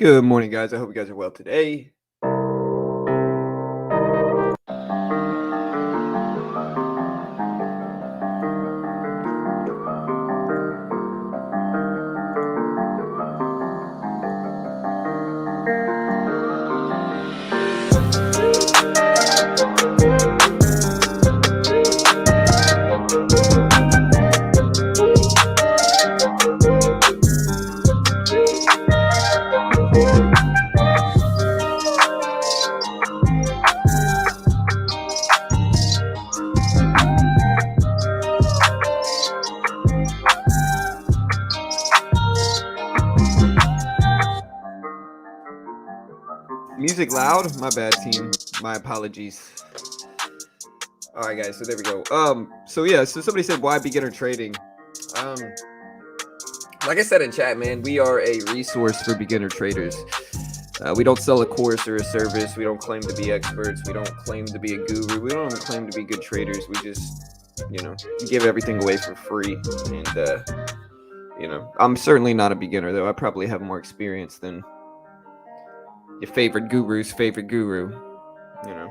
Good morning, guys. I hope you guys are well today. Music loud? My bad, team. My apologies. All right, guys. So there we go. So somebody said, why beginner trading? Um, like I said in chat, man, we are a resource for beginner traders. We don't sell a course or a service. We don't claim to be experts. We don't claim to be a guru. We don't claim to be good traders. We just, give everything away for free. And, I'm certainly not a beginner, though. I probably have more experience than your favorite guru's favorite guru, you know.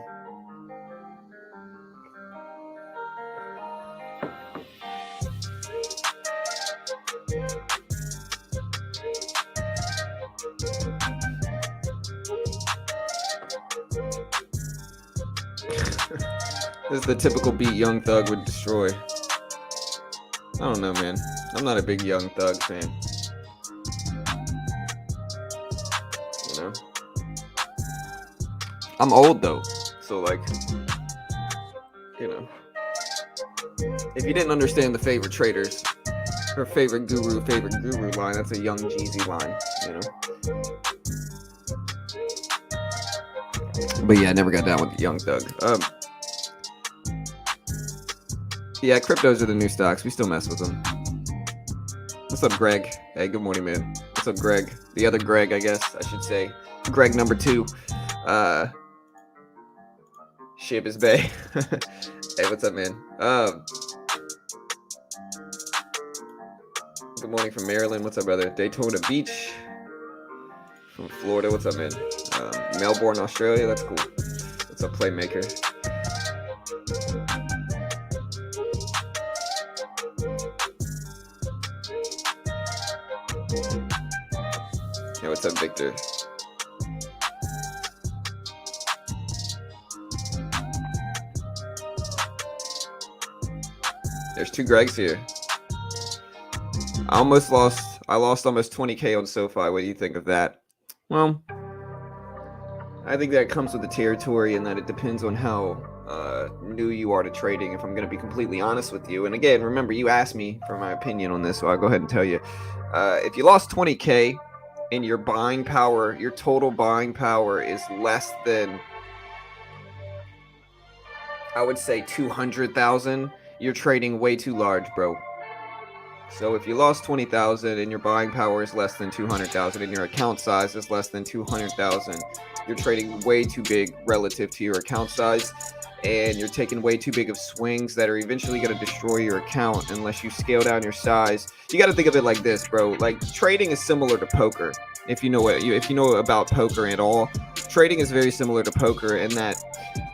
This is the typical beat Young Thug would destroy. I don't know, man. I'm not a big Young Thug fan. You know? I'm old, though. So, like, if you didn't understand the favorite traders, her favorite guru line, that's a Young Jeezy line, But yeah, I never got down with the Young Thug. Yeah, cryptos are the new stocks. We still mess with them. What's up, Greg? Hey, good morning, man. What's up, Greg? The other Greg, I guess I should say. Greg number 2. Shib is Bay. Hey, what's up, man? Good morning from Maryland. What's up, brother? Daytona Beach from Florida. What's up, man? Melbourne, Australia. That's cool. What's up, Playmaker? Yeah, what's up, Victor? There's 2 Gregs here. I lost almost 20K on SoFi. What do you think of that? Well, I think that comes with the territory and that it depends on how new you are to trading, if I'm going to be completely honest with you. And again, remember, you asked me for my opinion on this, so I'll go ahead and tell you. If you lost 20K and your buying power, your total buying power is less than, I would say, 200,000, you're trading way too large, bro. So if you lost 20,000 and your buying power is less than 200,000 and your account size is less than 200,000, you're trading way too big relative to your account size, and you're taking way too big of swings that are eventually going to destroy your account unless you scale down your size. You got to think of it like this, bro. Like, trading is similar to poker. If you know about poker at all, trading is very similar to poker in that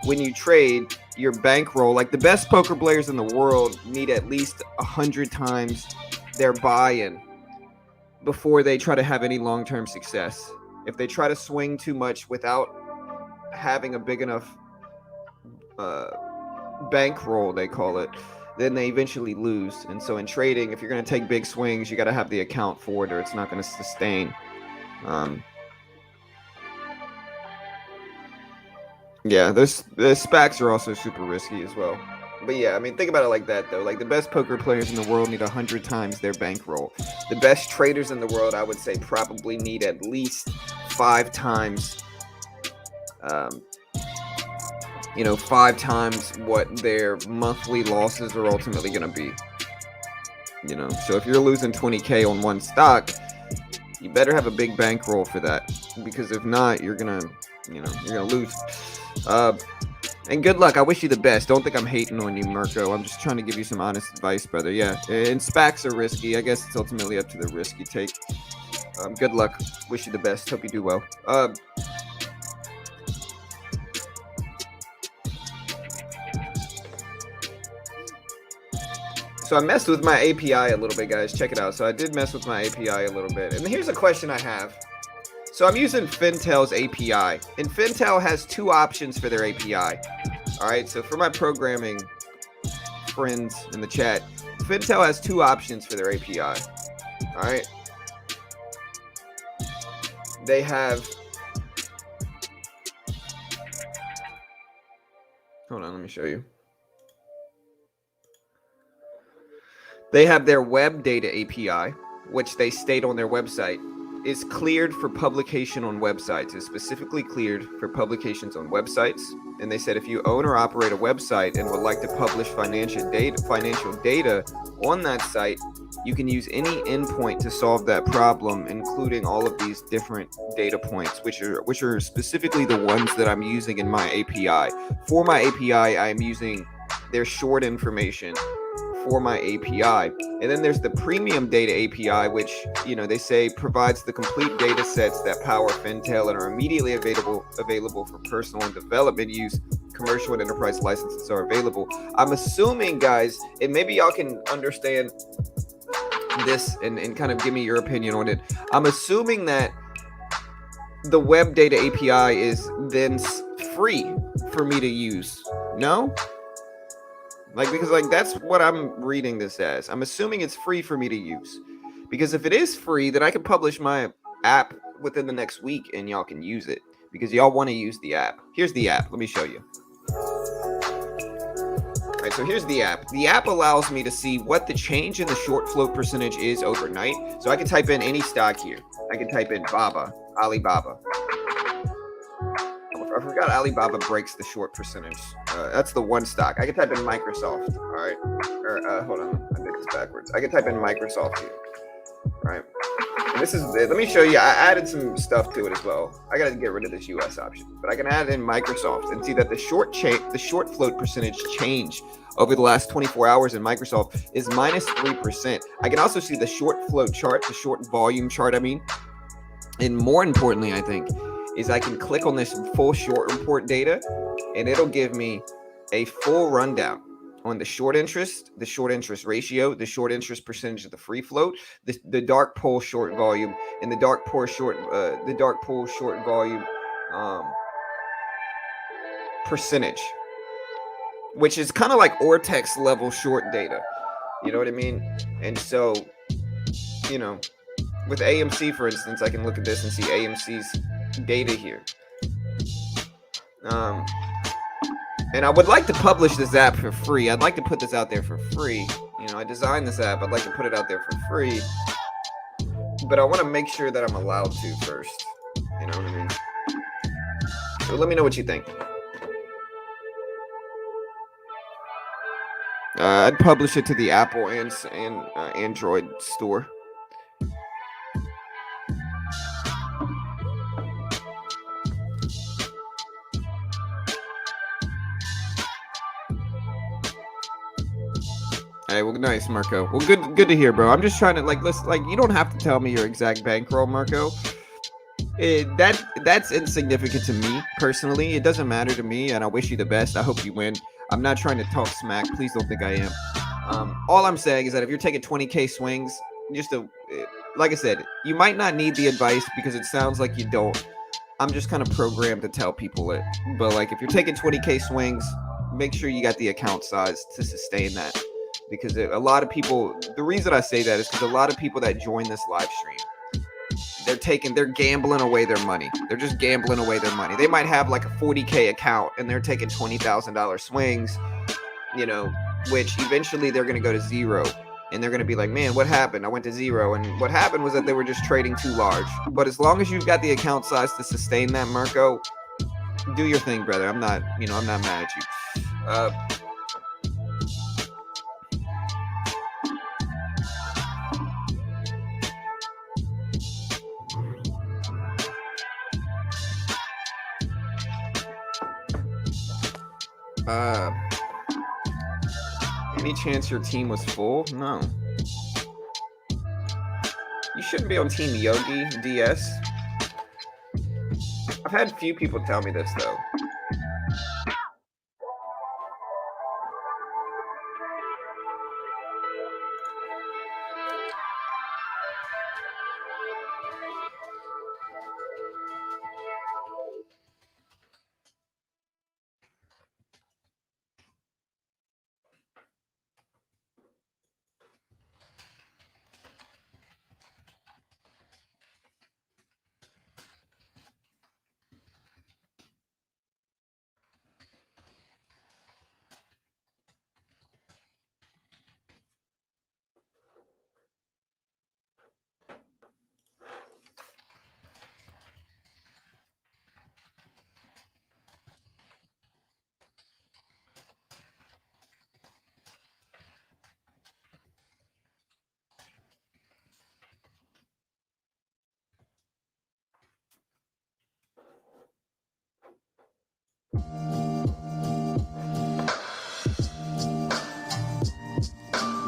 when you trade, your bankroll, like the best poker players in the world, need at least 100 times their buy-in before they try to have any long-term success. If they try to swing too much without having a big enough bankroll, they call it, then they eventually lose. And so in trading, if you're going to take big swings, you got to have the account for it, or it's not going to sustain. Yeah, the SPACs are also super risky as well. But yeah, I mean, think about it like that, though. Like, the best poker players in the world need 100 times their bankroll. The best traders in the world, I would say, probably need at least 5 times, 5 times what their monthly losses are ultimately going to be. So if you're losing 20K on one stock, you better have a big bankroll for that, because if not, you're gonna lose. And good luck. I wish you the best. Don't think I'm hating on you, Mirko. I'm just trying to give you some honest advice, brother. Yeah, and SPACs are risky. I guess it's ultimately up to the risk you take. Good luck. Wish you the best. Hope you do well. So I messed with my API a little bit, guys. Check it out. So I did mess with my API a little bit. And here's a question I have. So I'm using Fintel's API. And Fintel has two options for their API. All right. So for my programming friends in the chat, Fintel has two options for their API. All right. They have... Hold on. Let me show you. They have their web data API, which they state on their website is cleared for publication on websites, is specifically cleared for publications on websites. And they said if you own or operate a website and would like to publish financial data on that site, you can use any endpoint to solve that problem, including all of these different data points, which are specifically the ones that I'm using in my API. For my API, I am using their short information for my API. And then there's the premium data API, which, they say provides the complete data sets that power Fintel and are immediately available for personal and development use. Commercial and enterprise licenses are available. I'm assuming, guys, and maybe y'all can understand this and kind of give me your opinion on it. I'm assuming that the web data API is then free for me to use. No? Because that's what I'm reading this as. I'm assuming it's free for me to use. Because if it is free, then I can publish my app within the next week and y'all can use it. Because y'all want to use the app. Here's the app. Let me show you. All right, so here's the app. The app allows me to see what the change in the short float percentage is overnight. So I can type in any stock here. I can type in Alibaba. I forgot Alibaba breaks the short percentage. That's the one stock. I can type in Microsoft. All right. Or hold on. I did this backwards. I can type in Microsoft here. All right. And this is. Let me show you. I added some stuff to it as well. I got to get rid of this US option, but I can add in Microsoft and see that the short float percentage change over the last 24 hours in Microsoft is minus 3%. I can also see the short float chart, the short volume chart. And more importantly, I think, is I can click on this full short report data and it'll give me a full rundown on the short interest ratio, the short interest percentage of the free float, the dark pool short volume, and the dark pool short volume percentage, which is kind of like Ortex level short data. You know what I mean? And so, with AMC, for instance, I can look at this and see AMC's data here. And I would like to publish this app for free. I'd like to put this out there for free. I designed this app. I'd like to put it out there for free. But I want to make sure that I'm allowed to first. You know what I mean? So let me know what you think. I'd publish it to the Apple and Android store. Hey, well, nice, Marco. Well, good to hear, bro. I'm just trying to you don't have to tell me your exact bankroll, Marco. That's insignificant to me personally. It doesn't matter to me, and I wish you the best. I hope you win. I'm not trying to talk smack. Please don't think I am. All I'm saying is that if you're taking 20K swings, like I said, you might not need the advice because it sounds like you don't. I'm just kind of programmed to tell people it. But if you're taking 20K swings, make sure you got the account size to sustain that. Because a lot of people, the reason I say that is because a lot of people that join this live stream, they're gambling away their money. They're just gambling away their money. They might have a 40K account and they're taking $20,000 swings, which eventually they're going to go to zero. And they're going to be like, man, what happened? I went to zero. And what happened was that they were just trading too large. But as long as you've got the account size to sustain that, Marco, do your thing, brother. I'm not mad at you. Any chance your team was full? No. You shouldn't be on Team Yogi DS. I've had a few people tell me this though.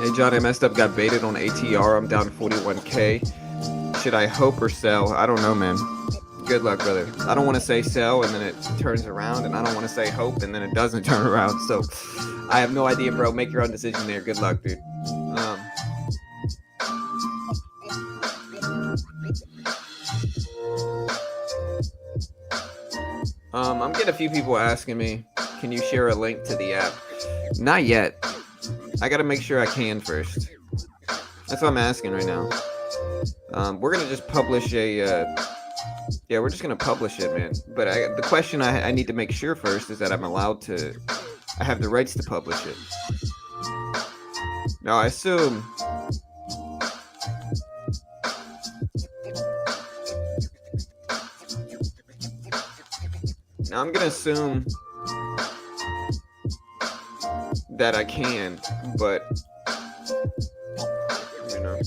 Hey John, I messed up, got baited on ATR. I'm down 41k. Should I hope or sell? I don't know, man. Good luck, brother. I don't want to say sell and then it turns around, and I don't want to say hope and then it doesn't turn around. So I have no idea, bro. Make your own decision there. Good luck, dude. I'm getting a few people asking me, can you share a link to the app? Not yet. I gotta make sure I can first. That's what I'm asking right now. We're gonna just publish a, yeah, we're just gonna publish it, man. But the question I need to make sure first is that I'm allowed to, I have the rights to publish it. Now I assume, now I'm gonna assume that I can, but you know.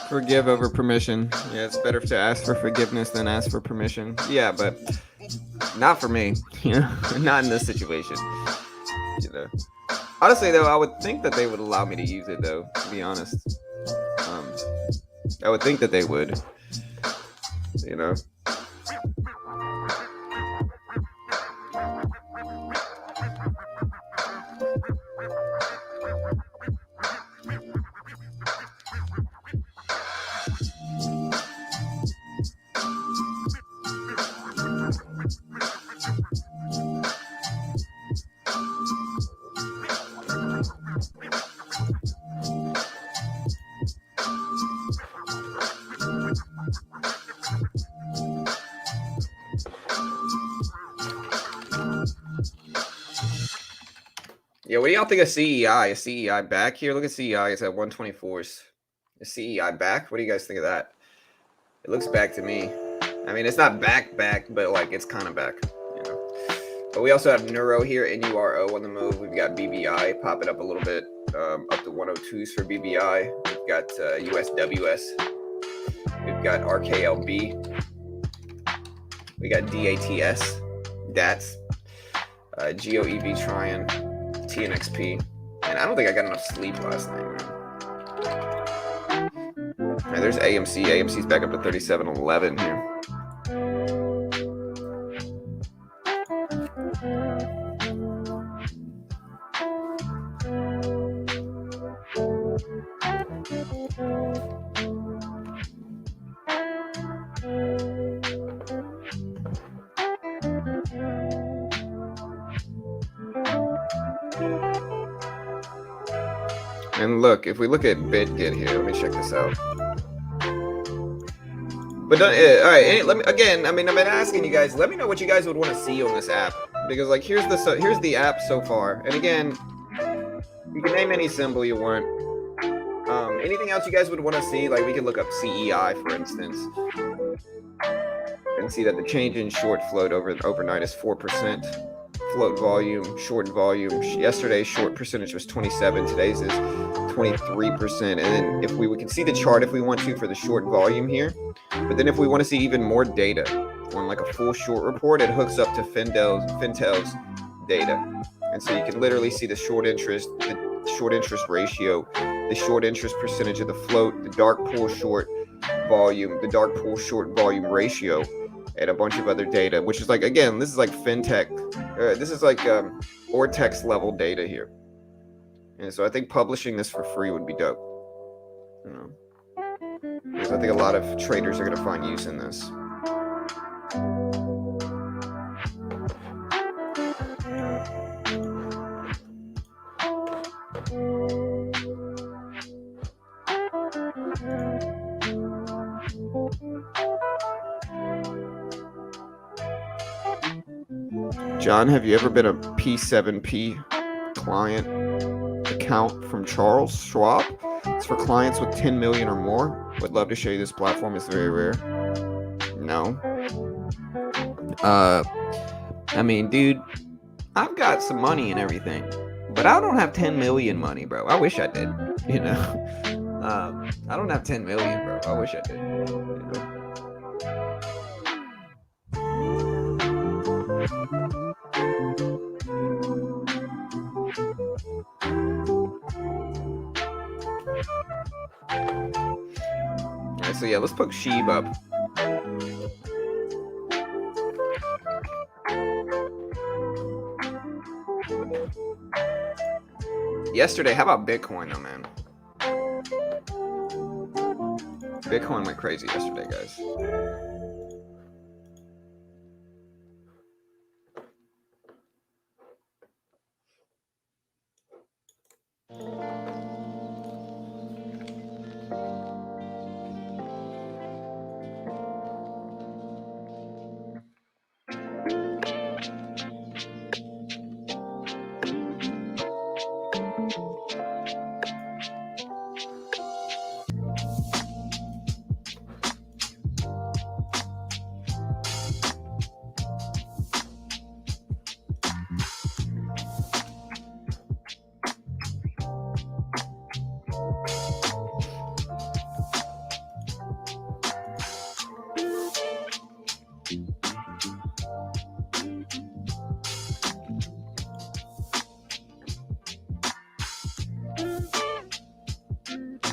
Forgive over permission. Yeah, it's better to ask for forgiveness than ask for permission. Yeah, but not for me. You know, not in this situation. You know, honestly though, I would think that they would allow me to use it though. To be honest, I would think that they would. You know. Yeah, what do y'all think of CEI? Is CEI back here? Look at CEI. It's at 124s. Is CEI back? What do you guys think of that? It looks back to me. I mean, it's not back, but like it's kind of back, you know. But we also have Neuro here, NURO on the move. We've got BBI popping up a little bit, up to 102s for BBI. We've got USWS. We've got RKLB. We got DATS, DATS, GOEV Tryon, TNXP. And I don't think I got enough sleep last night, man. Right, there's AMC. AMC's back up to 37.11 here. And look, if we look at Bbig here, let me check this out. But all right. Let me again. I mean, I've been asking you guys. Let me know what you guys would want to see on this app, because like here's the app so far. And again, you can name any symbol you want. Anything else you guys would want to see? Like we could look up CEI, for instance, and see that the change in short float overnight is 4%. Float volume, short volume. Yesterday's short percentage was 27. Today's is 23%. And then if we can see the chart if we want to for the short volume here. But then if we want to see even more data on like a full short report, it hooks up to Fintel's data. And so you can literally see the short interest ratio, the short interest percentage of the float, the dark pool short volume, the dark pool short volume ratio, and a bunch of other data, which is like, again, this is like fintech. This is like Ortex level data here. And so I think publishing this for free would be dope. You know, because I think a lot of traders are going to find use in this. John, have you ever been a P7P client account from Charles Schwab? It's for clients with 10 million or more. Would love to show you this platform. It's very rare. No. I mean, dude, I've got some money and everything, but I don't have 10 million money, bro. I wish I did, you know. I don't have 10 million, bro. I wish I did, you know. Alright, so yeah, let's put Sheeb up. Yesterday, how about Bitcoin though, man? Bitcoin went crazy yesterday, guys.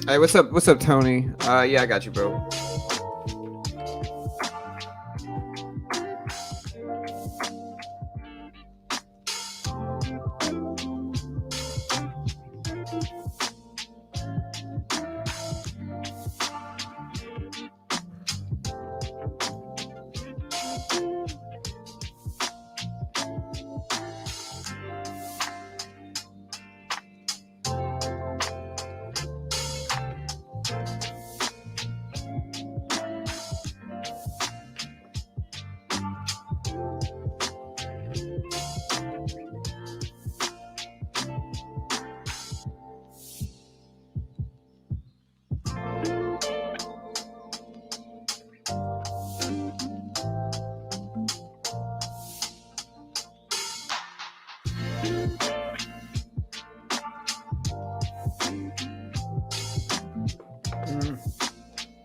Hey, what's up? What's up, Tony? Yeah, I got you, bro.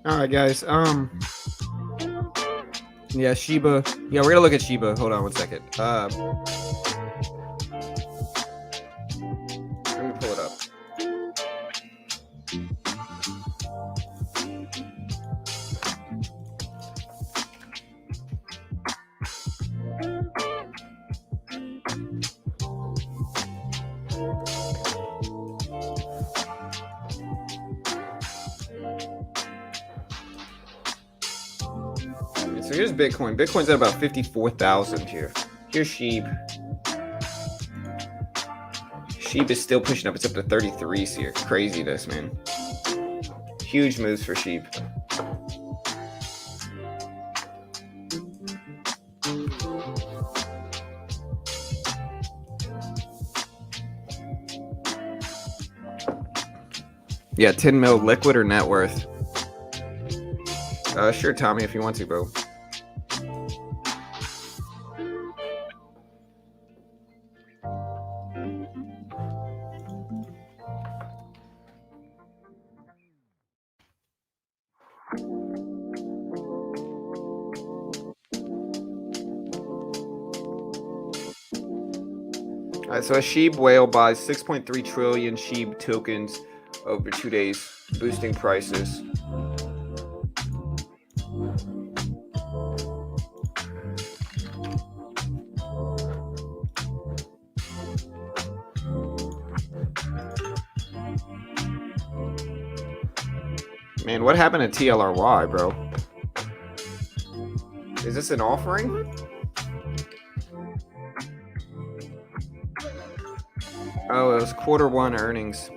All right, guys. Yeah, Shiba. Yeah, we're gonna look at Shiba. Hold on one second. Let me pull it up. So here's Bitcoin. Bitcoin's at about 54,000 here. Here's Sheep. Sheep is still pushing up. It's up to 33s here. Craziness, man. Huge moves for Sheep. Yeah, 10 mil liquid or net worth. Sure, Tommy, if you want to, bro. All right, so a Sheeb whale buys 6.3 trillion Sheeb tokens over 2 days, boosting prices. Man, what happened to TLRY, bro? Is this an offering? Oh, it was Q1 earnings.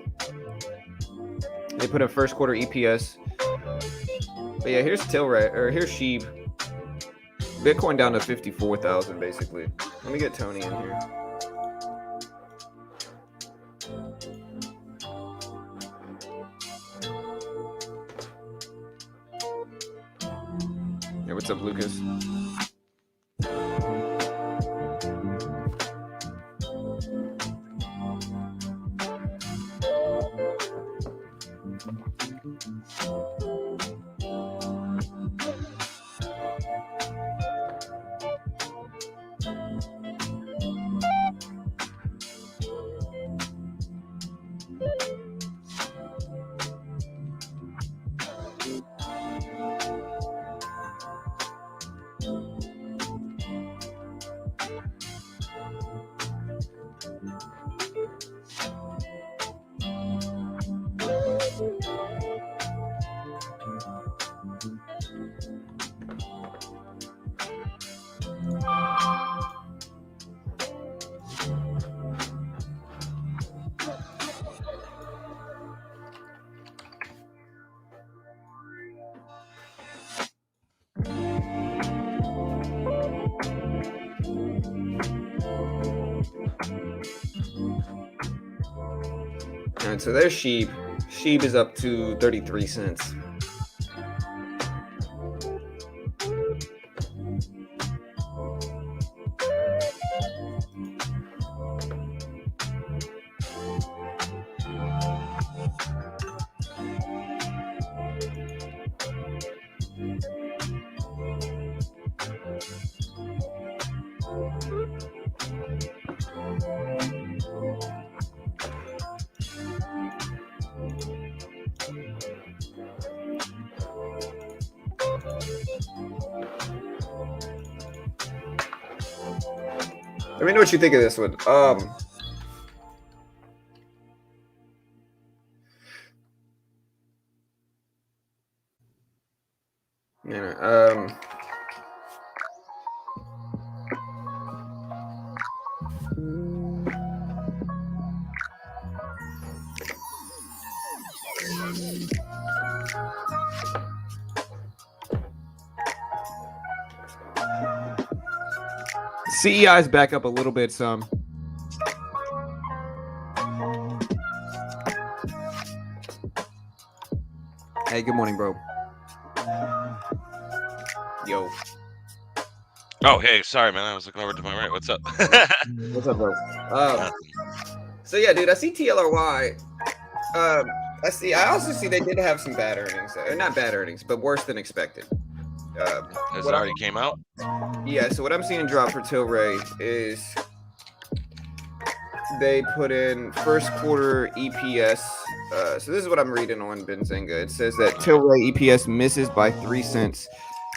They put a first quarter EPS. But yeah, here's Tilray, or here's Sheeb. Bitcoin down to 54,000 basically. Let me get Tony in here. Yeah, what's up, Lucas? All right, so there's Sheeb. Sheeb is up to 33 cents. Let me know what you think of this one. CEI is back up a little bit some. Hey, good morning, bro. Yo. Oh, hey, sorry, man. I was looking over to my right. What's up? What's up, bro? So yeah, dude, I see TLRY. I also see they did have some bad earnings. Not bad earnings, but worse than expected. Has it already came out? Yeah, so what I'm seeing drop for Tilray is they put in first quarter EPS. So this is what I'm reading on Benzinga. It says that Tilray EPS misses by 3 cents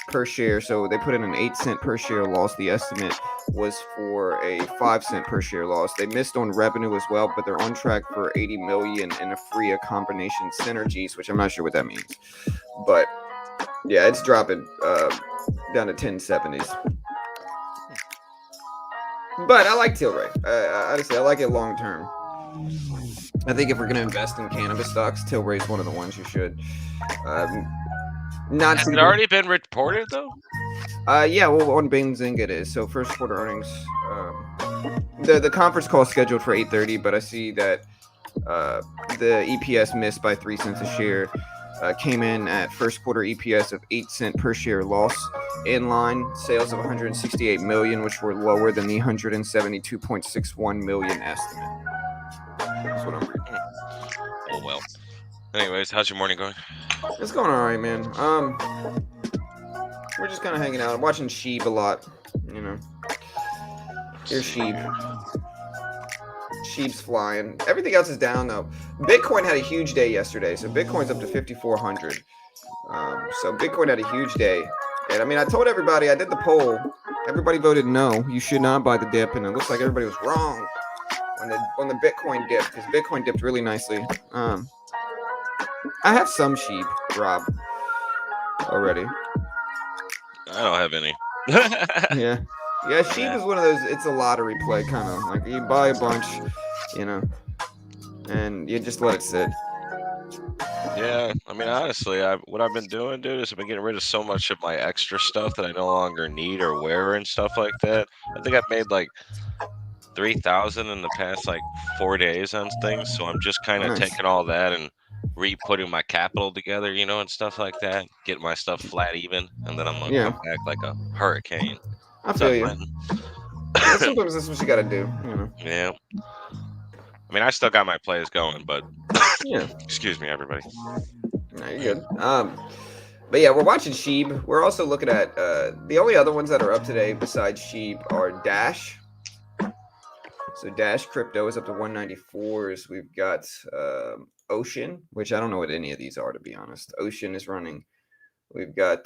per share. So they put in an 8 cent per share loss. The estimate was for a 5 cent per share loss. They missed on revenue as well, but they're on track for 80 million in a free combination synergies, which I'm not sure what that means. But yeah, it's dropping down to 1070s. But I like Tilray. Honestly, I like it long term. I think if we're going to invest in cannabis stocks, Tilray is one of the ones you should. Has it already been reported, though? Yeah, well, on Benzinga it is. So first quarter earnings. The conference call is scheduled for 8:30, but I see that The EPS missed by 3 cents a share. Came in at first quarter EPS of 8 cent per share loss. In line sales of 168 million, which were lower than the 172.61 million estimate. That's what I'm reading. Oh well. Anyways, how's your morning going? It's going all right, man. We're just kind of hanging out. I'm watching Sheep a lot. You know, here's Sheep. Sheep's flying. Everything else is down though. Bitcoin had a huge day yesterday, so Bitcoin's up to 5,400. So Bitcoin had a huge day, and I mean, I told everybody. I did the poll. Everybody voted no. You should not buy the dip, and it looks like everybody was wrong on the Bitcoin dip because Bitcoin dipped really nicely. I have some sheep, Rob, already. I don't have any. Yeah, sheep is one of those. It's a lottery play, kind of like you buy a bunch, you know, and you just let it sit. Yeah, I mean, honestly, what I've been doing, dude, is I've been getting rid of so much of my extra stuff that I no longer need or wear and stuff like that. I think I've made like 3,000 in the past like 4 days on things, so I'm just kind of Nice. taking all that and re-putting my capital together, you know, and stuff like that. Getting my stuff flat even, and then I'm gonna Yeah, come back like a hurricane. I What's feel up, you. Clinton? Yeah, sometimes that's what you gotta do, you know. Yeah. I mean, I still got my plays going, but Yeah. excuse me, everybody. No, you're good. But yeah, we're watching Sheep. We're also looking at the only other ones that are up today besides Sheep are Dash. So Dash Crypto is up to 194s. We've got Ocean, which I don't know what any of these are, to be honest. Ocean is running. We've got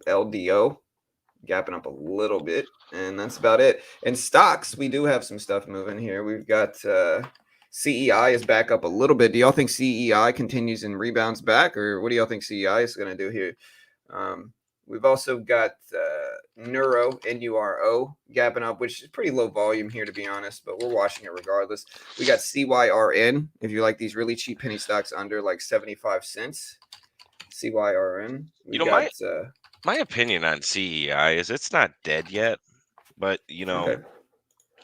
LDO gapping up a little bit, and that's about it. And stocks, we do have some stuff moving here. We've got CEI is back up a little bit. Do y'all think CEI continues and rebounds back, or what do y'all think CEI is going to do here? We've also got Neuro, NURO, gapping up, which is pretty low volume here, to be honest, but we're watching it regardless. We got CYRN, if you like these really cheap penny stocks under like 75 cents. CYRN. We got my opinion on CEI is it's not dead yet, but you know, okay.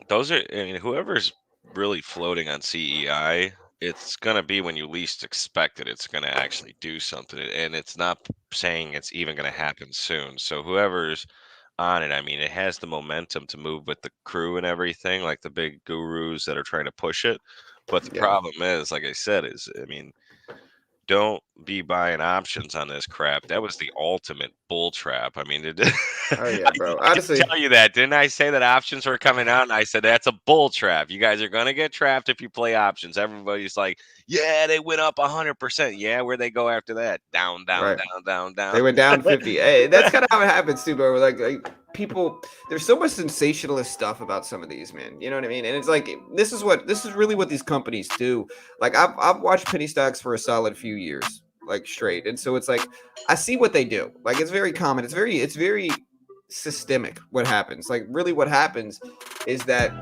those are, I mean, whoever's really floating on CEI, it's gonna be when you least expect it. It's gonna actually do something, and it's not saying it's even gonna happen soon. So whoever's on it, I mean, it has the momentum to move with the crew and everything, like the big gurus that are trying to push it. But the Yeah. problem is, like I said, is I mean, don't be buying options on this crap. That was the ultimate bull trap. I mean, Oh I yeah, bro. did Honestly, tell you that, didn't I say that options were coming out? And I said that's a bull trap. You guys are gonna get trapped if you play options. Everybody's like, yeah, they went up 100%. Yeah, where'd they go after that? Down, down, right. down, down, down. They went down 50. Hey, that's kind of how it happens too, bro. Like people, there's so much sensationalist stuff about some of these, man. You know what I mean? And it's like this is really what these companies do. Like I've watched penny stocks for a solid few years, like straight, and so it's like I see what they do. Like it's very common. It's very systemic. What happens? Like really, what happens is that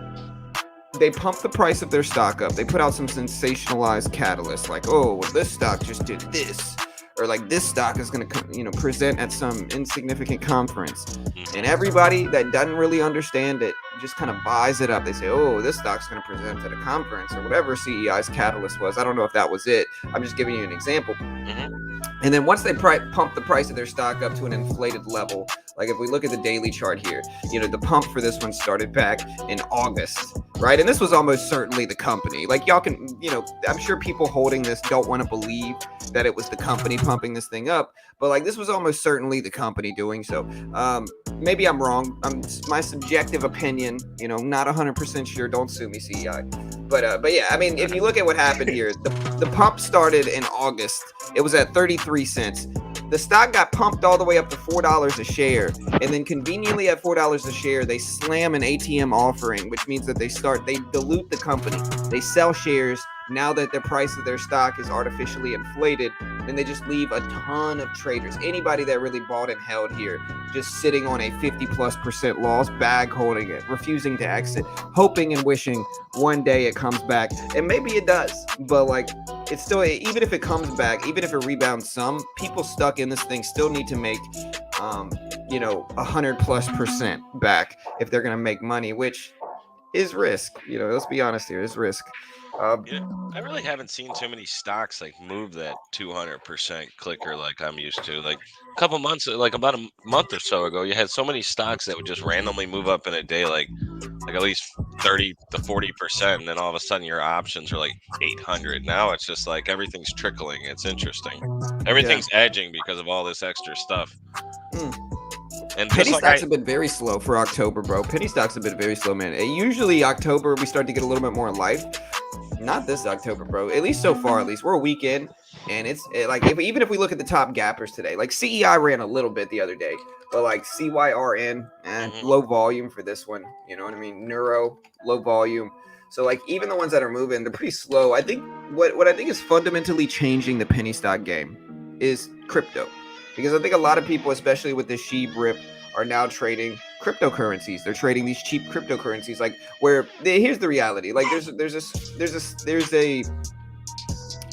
they pump the price of their stock up. They put out some sensationalized catalyst, like, oh, well, this stock just did this, or like this stock is going to, present at some insignificant conference, and everybody that doesn't really understand it just kind of buys it up. They say, oh, this stock's going to present at a conference or whatever CEI's catalyst was. I don't know if that was it. I'm just giving you an example. And then once they pump the price of their stock up to an inflated level, like if we look at the daily chart here, the pump for this one started back in August, right? And this was almost certainly the company. Like y'all can, I'm sure people holding this don't want to believe that it was the company pumping this thing up, but like this was almost certainly the company doing so. Maybe I'm wrong. My subjective opinion, not 100% sure. Don't sue me, CEI. But yeah, I mean, if you look at what happened here, the pump started in August. It was at 33 cents. The stock got pumped all the way up to $4 a share. And then conveniently at $4 a share, they slam an ATM offering, which means that they dilute the company. They sell shares now that the price of their stock is artificially inflated. Then they just leave a ton of traders. Anybody that really bought and held here, just sitting on a 50+% loss, bag holding it, refusing to exit, hoping and wishing one day it comes back. And maybe it does, but like it's still, even if it comes back, even if it rebounds some, people stuck in this thing still need to make 100+% back if they're going to make money, which is risk. Let's be honest here, is risk. Um, You know, I really haven't seen too many stocks like move that 200% clicker like I'm used to. Like a couple months, like about a month or so ago, you had so many stocks that would just randomly move up in a day, like at least 30 to 40%, and then all of a sudden your options are like 800. Now it's just like everything's trickling. It's interesting. yeah. Everything's edging because of all this extra stuff. Mm. And just Penny like stocks have been very slow for October, bro. Penny stocks have been very slow, man. Usually October we start to get a little bit more life. Not this October, bro. At least so far, at least we're a week in, and like even if we look at the top gappers today, like CEI ran a little bit the other day, but like CYRN, Mhm. low volume for this one. You know what I mean? Neuro, low volume. So like even the ones that are moving, they're pretty slow. I think what I think is fundamentally changing the penny stock game is crypto, because I think a lot of people, especially with the Sheeb rip, are now trading cryptocurrencies. They're trading these cheap cryptocurrencies, like here's the reality. Like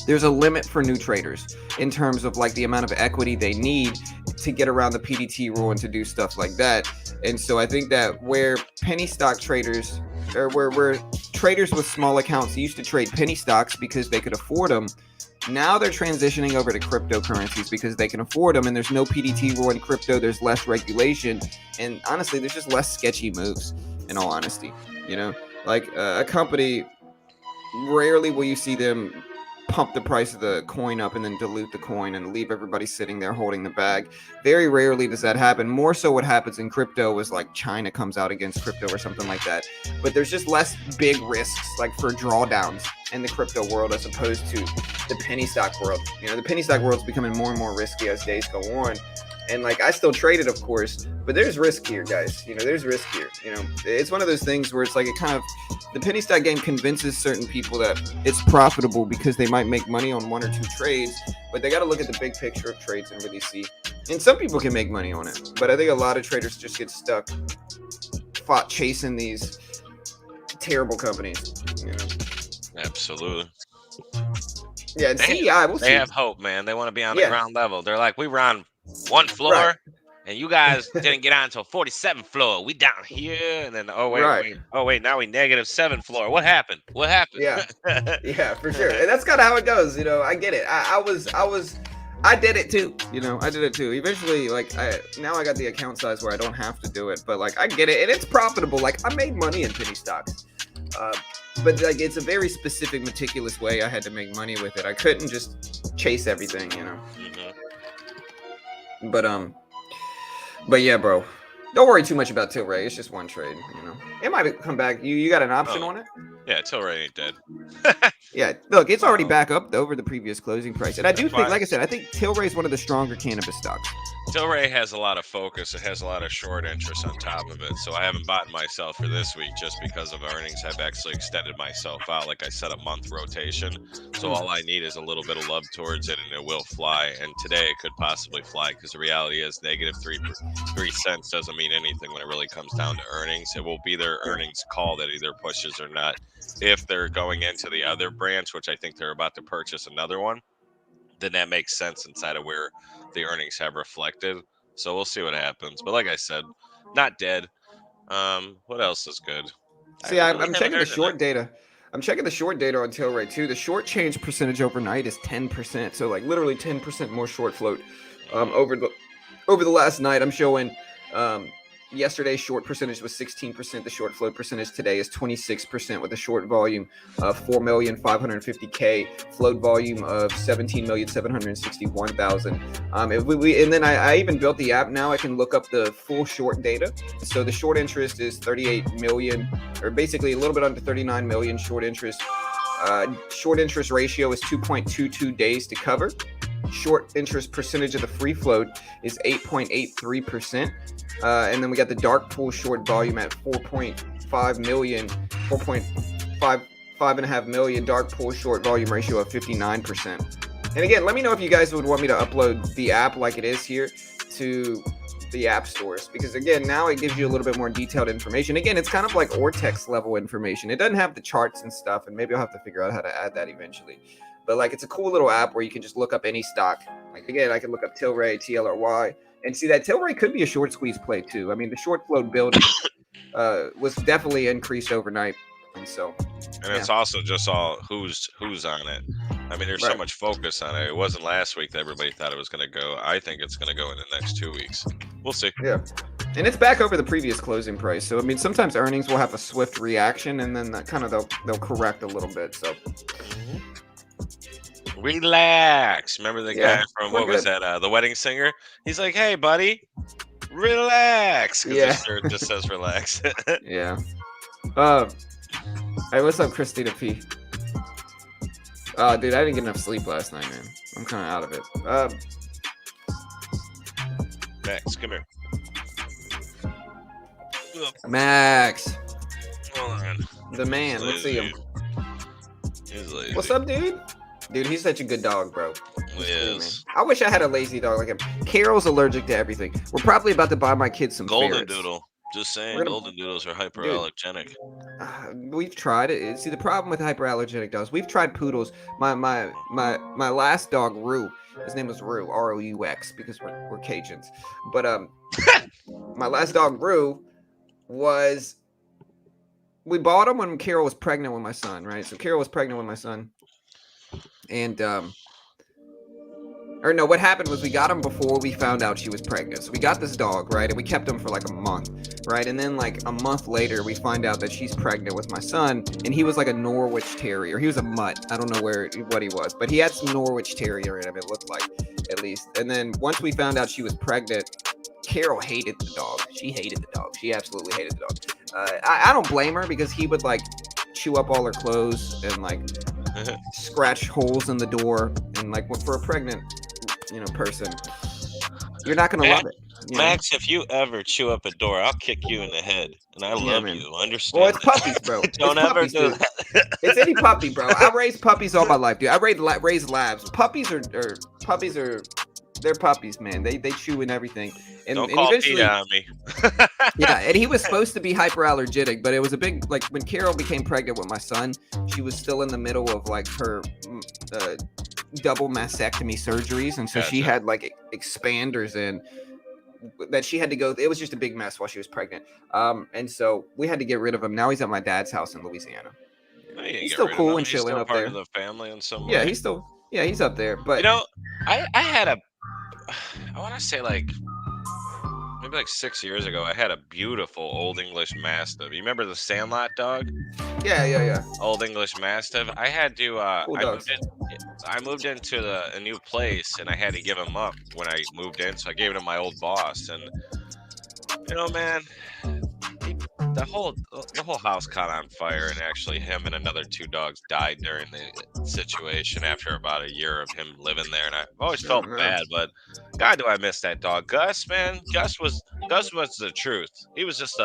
there's a limit for new traders in terms of like the amount of equity they need to get around the PDT rule and to do stuff like that. And so I think that where penny stock traders, or where traders with small accounts used to trade penny stocks because they could afford them, now they're transitioning over to cryptocurrencies because they can afford them, and there's no PDT rule in crypto. There's less regulation, and honestly, there's just less sketchy moves. In all honesty, like a company, rarely will you see them pump the price of the coin up and then dilute the coin and leave everybody sitting there holding the bag. Very rarely does that happen. More so what happens in crypto is like China comes out against crypto or something like that. But there's just less big risks like for drawdowns in the crypto world as opposed to the penny stock world. The penny stock world is becoming more and more risky as days go on. And like I still trade it, of course, but there's risk here, guys. There's risk here. It's one of those things where it's like the penny stock game convinces certain people that it's profitable because they might make money on one or two trades, but they got to look at the big picture of trades and really see. And some people can make money on it, but I think a lot of traders just get stuck chasing these terrible companies. Absolutely. Yeah, and They, CEI, we'll they see. have hope, man. They want to be on the Yeah, ground level. They're like, we were on one right, floor, and you guys didn't get on until 47th floor. We down here, and then right. oh wait, now we -7th floor. What happened? What happened? Yeah, yeah, for sure. And that's kind of how it goes. I get it. I did it too. I did it too. Eventually, like, now I got the account size where I don't have to do it, but like, I get it, and it's profitable. Like, I made money in penny stocks, but like, it's a very specific, meticulous way I had to make money with it. I couldn't just chase everything. Mhm. But yeah, bro. Don't worry too much about Tilray. It's just one trade. It might come back. You got an option Oh, on it? yeah, Tilray ain't dead. Yeah, look, it's already Um, back up over the previous closing price, and I do that's think, why like I said, I think Tilray is one of the stronger cannabis stocks. Tilray has a lot of focus. It has a lot of short interest on top of it. So I haven't bought myself for this week just because of earnings. I've actually extended myself out. Like I said, a month rotation. So all I need is a little bit of love towards it and it will fly. And today it could possibly fly because the reality is -3 cents doesn't mean anything when it really comes down to earnings. It will be their earnings call that either pushes or not. If they're going into the other branch, which I think they're about to purchase another one, then that makes sense inside of where the earnings have reflected. So we'll see what happens. But like I said, not dead. What else is good? I See, really I'm haven't checking the heard of that. short data. I'm checking the short data on Tilray too. The short change percentage overnight is 10%. So like literally 10% more short float Mm, over the last night. I'm showing yesterday's short percentage was 16%. The short float percentage today is 26% with a short volume of 4,550,000, float volume of 17,761,000. And then I even built the app. Now I can look up the full short data. So the short interest is 38 million, or basically a little bit under 39 million short interest. Short interest ratio is 2.22 days to cover. Short interest percentage of the free float is 8.83%. And then we got the dark pool short volume at 4.5 million, 4.5 million, dark pool short volume ratio of 59%. And again, let me know if you guys would want me to upload the app like it is here to the app stores, because again, now it gives you a little bit more detailed information. Again, it's kind of like Ortex level information. It doesn't have the charts and stuff, and maybe I'll have to figure out how to add that eventually. But like, it's a cool little app where you can just look up any stock. Like again, I can look up Tilray, TLRY, and see that Tilray could be a short squeeze play too. I mean, the short float build was definitely increased overnight, and so And yeah, it's also just all who's on it. I mean, there's so right, much focus on it. It wasn't last week that everybody thought it was going to go. I think it's going to go in the next 2 weeks. We'll see. yeah. And it's back over the previous closing price. So I mean, sometimes earnings will have a swift reaction, and then that kind of they'll correct a little bit. So Relax. Remember the guy yeah, from we're what was good. that? The Wedding Singer. He's like, "Hey, buddy, relax," because his Yeah, shirt just says "relax." yeah. Uh, hey, what's up, Christina P? Dude, I didn't get enough sleep last night, man. I'm kind of out of it. Max, come here. Max, Hold on. the man. Let's see him. He's lazy. What's up, dude? Dude, he's such a good dog, bro. He is. I wish I had a lazy dog like him. Carol's allergic to everything. We're probably about to buy my kids some Golden ferrets. Doodle. Just saying, Gonna, golden doodles are hyperallergenic. We've tried it. See, the problem with hyperallergenic dogs, we've tried poodles. My last dog, Rue. His name was Rue, Roux, because we're Cajuns. But my last dog, Rue, we bought him when Carol was pregnant with my son, right? So Carol was pregnant with my son, and or no, what happened was we got him before we found out she was pregnant. So we got this dog, right? And we kept him for like a month, right? And then like a month later, we find out that she's pregnant with my son, and he was like a Norwich Terrier. He was a mutt. I don't know what he was, but he had some Norwich Terrier in him, it looked like, at least. And then once we found out she was pregnant, Carol hated the dog. She hated the dog. She absolutely hated the dog. I don't blame her, because he would like chew up all her clothes and like scratch holes in the door, and like for a pregnant person, you're not gonna love it. Max, if you ever chew up a door, I'll kick you in the head. And I love you. Understand? Well, it's puppies, bro. Don't ever do that. It's any puppy, bro. I raised puppies all my life, dude. I raised labs. Puppies are they're puppies, man. They chew and everything. And, Don't and call eventually, Peter on me. yeah, and he was supposed to be hyperallergenic, but it was a big, like, when Carol became pregnant with my son, she was still in the middle of like her double mastectomy surgeries, and so she had like expanders in that she had to go. It was just a big mess while she was pregnant, and so we had to get rid of him. Now he's at my dad's house in Louisiana. He's still cool and chilling up there. He's still part of the family in some way. Yeah, he's up there. But I had I want to say like maybe like 6 years ago, I had a beautiful Old English Mastiff. You remember the Sandlot dog? Yeah. Old English Mastiff. I had to. I moved into a new place, and I had to give him up when I moved in. So I gave it to my old boss, and man, the whole house caught on fire, and actually him and another 2 dogs died during the situation after about a year of him living there. And I've always felt bad, but God, do I miss that dog. Gus, man, Gus was the truth. He was just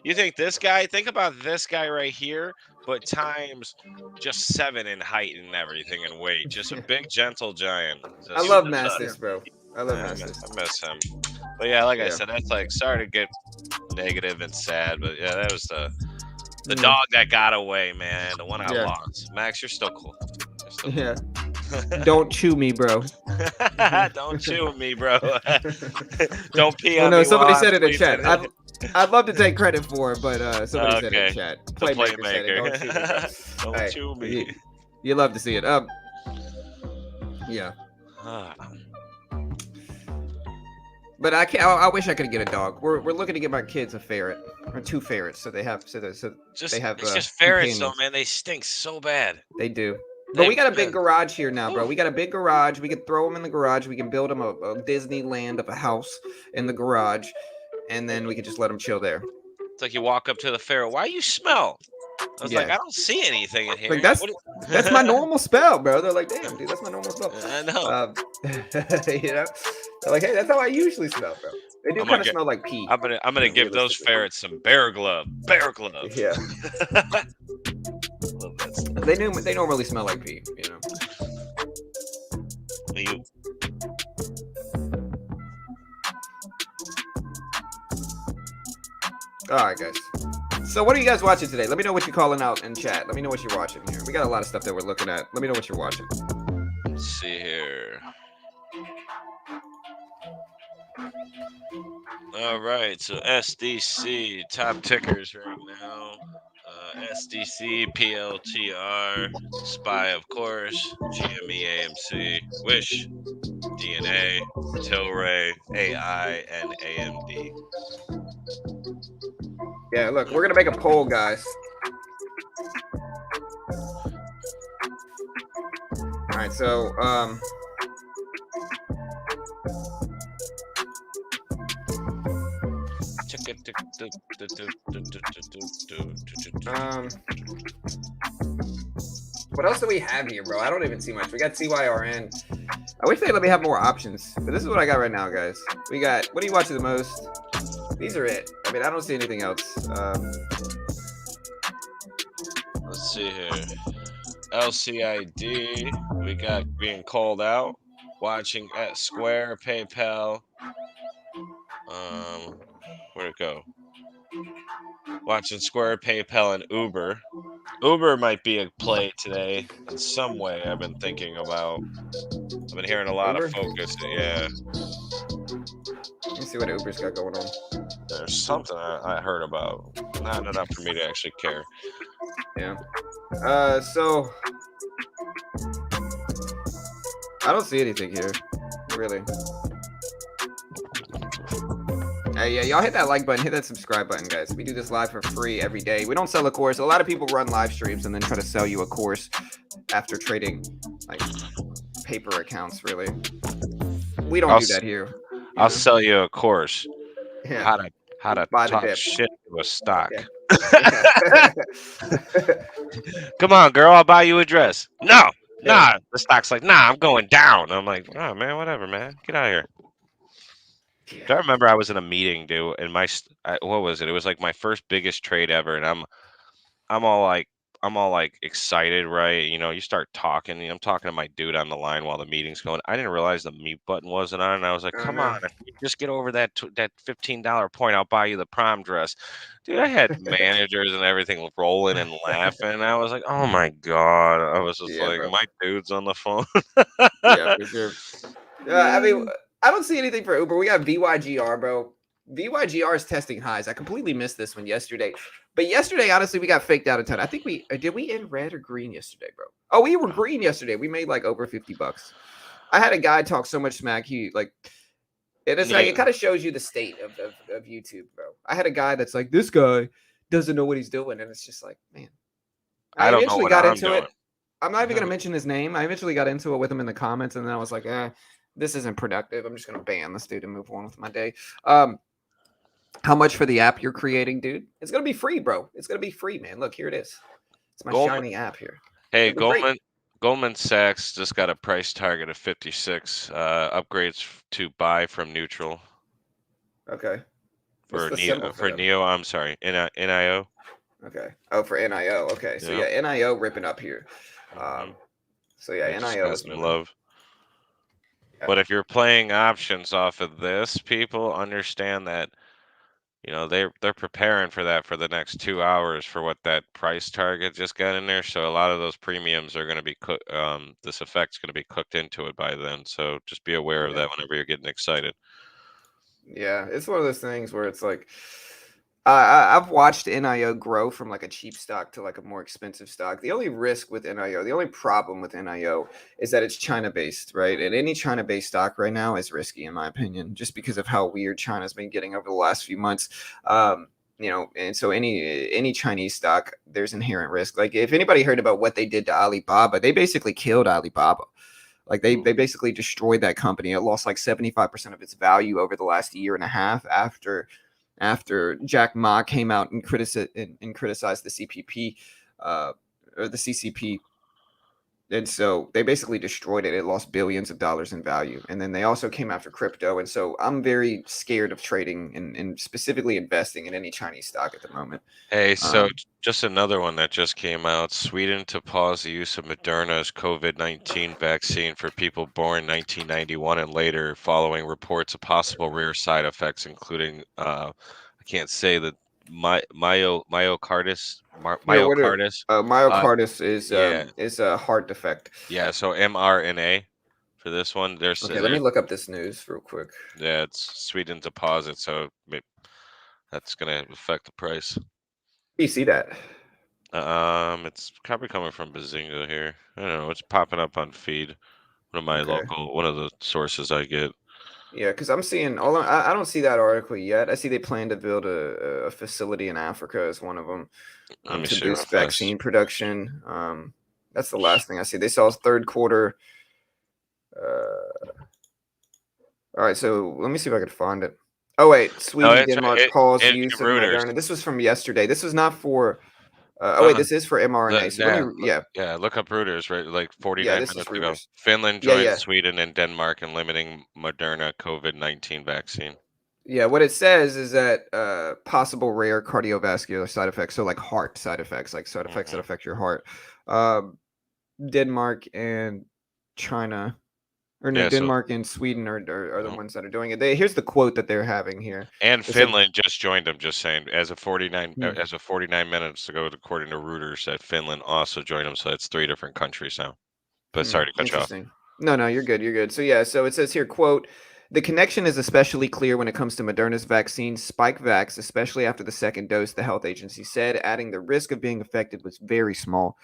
you think think about this guy right here, but times just 7 in height and everything and weight. Just a big, gentle giant. I love Mastiffs, bro. I love Mastiffs. I miss him. But yeah, like I said, that's like, sorry to get negative and sad, but yeah, that was the dog that got away, man. The one I lost. Max, you're still cool. Yeah. Don't chew me, bro. Don't chew me, bro. Don't pee on me. No, somebody said it in chat. I'd love to take credit for it, but somebody said it in chat. Playmaker said it. Don't chew me. You love to see it. Yeah. But I wish I could get a dog. We're looking to get my kids a ferret or 2 ferrets, so they have It's just ferrets though, man. They stink so bad. They do. But we got a big garage here now, bro. We got a big garage. We can throw them in the garage. We can build them a Disneyland of a house in the garage, and then we can just let them chill there. It's like you walk up to the ferret. Why you smell? I was like, I don't see anything in here. Like, that's my normal spell, bro. They're like, damn, dude, that's my normal spell. I know. They're like, hey, that's how I usually smell, bro. They do kind of smell like pee. I'm gonna give those ferrets some bear glove. Bear glove. Yeah. Love that stuff. They normally smell like pee, All right, guys. So what are you guys watching today? Let me know what you're calling out in chat. Let me know what you're watching here. We got a lot of stuff that we're looking at. Let me know what you're watching. Let's see here. All right, so SDC top tickers right now. SDC, PLTR, SPY, of course, GME, AMC, Wish, DNA, Tilray, AI, and AMD. Yeah, look, we're gonna make a poll, guys. All right, so um, what else do we have here, bro? I don't even see much. We got CYRN. I wish they let me have more options, but this is what I got right now, guys. We got, what do you watch the most? These are it. I mean, I don't see anything else. Let's see here. LCID, we got being called out. Watching at Square, PayPal. Where'd it go? Watching Square, PayPal, and Uber. Uber might be a play today in some way. I've been thinking about. I've been hearing a lot of Uber. focus. Yeah, Let me see what Uber's got going on. there's something I heard about. Not enough for me to actually care. Yeah. So I don't see anything here, really. Hey, yeah, y'all hit that like button, hit that subscribe button, guys. We do this live for free every day. We don't sell a course. A lot of people run live streams and then try to sell you a course after trading like paper accounts. Really, we don't do that here. I'll sell you a course. Yeah. How to Buy the talk dip. shit to a stock. Yeah. Come on, girl, I'll buy you a dress. No, Yeah. nah. The stock's like, nah, I'm going down. I'm like, oh man, whatever, man. Get out of here. I remember I was in a meeting, dude, and what was it? It was like my first biggest trade ever, and I'm all like I'm all like excited, right? You know, you start talking. I'm talking to my dude on the line while the meeting's going. I didn't realize the mute button wasn't on, and I was like, "Come on, Uh-huh. if you just get over that $15 point, I'll buy you the prom dress." Dude, I had managers and everything rolling and laughing. I was like, "Oh my god!" I was just Yeah, like, bro. "My dude's on the phone." Yeah, for sure. I mean, I don't see anything for Uber. We got VYGR, bro. VYGR is testing highs. I completely missed this one yesterday. But yesterday, honestly, we got faked out a ton. I think did we end red or green yesterday, bro? Oh, we were green yesterday. We made like over $50. I had a guy talk so much smack. He like it's like it Yeah, kind of shows you the state of YouTube, bro. I had a guy that's like, this guy doesn't know what he's doing, and it's just like, man. I I don't know eventually what got I'm into doing. it. I'm not even gonna mention his name. I eventually got into it with him in the comments, and then I was like, this isn't productive. I'm just gonna ban this dude and move on with my day. How much for the app you're creating, dude? It's gonna be free, bro. It's gonna be free, man. Look, here it is. It's my Goldman, shiny app here. hey, It'll be free. Goldman Sachs just got a price target of 56. Upgrades to buy from neutral Okay. What's for the symbol for them? Neo. I'm sorry, NIO. Okay. Oh, for NIO. Okay. So Yeah. yeah, NIO ripping up here. Hmm. So yeah, They just NIO got is some moving. love. Yeah. But if you're playing options off of this, people understand that they're preparing for that for the next 2 hours for what that price target just got in there. So a lot of those premiums are going to be cooked. This effect's going to be cooked into it by then. So just be aware of Yeah. that whenever you're getting excited. Yeah, it's one of those things where it's like I've watched NIO grow from like a cheap stock to like a more expensive stock. The only risk with NIO, the only problem with NIO is that it's China based, right? And any China based stock right now is risky, in my opinion, just because of how weird China's been getting over the last few months. And so any Chinese stock, there's inherent risk. Like if anybody heard about what they did to Alibaba, they basically killed Alibaba. Like they basically destroyed that company. It lost like 75% of its value over the last year and a half after Jack Ma came out and criticized the CPP or the CCP. And so they basically destroyed it. It lost billions of dollars in value. And then they also came after crypto. And so I'm very scared of trading and specifically investing in any Chinese stock at the moment. Hey, so Um, just another one that just came out. Sweden to pause the use of Moderna's COVID-19 vaccine for people born 1991 and later, following reports of possible rare side effects, including I can't say that yeah, what are myocarditis. Uh, myocarditis yeah, is a heart defect. yeah. So mRNA for this one. Okay, let me look up this news real quick. Yeah, it's Sweden deposit, so that's gonna affect the price. You see that? It's probably coming from Bazinga here. I don't know. It's popping up on feed. One of the sources I get. Yeah, because I'm seeing I don't see that article yet. I see they plan to build a facility in Africa as one of them Let me to see real boost fast. vaccine production. That's the last thing I see. They saw third quarter. All right, so let me see if I could find it. Oh wait, Sweden, it's Denmark pause it's use of Reuters. Moderna. This was from yesterday. This was not for. Oh wait, this is for mRNA. So let me. Yeah, look up Reuters, right? Like Yeah, 49 this is minutes ago. Reuters. Finland Yeah, joined yeah. Sweden and Denmark in limiting Moderna COVID-19 vaccine. Yeah, what it says is that possible rare cardiovascular side effects, so like heart side effects, like side effects that affect your heart. Denmark and China, or no, Yeah, so Denmark and Sweden are the ones that are doing it. Here's the quote that they're having here. and They said, Finland just joined them. Just saying, as of 49 minutes ago, according to Reuters, that Finland also joined them. So that's 3 different countries now. But sorry to cut you off. Interesting. No, you're good. You're good. So yeah, so it says here, quote, the connection is especially clear when it comes to Moderna's vaccine, Spikevax, especially after the second dose, the health agency said, adding the risk of being affected was very small.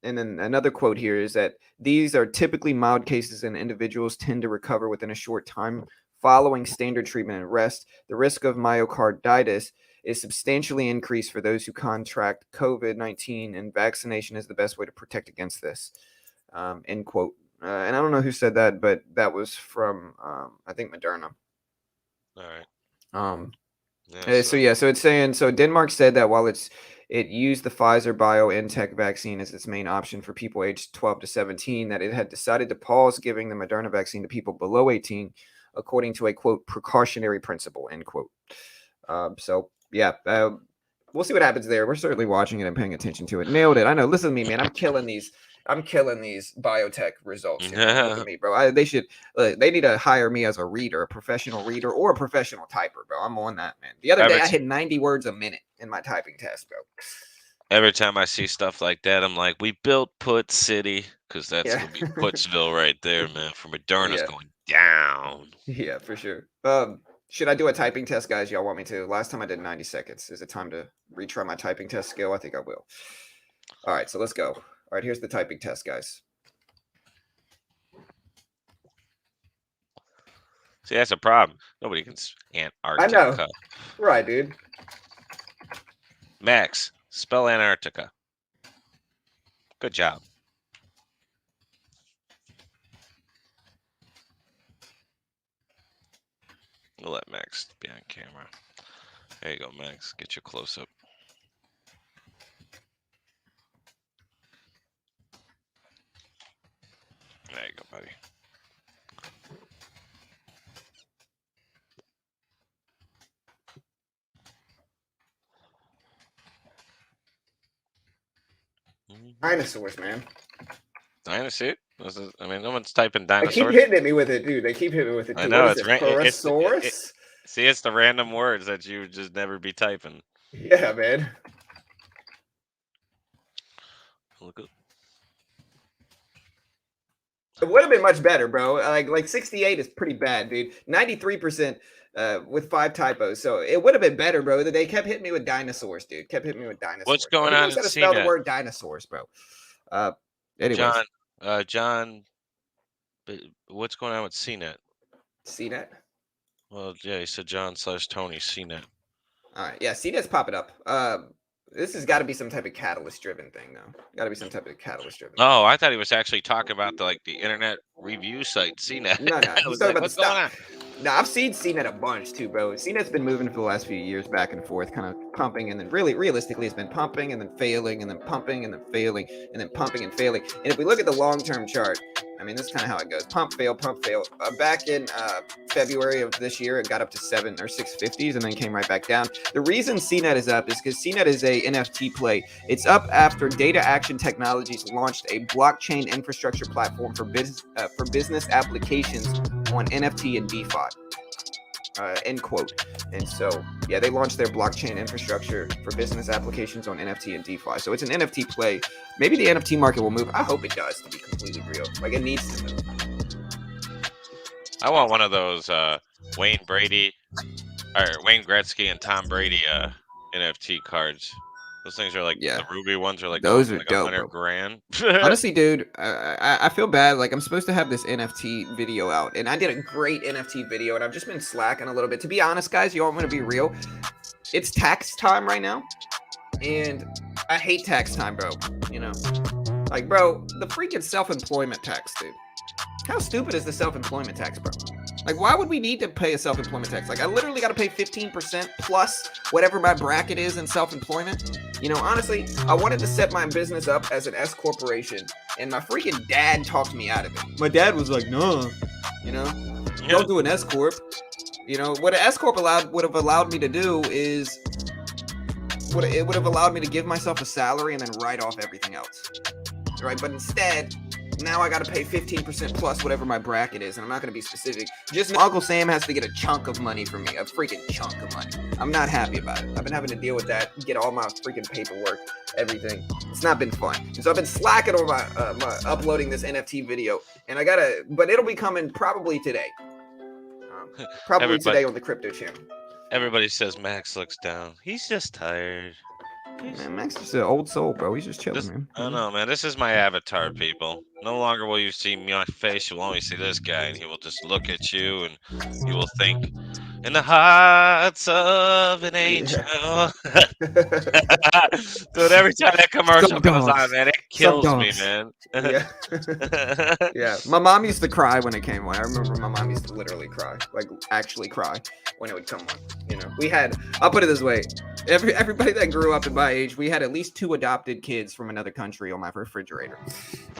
And then another quote here is that these are typically mild cases and individuals tend to recover within a short time following standard treatment and rest. The risk of myocarditis is substantially increased for those who contract COVID-19, and vaccination is the best way to protect against this. End quote. And I don't know who said that, but that was from I think Moderna. All right. So it's saying, so Denmark said that while it used the Pfizer BioNTech vaccine as its main option for people aged 12 to 17, that it had decided to pause giving the Moderna vaccine to people below 18, according to a quote precautionary principle, end quote. So yeah, we'll see what happens there. We're certainly watching it and paying attention to it. Nailed it. I know. Listen to me, man. I'm killing these biotech results. Look at me, bro. They need to hire me as a reader, a professional reader, or a professional typer, bro. I'm on that, man. The other day, I hit 90 words a minute in my typing test, bro. Every time I see stuff like that, I'm like, we built Put City, because that's going to be Putsville right there, man. For Moderna's going down. Yeah, for sure. Should I do a typing test, guys? Y'all want me to? Last time I did 90 seconds. Is it time to retry my typing test skill? I think I will. All right, so let's go. All right, here's the typing test, guys. See, that's a problem. Nobody can Antarctica. I know. Right, dude. Max, spell Antarctica. Good job. We'll let Max be on camera. There you go, Max. Get your close-up. There you go, buddy. Dinosaurs, man. Dinosaur? I mean, no one's typing dinosaurs. They keep hitting me with it, dude. They keep hitting me with it, too. I know, what is it? See, it's the random words that you would just never be typing. Yeah, man. Look up. It would have been much better, bro. Like 68 is pretty bad, dude. 93% with 5 typos. So it would have been better, bro. They kept hitting me with dinosaurs, dude. Kept hitting me with dinosaurs. What's going on? How to spell the word dinosaurs, bro? Anyways. John, what's going on with CNET? CNET? Well, yeah, he said John/Tony CNET. All right, yeah, CNET's popping up. This has got to be some type of catalyst-driven thing, though. Got to be some type of catalyst-driven. Oh, I thought he was actually talking about the internet review site CNET. No, he's talking about the stuff. No, I've seen CNET a bunch too, bro. CNET's been moving for the last few years back and forth, kind of pumping, and then realistically, it's been pumping and then failing, and then pumping and then failing, and then pumping and failing. And if we look at the long-term chart, I mean, this is kind of how it goes: pump, fail, pump, fail. Back in February of this year, it got up to 7 or 650s, and then came right back down. The reason CNET is up is because CNET is a NFT play. It's up after Data Action Technologies launched a blockchain infrastructure platform for business applications on NFT and DeFi. End quote. And so, yeah, they launched their blockchain infrastructure for business applications on NFT and DeFi. So it's an NFT play. Maybe the NFT market will move. I hope it does, to be completely real. Like, it needs to move. I want one of those Wayne Brady or Wayne Gretzky and Tom Brady NFT cards. Those things are like Yeah, the ruby ones are like going those for are like a dope, hundred bro. grand. Honestly, dude, I feel bad. Like, I'm supposed to have this NFT video out, and I did a great NFT video, and I've just been slacking a little bit. To be honest, guys, you all want to be real. It's tax time right now, and I hate tax time, bro. You know, like, bro, the freaking self-employment tax, dude. How stupid is the self-employment tax, bro? Like, why would we need to pay a self-employment tax? Like, I literally got to pay 15% plus whatever my bracket is in self-employment. You know, honestly, I wanted to set my business up as an S corporation, and my freaking dad talked me out of it. My dad was like, "No, you know, Yeah. don't do an S corp." You know, what an S corp would have allowed me to do is it would have allowed me to give myself a salary and then write off everything else, right? But instead, now I got to pay 15% plus whatever my bracket is, and I'm not going to be specific. Just know Uncle Sam has to get a chunk of money from me, a freaking chunk of money. I'm not happy about it. I've been having to deal with that, get all my freaking paperwork, everything. It's not been fun. And so I've been slacking on my uploading this NFT video, and but it'll be coming probably today. Probably Everybody today on the crypto channel. everybody says Max looks down. He's just tired. He's Man, Max is an old soul, bro. He's just chilling, this man. I don't know, man. This is my avatar, people. No longer will you see my face. You'll only see this guy, and he will just look at you, and you will think, in the hearts of an angel. Yeah. Dude, every time that commercial Some goes on, dogs. man, it Some kills me, dogs. man. Yeah. Yeah. My mom used to cry when it came on. I remember my mom used to literally cry, like actually cry when it would come on. You know, I'll put it this way. Everybody that grew up in my age, we had at least 2 adopted kids from another country on my refrigerator.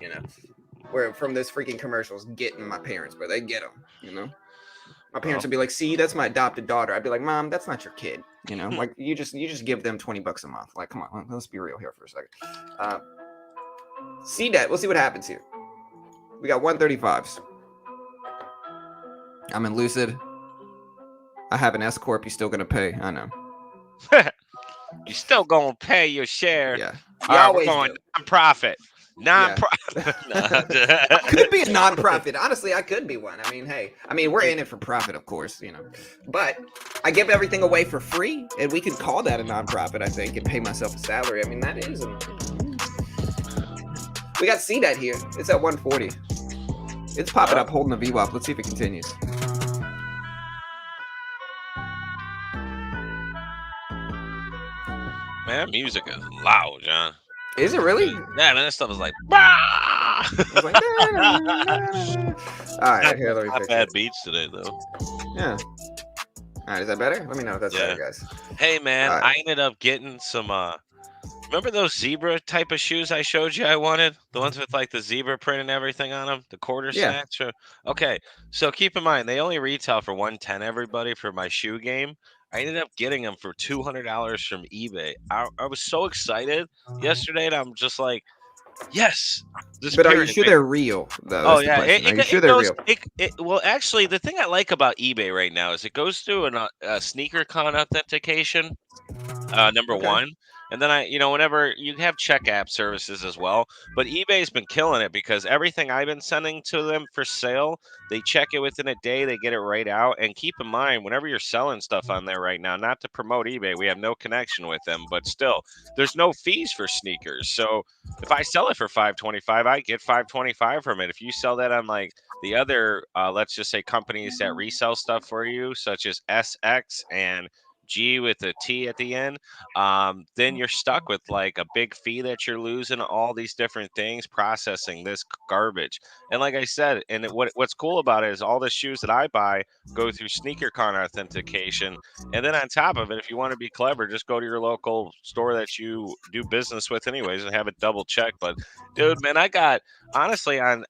You know, where from this freaking commercials getting my parents, but they get them, you know. My parents Well, would be like, "See, that's my adopted daughter." I'd be like, "Mom, that's not your kid." You know, like you just give them $20 a month. Like, come on, let's be real here for a second. See that? We'll see what happens here. We got 135s. I'm in Lucid. I have an S corp. You still gonna pay? I know. you still gonna pay your share. Yeah, All you right, we're always going do. non-profit. Yeah. Non-profit. I could be a non-profit. Honestly, I could be one. I mean, hey, we're in it for profit, of course, you know. But I give everything away for free, and we could call that a non-profit, I think, and pay myself a salary. I mean, that is. We got CDAT here. It's at 140. It's popping up, holding the VWAP. Let's see if it continues. Man, that music is loud, John. Is it really? Yeah, man, that stuff is like. Bah! It's like, all right, here, let me Not fix bad it. beats today, though. Yeah. All right, is that better? Let me know if that's Yeah. better, guys. Hey, man, All right. I ended up getting some. Remember those zebra type of shoes I showed you? I wanted the ones with like the zebra print and everything on them, the quarter Yeah. snatch. Okay, so keep in mind they only retail for 110. Everybody for my shoe game. I ended up getting them for $200 from eBay. I was so excited yesterday, and I'm just like, yes, this But are you period. sure they're real, though? Oh That's the yeah, question. Are you sure it they're goes. real? Well, actually, the thing I like about eBay right now is it goes through a sneaker con authentication. Number Okay. one. And then whenever you have check app services as well, but eBay's been killing it because everything I've been sending to them for sale, they check it within a day, they get it right out. And keep in mind, whenever you're selling stuff on there right now, not to promote eBay, we have no connection with them, but still, there's no fees for sneakers. So if I sell it for 525, I get 525 from it. If you sell that on like the other, let's just say companies that resell stuff for you, such as SX and G with a T at the end, then you're stuck with like a big fee that you're losing, all these different things, processing this garbage. And like I said, and what's cool about it is all the shoes that I buy go through SneakerCon authentication. And then on top of it, if you want to be clever, just go to your local store that you do business with anyways and have it double checked. But dude, man, I got honestly on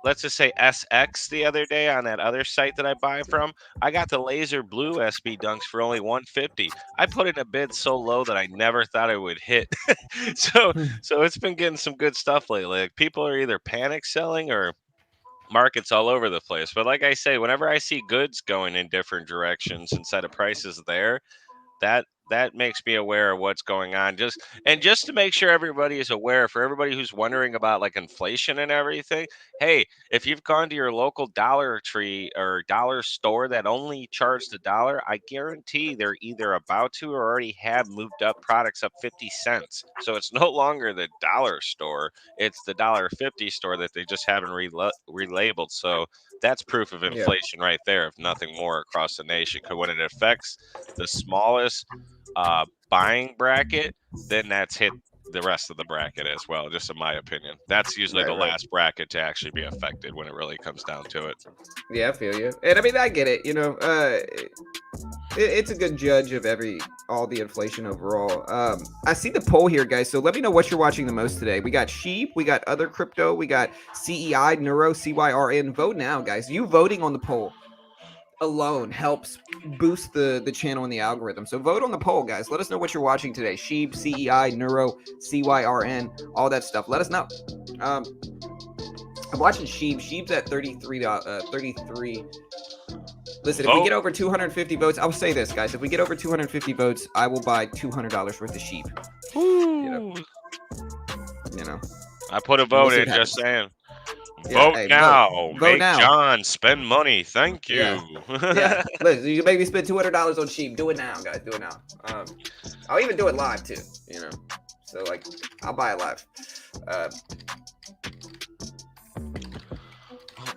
let's just say SX the other day on that other site that I buy from, I got the laser blue SB dunks for only 150. I put in a bid so low that I never thought it would hit. so so it's been getting some good stuff lately. Like people are either panic selling or markets all over the place. But like I say, whenever I see goods going in different directions instead of prices there, that that makes me aware of what's going on. Just to make sure everybody is aware, for everybody who's wondering about like inflation and everything. Hey, if you've gone to your local Dollar Tree or dollar store that only charged $1, I guarantee they're either about to or already have moved up products up 50 cents. So it's no longer the dollar store, it's the $1.50 store that they just haven't relabeled. So that's proof of Yeah. inflation right there, if nothing more, across the nation. Because when it affects the smallest buying bracket, then that's hit the rest of the bracket as well, just in my opinion. That's usually Right. the Right. last bracket to actually be affected when it really comes down to it. Yeah, I feel you. And I mean, I get it. It's a good judge of all the inflation overall. I see the poll here, guys. So let me know what you're watching the most today. We got sheep, we got other crypto, we got CEI, Neuro, CYRN. Vote now, guys. You voting on the poll alone helps boost the channel and the algorithm. So vote on the poll, guys. Let us know what you're watching today. Sheep, CEI, Neuro, CYRN, all that stuff. Let us know. Um, I'm watching Sheep. Sheep's at 33. Listen, if we Vote. get over 250 votes, I'll say this, guys. If we get over 250 votes, I will buy $200 worth of sheep. You know, Woo. you know. I put a And we'll vote see in, what just happens. saying. Yeah, Vote hey, vote. now. Vote Make now. John spend money. Thank Yeah. you. Yeah. Listen, you can make me spend $200 on sheep. Do it now, guys. Do it now. I'll even do it live too. So like, I'll buy it live.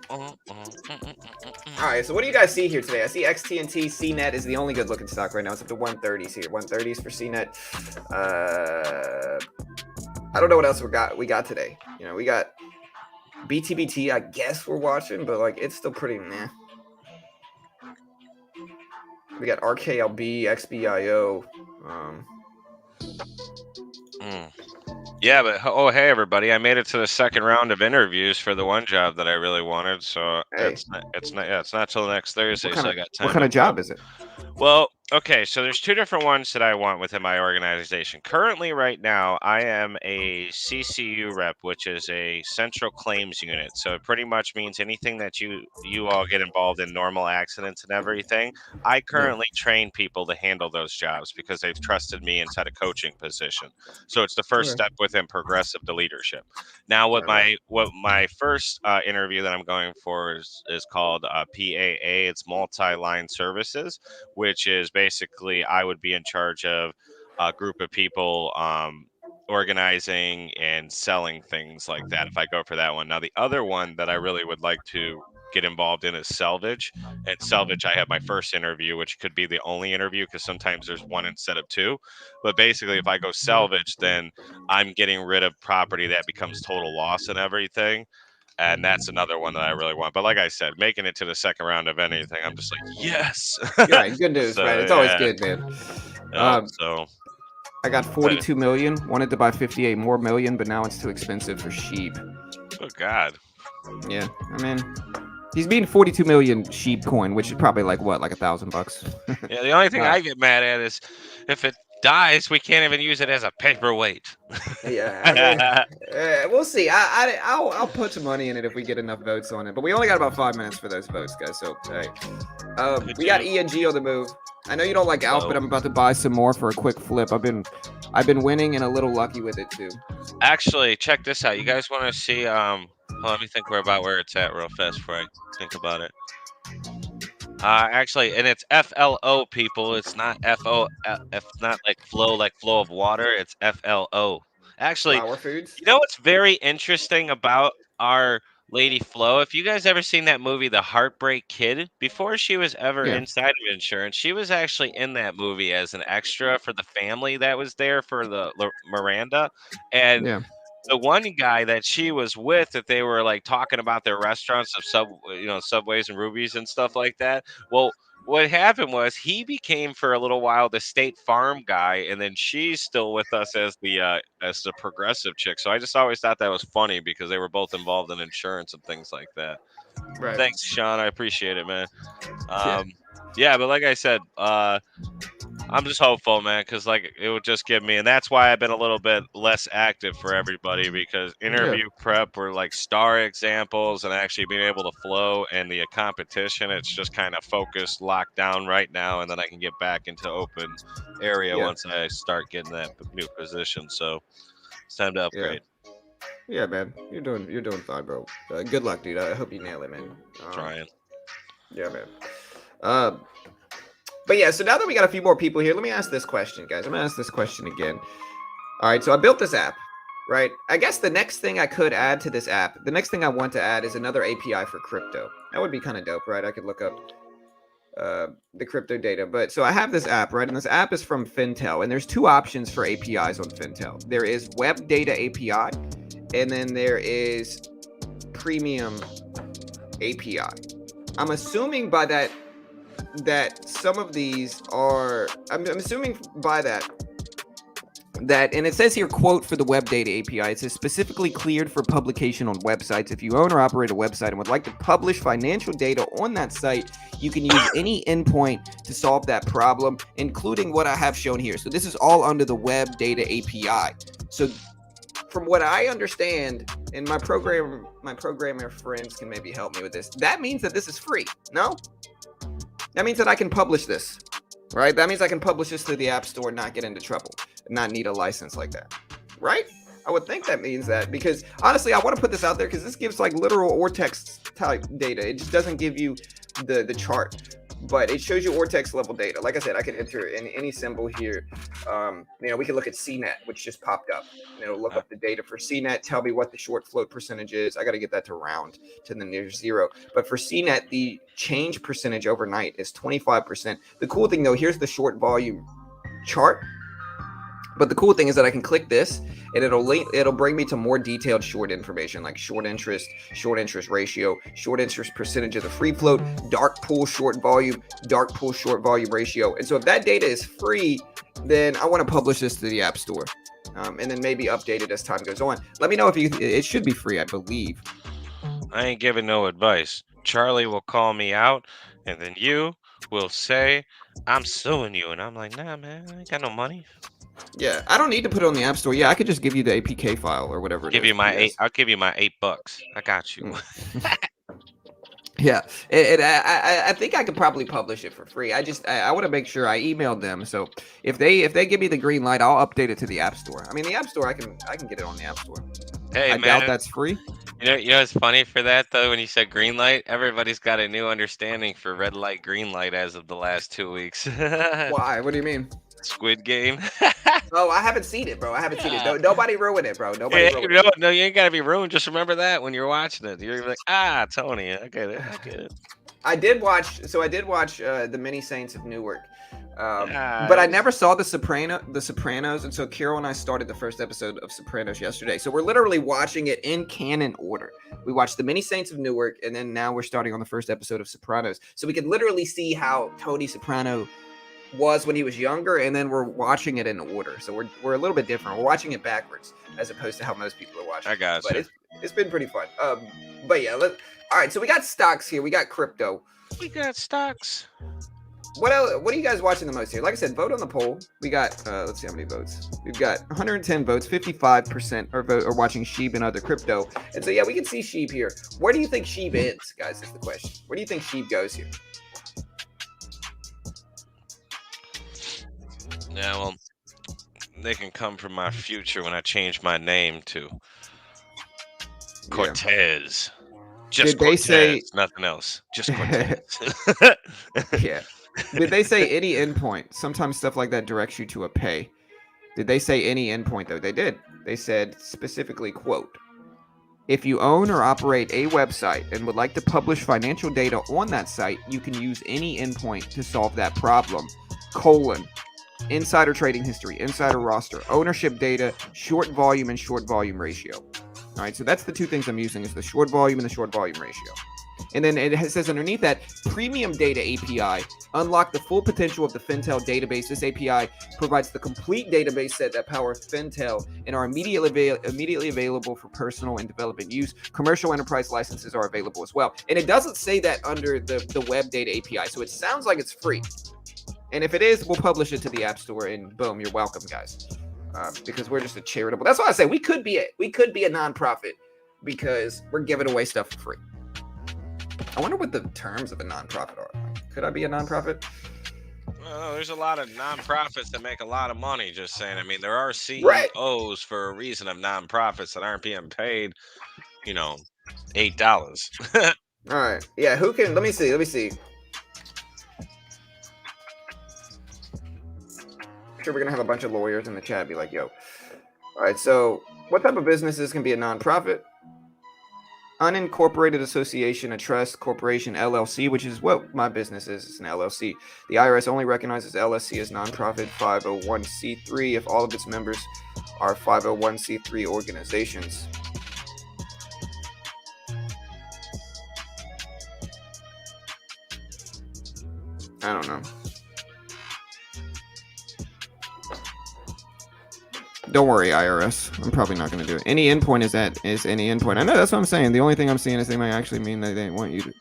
All right. So what do you guys see here today? I see XTNT CNET is the only good looking stock right now. It's up to 130s here. 130s for CNET. I don't know what else we got today. We got BTBT. I guess we're watching, but like it's still pretty meh. We got RKLB, XBIO. Yeah, but hey everybody, I made it to the second round of interviews for the one job that I really wanted. So Hey, it's not till next Thursday, so I got what time kind to of vote. job is it? Well, okay, so there's two different ones that I want within my organization. Currently, right now, I am a CCU rep, which is a central claims unit. So it pretty much means anything that you all get involved in, normal accidents and everything. I Yeah. currently train people to handle those jobs because they've trusted me inside a coaching position. So it's the first Okay. step within progressive to leadership. Now, Right. Right. what my first interview that I'm going for is called PAA. It's multi-line services, which is basically I would be in charge of a group of people organizing and selling things like that if I go for that one. Now, the other one that I really would like to get involved in is salvage. And salvage, I have my first interview, which could be the only interview because sometimes there's one instead of two. But basically, if I go salvage, then I'm getting rid of property that becomes total loss and everything. And that's another one that I really want. But like I said, making it to the second round of anything, I'm just like, yes. You're right. Good news, right? So It's always yeah. good, man. Oh, Um, so I got but 42 million. Wanted to buy 58 more million, but now it's too expensive for sheep. oh god. Yeah, I mean, he's being 42 million sheep coin, which is probably like what, like $1,000. Yeah, the only thing uh, I get mad at is if it dies, we can't even use it as a paperweight. yeah, I mean, we'll see. I'll put some money in it if we get enough votes on it. But we only got about 5 minutes for those votes, guys. So hey, Could we got you? ENG on the move. I know you don't like Alf, but Hello. I'm about to buy some more for a quick flip. I've been winning and a little lucky with it too. Actually, check this out. You guys want to see? Let me think where it's at real fast before I think about it. Actually, and it's FLO, people. It's not FO. Not like flow of water. It's FLO. Actually, Flower foods. you know what's very interesting about our Lady Flo? If you guys ever seen that movie, The Heartbreak Kid, before she was ever Yeah, inside of insurance, she was actually in that movie as an extra for the family that was there for the Miranda. And yeah, the one guy that she was with, that they were like talking about their restaurants of Subways and Rubies and stuff like that. Well, what happened was he became for a little while the State Farm guy, and then she's still with us as the progressive chick. So I just always thought that was funny because they were both involved in insurance and things like that. right. Thanks, Sean. I appreciate it, man. Yeah, Yeah, but like I said, I'm just hopeful, man, because like it would just give me, and that's why I've been a little bit less active for everybody because Yeah, interview prep were like star examples and actually being able to flow and the competition. It's just kind of focused, locked down right now, and then I can get back into open area yeah, once I start getting that new position. So it's time to yeah, upgrade. yeah, man. You're doing fine, bro. Good luck, dude. I hope you nail it, man. Trying. Yeah, man. Uh, but yeah, so now that we got a few more people here, let me ask this question, guys. I'm gonna ask this question again. All right, so I built this app, right? I guess the next thing I could add to this app, the next thing I want to add is another API for crypto. That would be kind of dope, right? I could look up the crypto data. But so I have this app, right? And this app is from Fintel. And there's two options for APIs on Fintel. There is web data API, and then there is premium API. I'm assuming by that some of these are, I'm assuming by that, and it says here, quote, for the web data API, it says specifically cleared for publication on websites. If you own or operate a website and would like to publish financial data on that site, you can use any endpoint to solve that problem, including what I have shown here. So this is all under the web data API. So from what I understand, and my programmer friends can maybe help me with this, that means that this is free. No? That means that I can publish this, right? That means I can publish this to the App Store and not get into trouble, and not need a license like that, right? I would think that means that, because honestly, I want to put this out there because this gives like literal or text type data. It just doesn't give you the chart, but it shows you or text level data. Like I said, I can enter in any symbol here. We can look at CNET, which just popped up. Look up the data for CNET, tell me what the short float percentage is. I got to get that to round to the near zero. But for CNET, the change percentage overnight is 25%. The cool thing though, here's the short volume chart. But the cool thing is that I can click this and it'll bring me to more detailed short information, like short interest ratio, short interest percentage of the free float, dark pool short volume ratio. And so if that data is free, then I want to publish this to the App Store, and then maybe update it as time goes on. Let me know if it should be free, I believe. I ain't giving no advice. Charlie will call me out, and then you will say, I'm suing you. And I'm like, nah, man, I ain't got no money. Yeah, I don't need to put it on the App Store. Yeah, I could just give you the APK file or whatever I'll it give is. you my I'll give you my $8. I got you. Yeah, I think I could probably publish it for free. I want to make sure I emailed them. So if they give me the green light, I'll update it to the App Store. I mean, the App Store, I can get it on the App Store. Hey, I man. doubt that's free. You know what's funny for that though? When you said green light, everybody's got a new understanding for red light, green light as of the last 2 weeks. Why? What do you mean? Squid Game. Oh, I haven't seen it, bro. I haven't seen it. Yeah. Nobody ruin it, bro. Nobody Yeah, ruin it. no, you ain't gotta be ruined. Just remember that when you're watching it, you're like, Tony, I get it, I get it. I did watch the Many Saints of Newark, but I Nice. never saw the Sopranos, and so Carol and I started the first episode of Sopranos yesterday. So we're literally watching it in canon order. We watched the Many Saints of Newark, and then now we're starting on the first episode of Sopranos. So we can literally see how Tony Soprano was when he was younger, and then we're watching it in order. So we're a little bit different. We're watching it backwards as opposed to how most people are watching. I got But you. it's been pretty fun. But yeah, all right. So we got stocks here. We got crypto. We got stocks. What else? What are you guys watching the most here? Like I said, vote on the poll. We got let's see how many votes. We've got 110 votes. 55% are watching SHIB and other crypto. And so yeah, we can see SHIB here. Where do you think SHIB ends, guys? Is the question. Where do you think SHIB goes here? Yeah, well, they can come from my future when I change my name to Cortez. Just Did they Cortez, say nothing else. Just Cortez. Yeah. Did they say any endpoint? Sometimes stuff like that directs you to a pay. Did they say any endpoint though? They did. They said specifically, quote, if you own or operate a website and would like to publish financial data on that site, you can use any endpoint to solve that problem. Insider trading history, insider roster, ownership data, short volume, and short volume ratio. All right, so that's the two things I'm using, is the short volume and the short volume ratio. And then it says underneath that, premium data API, unlock the full potential of the Fintel database. This API provides the complete database set that powers Fintel and are immediately available for personal and development use. Commercial enterprise licenses are available as well. And it doesn't say that under the web data API, so it sounds like it's free. And if it is, we'll publish it to the App Store, and boom, you're welcome, guys. Because we're just a charitable. That's why I say we could be a nonprofit because we're giving away stuff for free. I wonder what the terms of a nonprofit are. Could I be a nonprofit? Well, there's a lot of nonprofits that make a lot of money. Just saying. I mean, there are Right. CEOs for a reason of nonprofits that aren't being paid, you know, $8. All right. Yeah. Who can? Let me see. I'm sure we're gonna have a bunch of lawyers in the chat be like, "Yo." All right. So, what type of businesses can be a nonprofit? Unincorporated association, a trust, corporation, LLC, which is what my business is. It's an LLC. The IRS only recognizes LLC as nonprofit 501c3 if all of its members are 501c3 organizations. I don't know. Don't worry, IRS. I'm probably not going to do it. Any endpoint is any endpoint. I know, that's what I'm saying. The only thing I'm seeing is they might actually mean that they want you to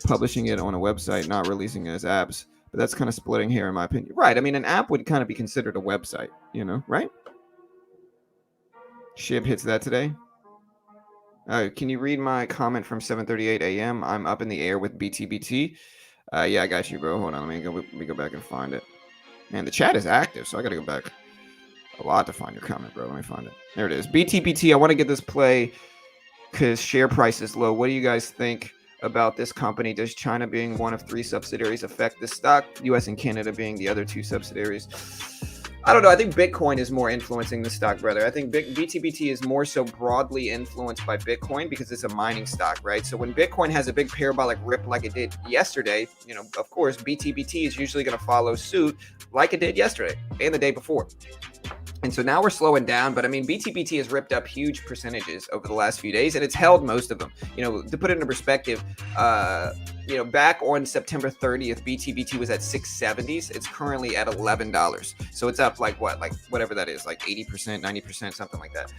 publishing it on a website, not releasing it as apps. But that's kind of splitting here, in my opinion. Right. I mean, an app would kind of be considered a website, right? Shib hits that today. Can you read my comment from 7:38 a.m.? I'm up in the air with BTBT. Yeah, I got you, bro. Hold on. Let me go back and find it. Man, the chat is active, so I got to go back a lot to find your comment, bro. Let me find it. There it is. BTBT, I want to get this play because share price is low. What do you guys think about this company? Does China being one of 3 subsidiaries affect the stock? US and Canada being the other 2 subsidiaries. I don't know. I think Bitcoin is more influencing the stock, brother. I think BTBT is more so broadly influenced by Bitcoin because it's a mining stock, right? So when Bitcoin has a big parabolic rip like it did yesterday, of course, BTBT is usually going to follow suit like it did yesterday and the day before. And so now we're slowing down, but I mean, BTBT has ripped up huge percentages over the last few days, and it's held most of them. To put it into perspective, back on September 30th, BTBT was at 670s. It's currently at $11. So it's up like whatever that is, like 80%, 90%, something like that.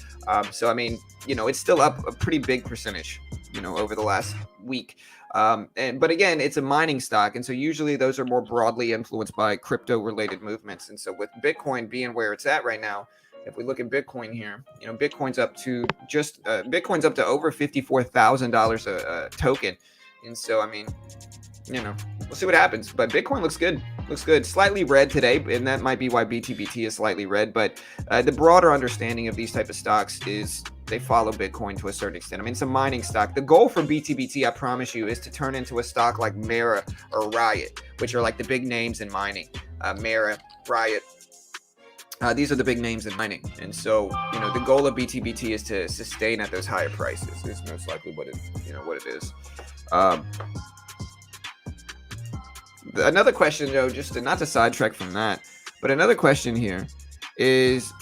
So I mean, it's still up a pretty big percentage, over the last week. But again, it's a mining stock, and so usually those are more broadly influenced by crypto related movements. And so with Bitcoin being where it's at right now, if we look at Bitcoin here, Bitcoin's up to over $54,000 a token. And so I mean, we'll see what happens. But Bitcoin looks good. Slightly red today, and that might be why BTBT is slightly red. But the broader understanding of these type of stocks is they follow Bitcoin to a certain extent. I mean, it's a mining stock. The goal for BTBT, I promise you, is to turn into a stock like Mara or Riot, which are like the big names in mining. Mara, Riot. These are the big names in mining. And so, the goal of BTBT is to sustain at those higher prices. It's most likely what it is. Another question, though, just not to sidetrack from that, but another question here is,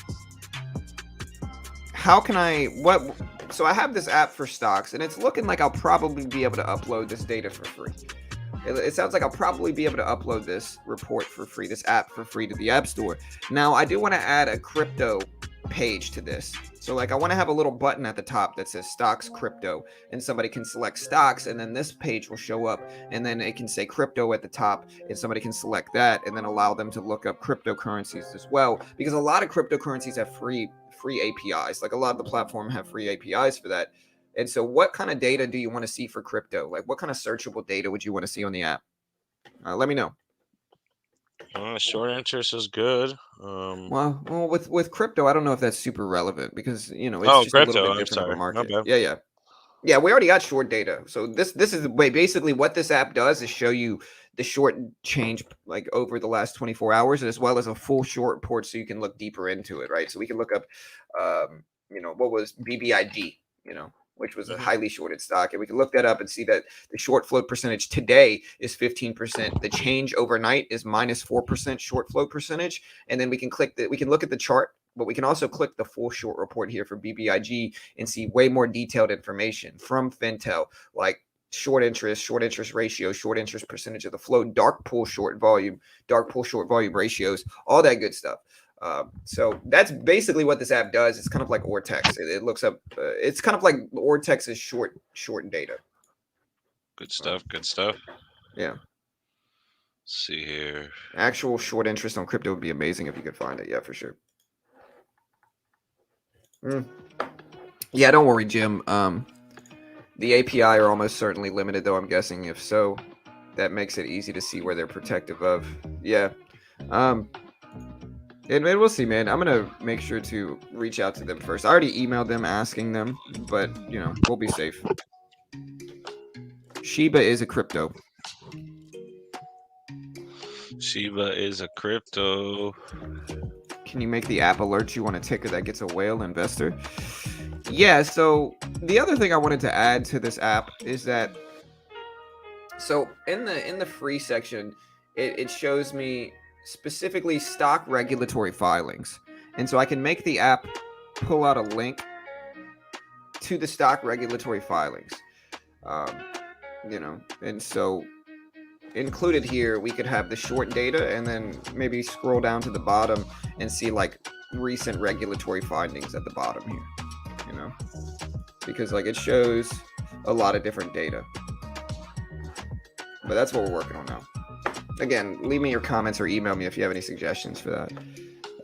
so I have this app for stocks, and it's looking like I'll probably be able to upload this data for free. It sounds like I'll probably be able to upload this report for free, this app for free to the App Store. Now, I do want to add a crypto page to this. So I want to have a little button at the top that says stocks crypto, and somebody can select stocks, and then this page will show up, and then it can say crypto at the top, and somebody can select that and then allow them to look up cryptocurrencies as well, because a lot of cryptocurrencies have free APIs. Like a lot of the platform have free APIs for that. And so what kind of data do you want to see for crypto? Like what kind of searchable data would you want to see on the app? Let me know. Short interest is good. Well, with crypto, I don't know if that's super relevant because it's just crypto, a little bit different of a market. My bad. Yeah. We already got short data. So this is the way. Basically, what this app does is show you the short change like over the last 24 hours, as well as a full short report, so you can look deeper into it, right? So we can look up, what was BBIG, which was a highly shorted stock. And we can look that up and see that the short float percentage today is 15%. The change overnight is minus 4% short float percentage. And then we can look at the chart, but we can also click the full short report here for BBIG and see way more detailed information from Fintel, like short interest ratio, short interest percentage of the float, dark pool short volume ratios, all that good stuff. So that's basically what this app does. It's kind of like Ortex. It looks up. It's kind of like Ortex's short data. Good stuff. Yeah. see here. Actual short interest on crypto would be amazing if you could find it. Yeah, for sure. Yeah, don't worry, Jim. The API are almost certainly limited, though, I'm guessing. If so, that makes it easy to see where they're protective of. Yeah. And we'll see, man. I'm gonna make sure to reach out to them first. I already emailed them asking them, but we'll be safe. Shiba is a crypto. Shiba is a crypto. Can you make the app alert you on a ticker that gets a whale investor? Yeah, so the other thing I wanted to add to this app is that in the free section, it shows me specifically stock regulatory filings. And so I can make the app pull out a link to the stock regulatory filings. And so included here, we could have the short data and then maybe scroll down to the bottom and see like recent regulatory findings at the bottom here, because like it shows a lot of different data. But that's what we're working on now. Again, leave me your comments or email me if you have any suggestions for that.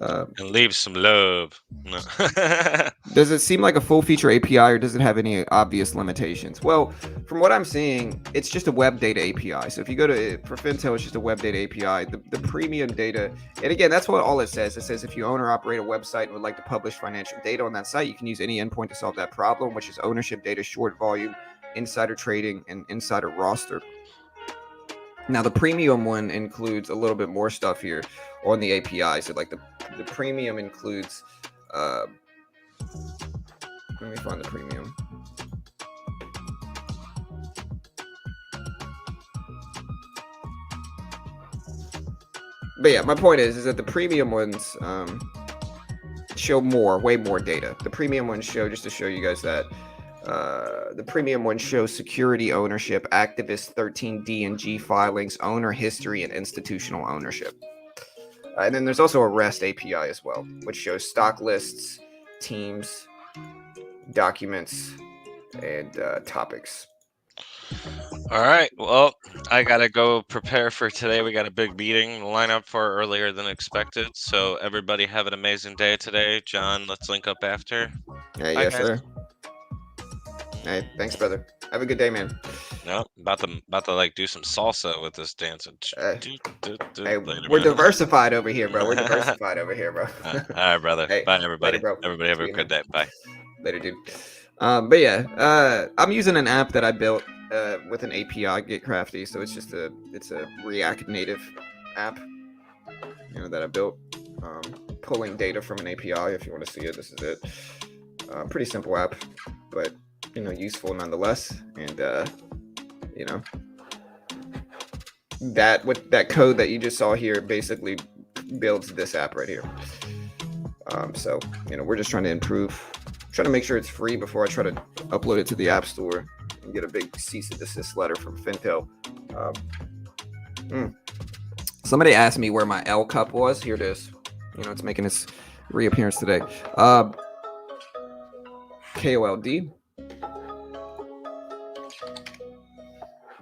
And leave some love. No. Does it seem like a full feature API or does it have any obvious limitations? Well, from what I'm seeing, it's just a web data API. So if you go to, for Fintel, it's just a web data API. The premium data, and again, that's what all it says. It says if you own or operate a website and would like to publish financial data on that site, you can use any endpoint to solve that problem, which is ownership data, short volume, insider trading, and insider roster. Now, the premium one includes a little bit more stuff here on the API. So like the premium includes, let me find the premium. But yeah, my point is that the premium ones show way more data. The premium ones show, just to show you guys that, the premium one shows security ownership, activist 13D and G filings, owner history, and institutional ownership. And then there's also a REST API as well, which shows stock lists, teams, documents, and topics. All right. Well, I got to go prepare for today. We got a big meeting to line up for earlier than expected. So everybody have an amazing day today. John, let's link up after. Hey, Bye, yes, guys. sir. Hey, thanks, brother. Have a good day, man. No, about to like do some salsa with this dancing. Hey, Later, we're man. diversified over here, bro. We're diversified over here, bro. All right, brother. Hey, bye, everybody. later, bro. Everybody have See a you, good man. day. Bye. Later, dude. But yeah, I'm using an app that I built with an API, Get Crafty. So it's just it's a React Native app, that I built, pulling data from an API. If you want to see it, this is it. Pretty simple app, but useful nonetheless. And that code that you just saw here basically builds this app right here. So we're just trying to trying to make sure it's free before I try to upload it to the App Store and get a big cease and desist letter from Fintel. Somebody asked me where my L cup was. Here it is. It's making its reappearance today. KOLD.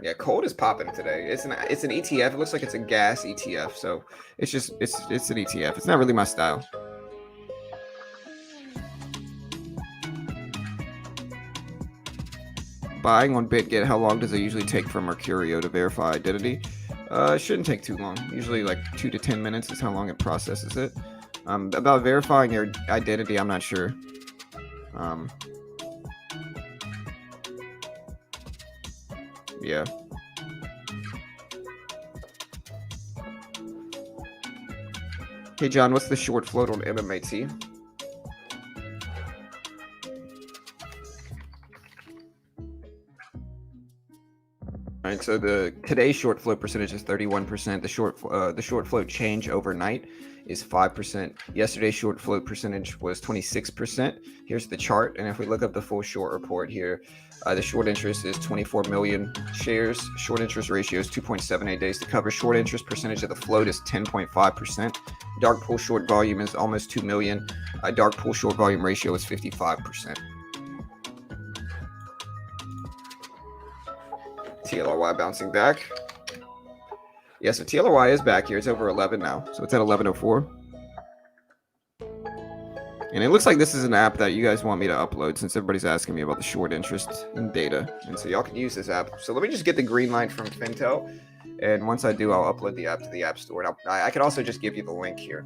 Yeah, cold is popping today. It's an ETF. It looks like it's a gas ETF. So it's an ETF. It's not really my style. Buying on BitGet, how long does it usually take for Mercurio to verify identity? It shouldn't take too long. Usually like 2 to 10 minutes is how long it processes it. About verifying your identity, I'm not sure. Yeah. Hey, John, what's the short float on MMAT? All right, so today's short float percentage is 31%. The short float change overnight is 5%. Yesterday's short float percentage was 26%. Here's the chart, and if we look up the full short report here, the short interest is 24 million shares. Short interest ratio is 2.78 days to cover. Short interest percentage of the float is 10.5%. Dark pool short volume is almost 2 million. Dark pool short volume ratio is 55%. TLRY bouncing back. Yeah, so TLOY is back here. It's over 11 now, so it's at 11:04. And it looks like this is an app that you guys want me to upload since everybody's asking me about the short interest in data. And so y'all can use this app. So let me just get the green light from Fintel. And once I do, I'll upload the app to the App Store. And I could also just give you the link here.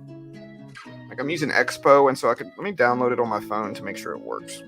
Like I'm using Expo, and so let me download it on my phone to make sure it works.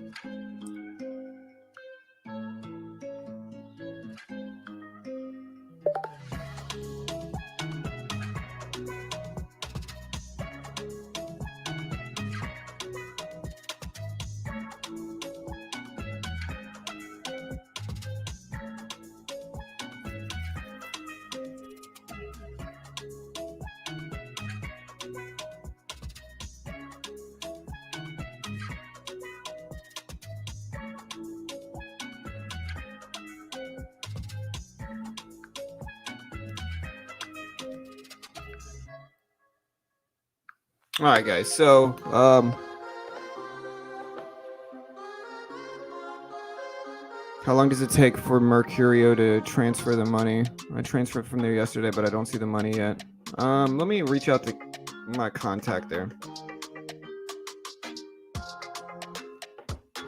All right, guys. So, how long does it take for Mercurio to transfer the money? I transferred from there yesterday, but I don't see the money yet. Let me reach out to my contact there.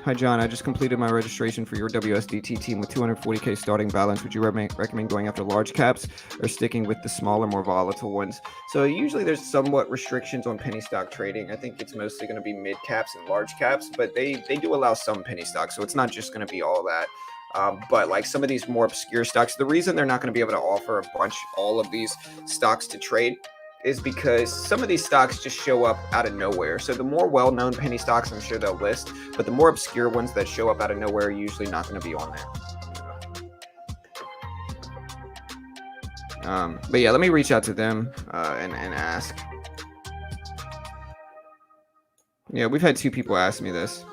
Hi, John. I just completed my registration for your WSDT team with 240K starting balance. Would you recommend going after large caps or sticking with the smaller, more volatile ones? So usually there's somewhat restrictions on penny stock trading. I think it's mostly going to be mid caps and large caps, but they do allow some penny stocks, so it's not just going to be all that. But like some of these more obscure stocks, the reason they're not going to be able to offer all of these stocks to trade is because some of these stocks just show up out of nowhere. So the more well-known penny stocks, I'm sure they'll list, but the more obscure ones that show up out of nowhere are usually not going to be on there. But yeah, let me reach out to them and ask. Yeah, we've had 2 people ask me this.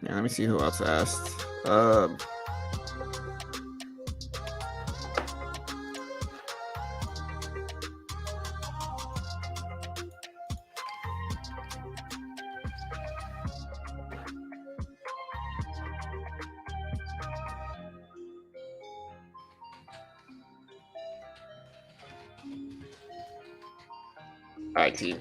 Yeah, let me see who else asked. IT.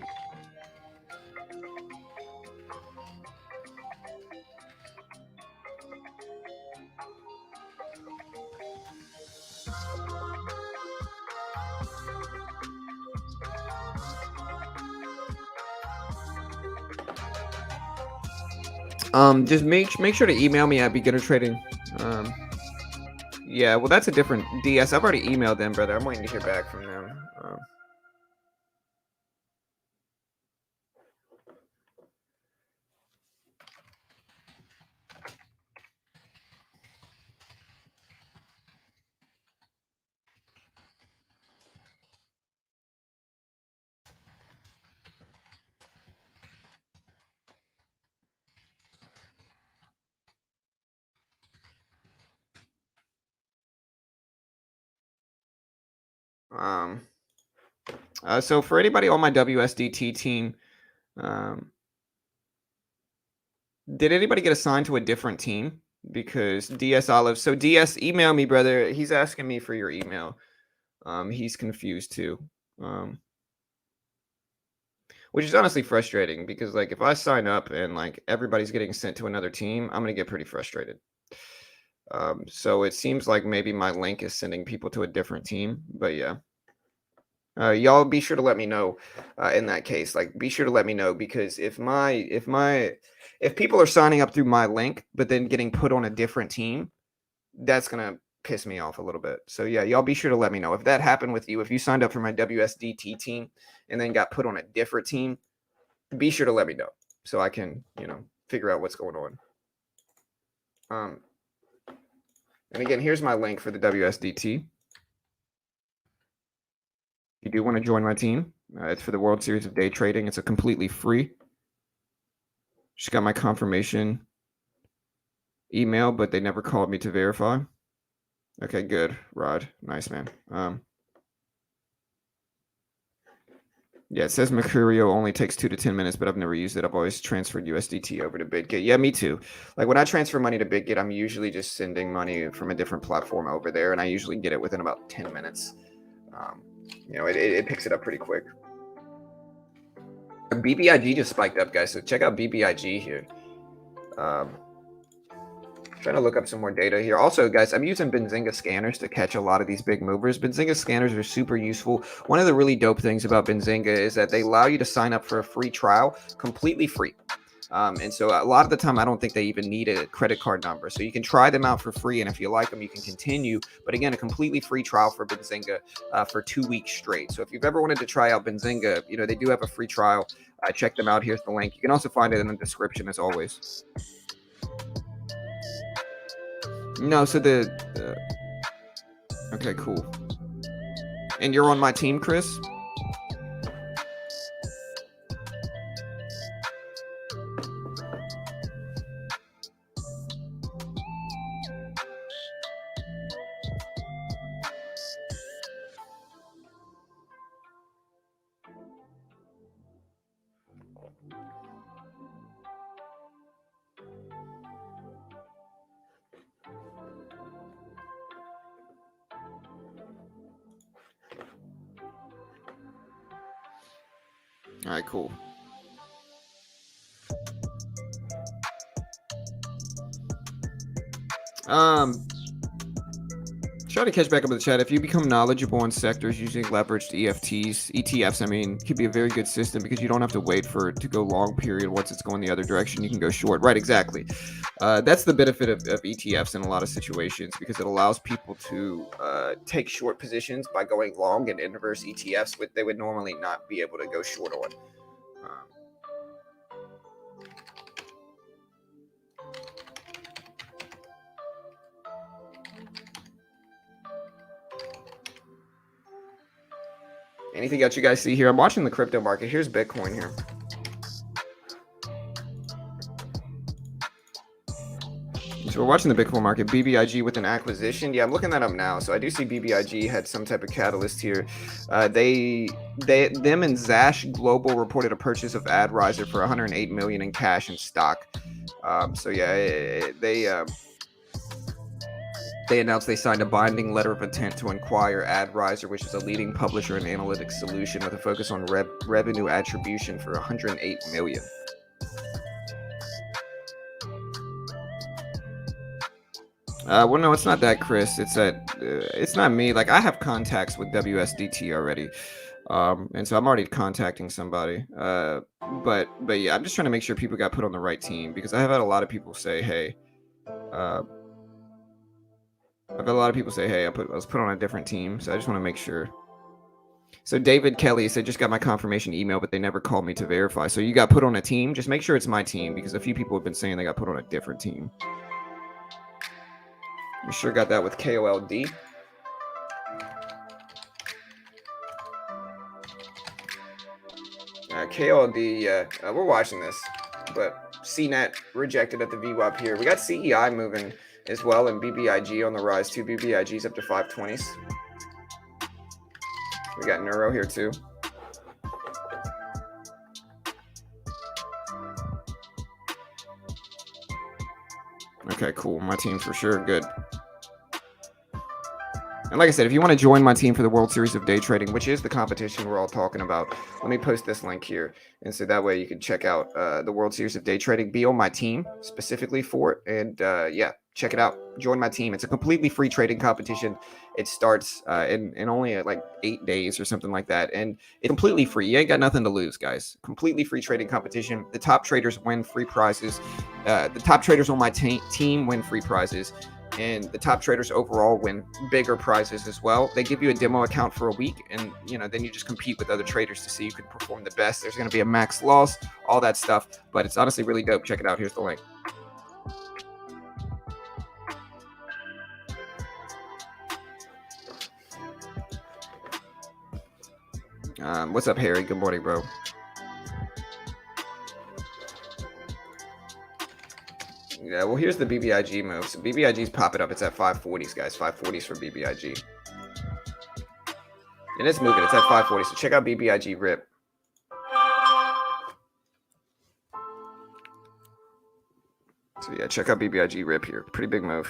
Just make sure to email me at beginner trading. Yeah, well, that's a different DS. I've already emailed them, brother. I'm waiting to hear back from them. So for anybody on my WSDT team, did anybody get assigned to a different team? Because DS Olive, so DS, email me, brother. He's asking me for your email. He's confused too. Which is honestly frustrating because like if I sign up and like everybody's getting sent to another team, I'm gonna get pretty frustrated. So it seems like maybe my link is sending people to a different team, but yeah. Y'all be sure to let me know in that case. Like, be sure to let me know because if people are signing up through my link but then getting put on a different team, that's gonna piss me off a little bit. So yeah, y'all be sure to let me know if that happened with you. If you signed up for my WSDT team and then got put on a different team, be sure to let me know so I can, figure out what's going on. And again, here's my link for the WSDT. If you do want to join my team, it's for the World Series of Day Trading. It's a completely free. Just got my confirmation email, but they never called me to verify. Okay, good, Rod. Nice, man. Yeah, it says Mercurio only takes 2 to 10 minutes, but I've never used it. I've always transferred USDT over to Bbig. Yeah, me too. Like when I transfer money to Bbig, I'm usually just sending money from a different platform over there, and I usually get it within about 10 minutes. It picks it up pretty quick. BBIG just spiked up, guys, so check out BBIG here. Trying to look up some more data here. Also, guys, I'm using Benzinga scanners to catch a lot of these big movers. Benzinga scanners are super useful. One of the really dope things about Benzinga is that they allow you to sign up for a free trial, completely free. And so a lot of the time, I don't think they even need a credit card number. So you can try them out for free, and if you like them, you can continue. But again, a completely free trial for Benzinga for 2 weeks straight. So if you've ever wanted to try out Benzinga, they do have a free trial. Check them out. Here's the link. You can also find it in the description as always. No, so okay, cool. And you're on my team, Chris? All right, cool. Try to catch back up with the chat. If you become knowledgeable in sectors using leveraged ETFs, could be a very good system because you don't have to wait for it to go long period. Once it's going the other direction, you can go short. Right, exactly. That's the benefit of ETFs in a lot of situations because it allows people to take short positions by going long in inverse ETFs, which they would normally not be able to go short on. Anything else you guys see here? I'm watching the crypto market. Here's Bitcoin here. So we're watching the Bitcoin market. BBIG with an acquisition. Yeah, I'm looking that up now. So I do see BBIG had some type of catalyst here. Them and Zash Global reported a purchase of AdRiser for $108 million in cash and stock. They announced they signed a binding letter of intent to acquire AdRiser, which is a leading publisher and analytics solution with a focus on revenue attribution for $108 million. Well, no, it's not that, Chris. It's that it's not me. Like I have contacts with WSDT already, and so I'm already contacting somebody. But yeah, I'm just trying to make sure people got put on the right team because I have had a lot of people say, hey. I've had a lot of people say, hey, I was put on a different team, so I just want to make sure. So David Kelly said, just got my confirmation email, but they never called me to verify. So you got put on a team. Just make sure it's my team because a few people have been saying they got put on a different team. You sure got that with KOLD. KOLD, we're watching this, but CNET rejected at the VWAP here. We got CEI moving as well, and BBIG on the rise too. BBIG's up to 520s. We got Neuro here too. Okay, cool. My team's for sure good. And like I said, if you want to join my team for the World Series of Day Trading, which is the competition we're all talking about, let me post this link here. And so that way you can check out the World Series of Day Trading, be on my team specifically for it. And yeah, check it out. Join my team. It's a completely free trading competition. It starts in only like 8 days or something like that. And it's completely free. You ain't got nothing to lose, guys. Completely free trading competition. The top traders win free prizes. The top traders on my team win free prizes. and the top traders overall win bigger prizes as well. They give you a demo account for a week, and then you just compete with other traders to see who can perform the best. There's going to be a max loss, all that stuff, but it's honestly really dope. Check it out. Here's the link. What's up, Harry? Good morning, bro. Yeah, well, here's the BBIG move. So BBIG's popping up. It's at 540s, guys. 540s for BBIG. And it's moving. It's at 540. So check out BBIG rip. So yeah, check out BBIG rip here. Pretty big move.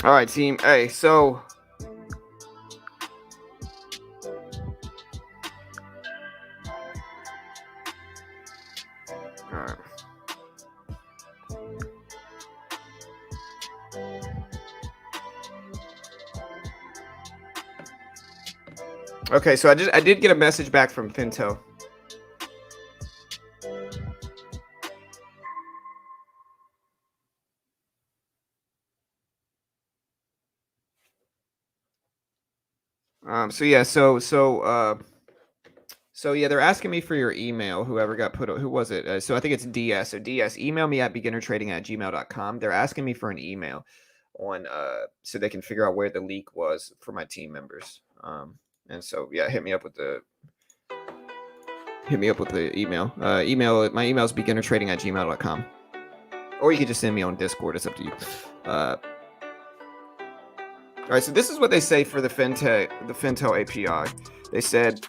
All right, team. Hey, so all right. Okay, so I did get a message back from Finto. So yeah, they're asking me for your email. Whoever got put, who was it? So I think it's DS. So DS, email me at beginnertrading@gmail.com. They're asking me for an email on so they can figure out where the leak was for my team members. And so yeah, hit me up with the email. My email is beginnertrading@gmail.com. Or you can just send me on Discord. It's up to you. All right, so this is what they say for the Fintel API. They said,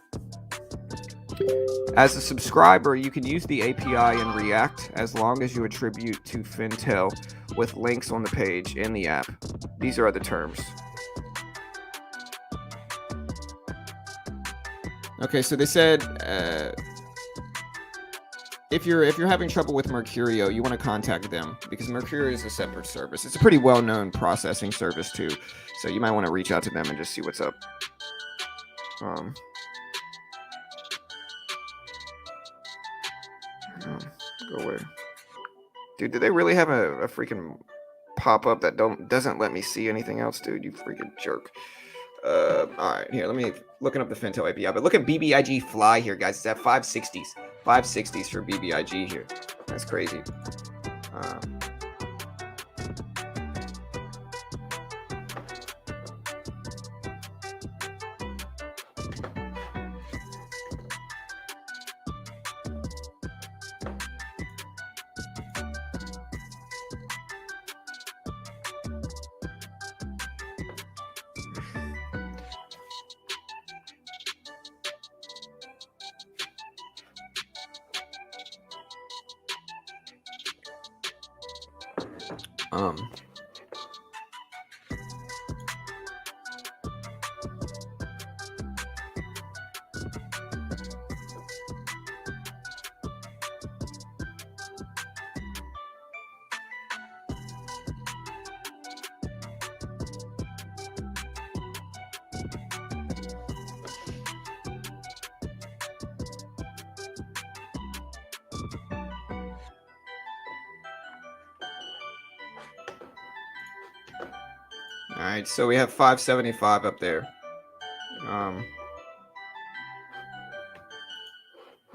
as a subscriber, you can use the API in React as long as you attribute to Fintel with links on the page in the app. These are the terms. Okay, so they said if you're having trouble with Mercurio, you want to contact them because Mercurio is a separate service. It's a pretty well-known processing service too, so you might want to reach out to them and just see what's up. Go away, dude. Do they really have a freaking pop-up that doesn't let me see anything else, dude? You freaking jerk. All right, here, let me looking up the Fintel API. But look at BBIG fly here, guys. It's at 560s. 560s for BBIG here. That's crazy. All right, so we have 575 up there.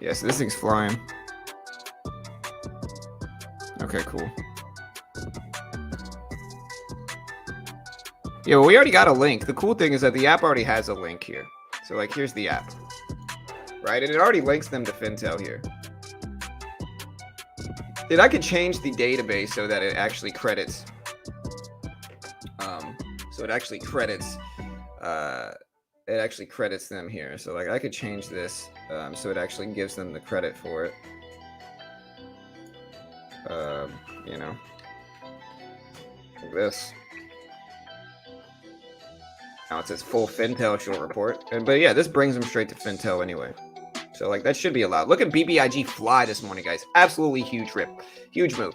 Yeah, so this thing's flying. Okay, cool. Yeah, well, we already got a link. The cool thing is that the app already has a link here. So, like, here's the app. Right? And it already links them to Fintel here. And I could change the database so that it actually credits. So it actually credits. It actually credits them here. So, like, I could change this so it actually gives them the credit for it. You know. Like this. Now it says full Fintel short report. But yeah, this brings them straight to Fintel anyway. So like that should be allowed. Look at BBIG fly this morning, guys. Absolutely huge rip. Huge move.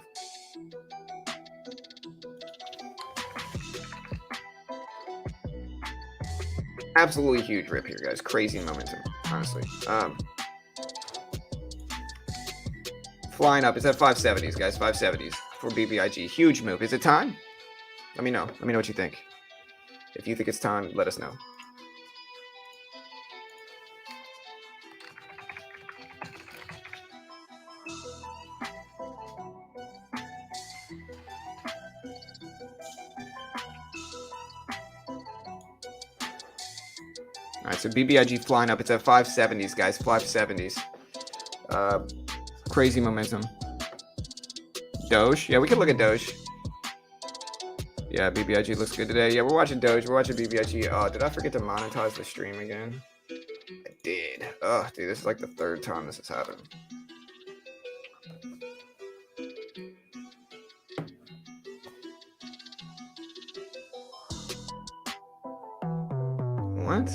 Absolutely huge rip here, guys. Crazy momentum, honestly. Flying up. It's at 570s, guys. 570s for BBIG. Huge move. Is it time? Let me know. Let me know what you think. If you think it's time, let us know. All right, so BBIG flying up. It's at 570s, guys. 570s. Crazy momentum. Doge. Yeah, we can look at Doge. Yeah, BBIG looks good today. Yeah, we're watching Doge. We're watching BBIG. Oh, did I forget to monetize the stream again? I did. Oh, dude, this is like the third time this has happened. What?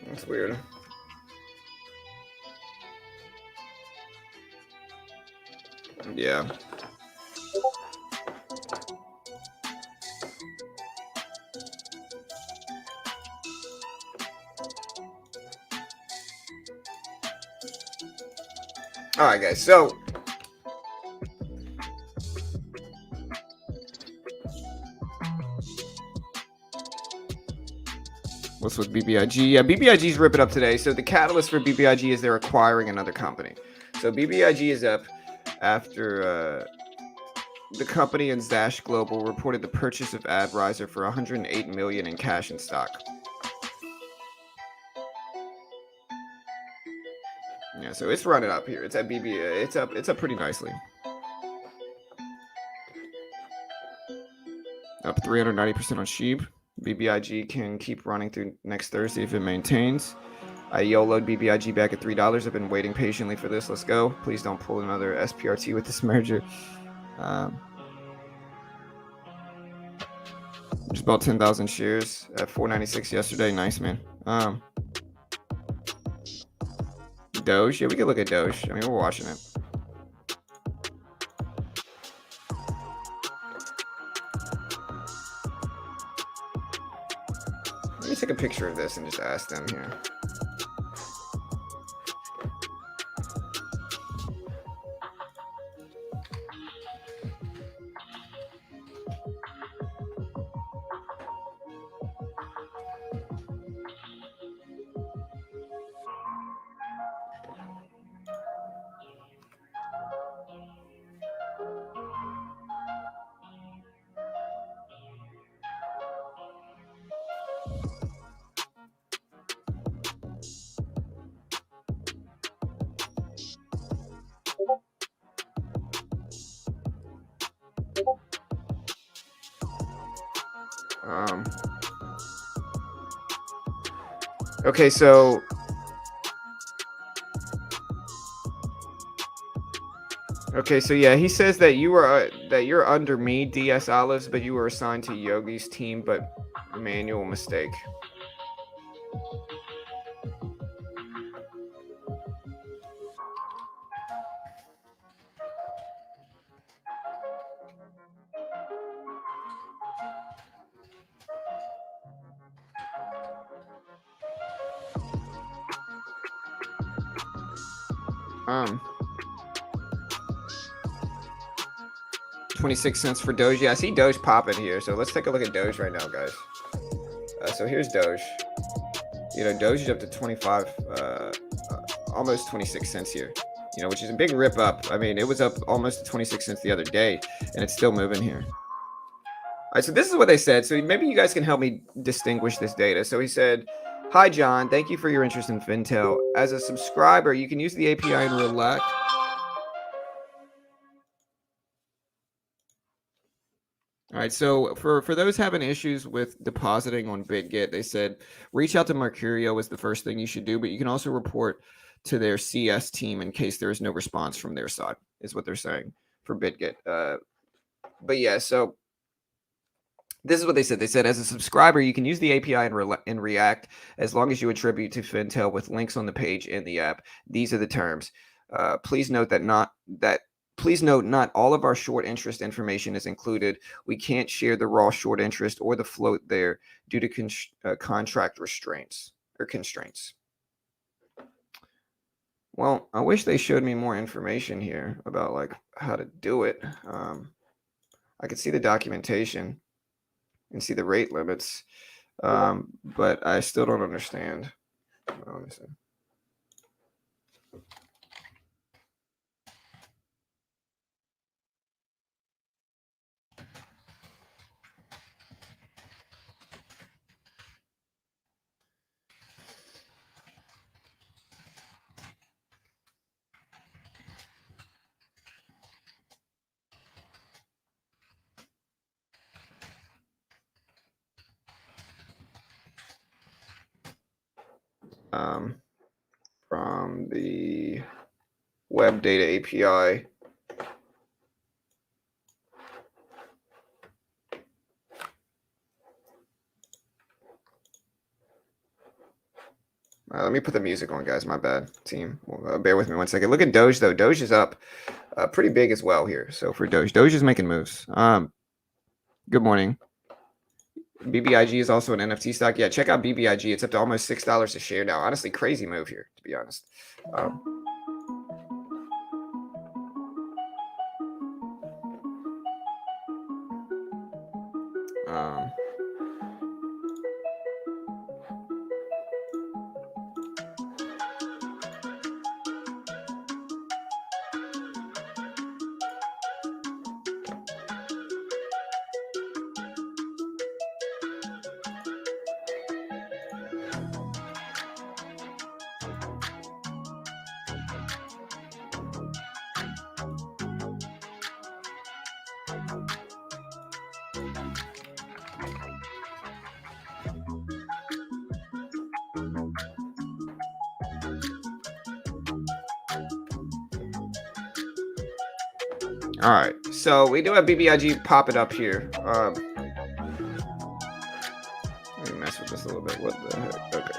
That's weird. Yeah. All right, guys. So what's with BBIG? Yeah, BBIG's ripping up today. So the catalyst for BBIG is they're acquiring another company. So BBIG is up after the company and Zash Global reported the purchase of AdRiser for $108 million in cash and stock. Yeah, so it's running up here. It's at BBI. It's up pretty nicely. Up 390% on Sheeb. BBIG can keep running through next Thursday if it maintains. I YOLO'd BBIG back at $3. I've been waiting patiently for this. Let's go. Please don't pull another SPRT with this merger. Just bought 10,000 shares at 496 yesterday. Nice, man. Doge. Yeah, we could look at Doge. I mean, we're watching it. Let me take a picture of this and just ask them here. Okay, so yeah, he says that you're under me, DS Olives, but you were assigned to Yogi's team, but manual mistake. Um, 26 cents for Doge. Yeah, I see Doge popping here. So let's take a look at Doge right now, guys. So here's Doge. You know, Doge is up to 25, almost 26 cents here. You know, which is a big rip up. I mean, it was up almost to 26 cents the other day, and it's still moving here. All right, so this is what they said. So maybe you guys can help me distinguish this data. So he said, Hi, John. Thank you for your interest in Fintel. As a subscriber, you can use the API and relax. All right, so for those having issues with depositing on BitGet, they said reach out to Mercurio is the first thing you should do, but you can also report to their CS team in case there is no response from their side, is what they're saying for BitGet. But yeah, so this is what they said. They said, as a subscriber, you can use the API in React as long as you attribute to Fintel with links on the page in the app. These are the terms. Please note not all of our short interest information is included. We can't share the raw short interest or the float there due to contract restraints or constraints. Well, I wish they showed me more information here about like how to do it. I could see the documentation and see the rate limits, but I still don't understand. Let me see. From the web data API. Let me put the music on, guys. My bad, team. Bear with me 1 second. Look at Doge, though. Doge is up pretty big as well here. So for Doge is making moves. Good morning. BBIG is also an NFT stock. Yeah, check out BBIG. It's up to almost $6 a share now. Honestly, crazy move here, to be honest. All right, so we do have BBIG popping up here. Let me mess with this a little bit. What the heck? Okay.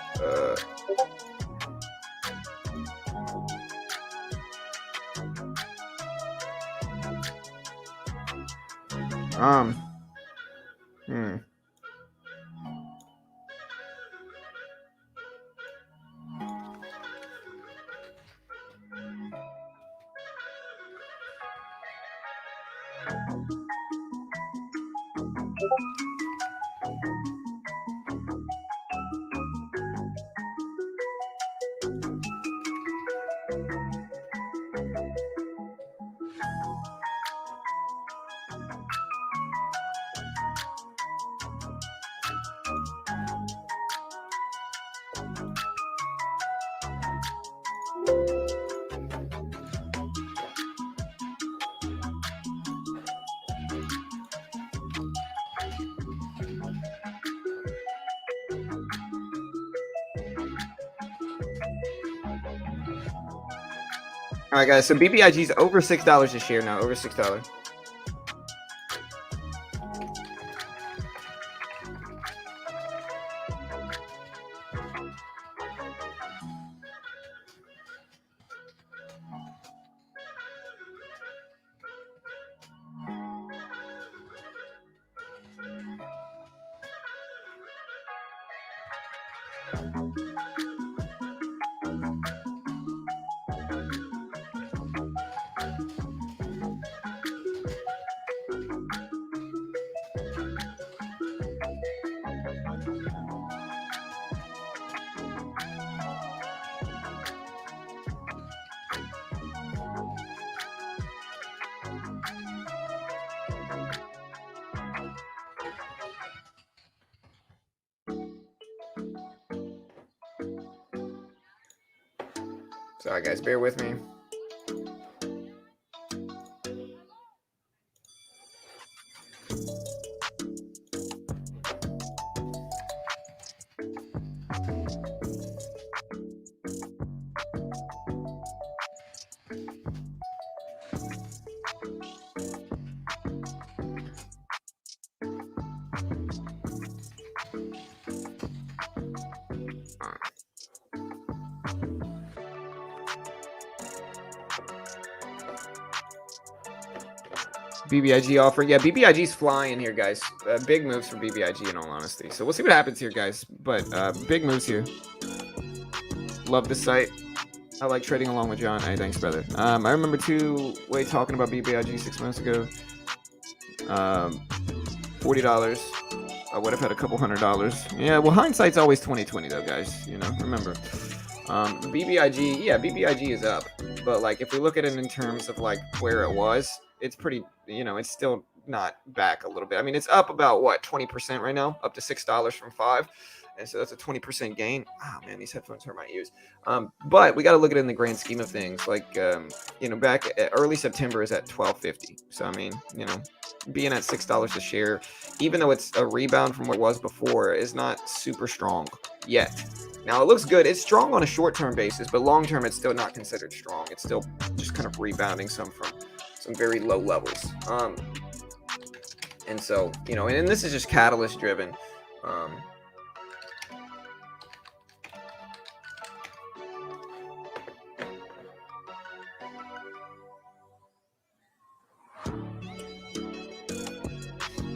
Hmm. All right, guys. So BBIG is over $6 a share now. Over $6. Sorry, guys, bear with me. BBIG offering. Yeah, BBIG's flying here, guys. Big moves for BBIG, in all honesty. So we'll see what happens here, guys. But big moves here. Love the site. I like trading along with John. Hey, thanks, brother. I remember two-way talking about BBIG 6 months ago. $40. I would have had a couple $100. Yeah, well, hindsight's always 20/20, though, guys. You know, remember. BBIG, yeah, BBIG is up. But, like, if we look at it in terms of, like, where it was, it's pretty, you know, it's still not back a little bit. I mean, it's up about, what, 20% right now? Up to $6 from $5. And so that's a 20% gain. Oh, man, these headphones hurt my ears. But we got to look at it in the grand scheme of things. Like, you know, back at early September is at $12.50. So, I mean, you know, being at $6 a share, even though it's a rebound from what it was before, is not super strong yet. Now, it looks good. It's strong on a short-term basis, but long-term, it's still not considered strong. It's still just kind of rebounding some from some very low levels. And so, you know, and this is just catalyst-driven.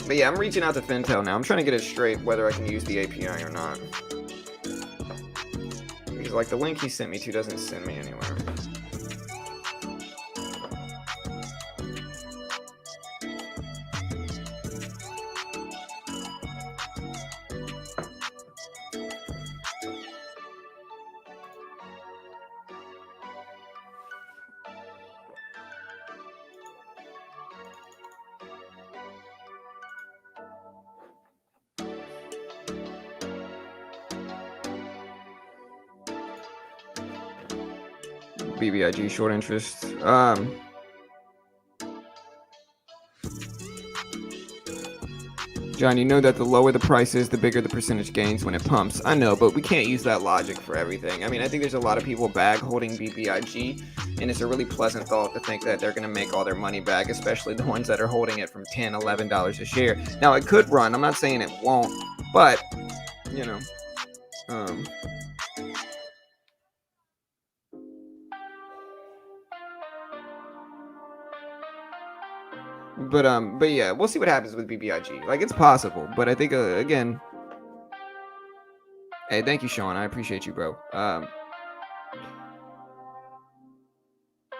But yeah, I'm reaching out to Fintel now. I'm trying to get it straight whether I can use the API or not. Because like the link he sent me to doesn't send me anywhere. BBIG short interest. John, you know that the lower the price is, the bigger the percentage gains when it pumps. I know, but we can't use that logic for everything. I mean, I think there's a lot of people bag holding BBIG, and it's a really pleasant thought to think that they're going to make all their money back, especially the ones that are holding it from $10, $11 a share. Now, it could run. I'm not saying it won't, but, you know, but yeah, we'll see what happens with BBIG. Like, it's possible, but I think again, hey, thank you, Sean. I appreciate you, bro.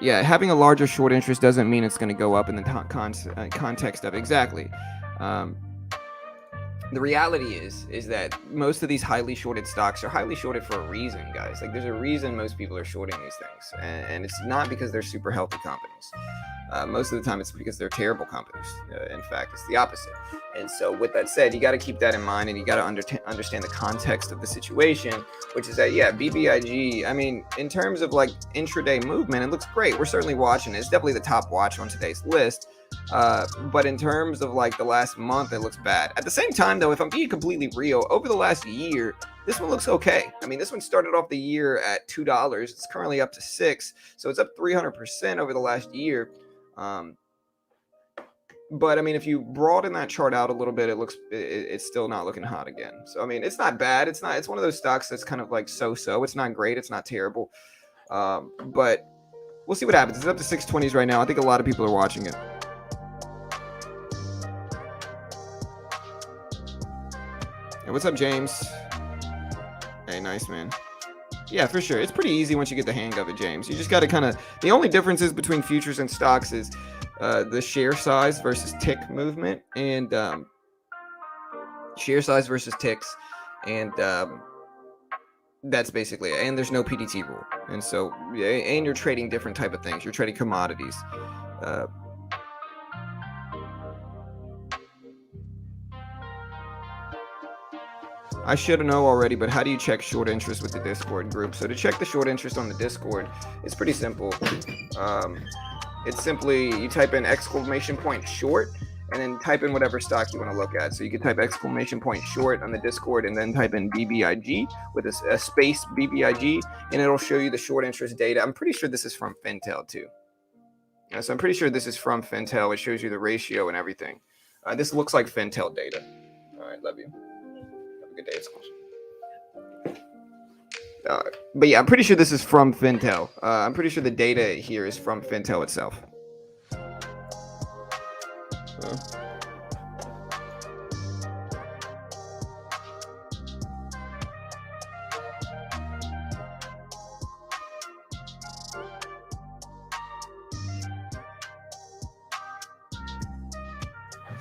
Yeah, having a larger short interest doesn't mean it's going to go up in the context of exactly. The reality is that most of these highly shorted stocks are highly shorted for a reason, guys. Like, there's a reason most people are shorting these things, and it's not because they're super healthy companies. Most of the time, it's because they're terrible companies. In fact, it's the opposite. And so, with that said, you got to keep that in mind, and you got to understand the context of the situation, which is that, yeah, BBIG, I mean, in terms of like intraday movement, it looks great. We're certainly watching it. It's definitely the top watch on today's list. But in terms of like the last month, it looks bad. At the same time, though, if I'm being completely real, over the last year, this one looks okay. I mean, this one started off the year at $2. It's currently up to $6, so it's up 300% over the last year. But I mean, if you broaden that chart out a little bit, it's still not looking hot again. So I mean, it's not bad. It's one of those stocks that's kind of like so-so. It's not great. It's not terrible. But we'll see what happens. It's up to 620s right now. I think a lot of people are watching it. Hey, what's up, James? Hey, nice, man. Yeah, for sure. It's pretty easy once you get the hang of it, James. You just got to kind of... The only differences between futures and stocks is the share size versus tick movement, and share size versus ticks, and that's basically it. And there's no PDT rule. And so, and you're trading different type of things. You're trading commodities. I should know already, but how do you check short interest with the Discord group? So to check the short interest on the Discord, it's pretty simple. It's simply you type in exclamation point short and then type in whatever stock you want to look at. So you can type exclamation point short on the Discord and then type in BBIG with a space BBIG, and it'll show you the short interest data. I'm pretty sure this is from Fintel too. So I'm pretty sure this is from Fintel. It shows you the ratio and everything. This looks like Fintel data. All right, love you. Have a good day at school. But yeah, I'm pretty sure this is from Fintel. I'm pretty sure the data here is from Fintel itself.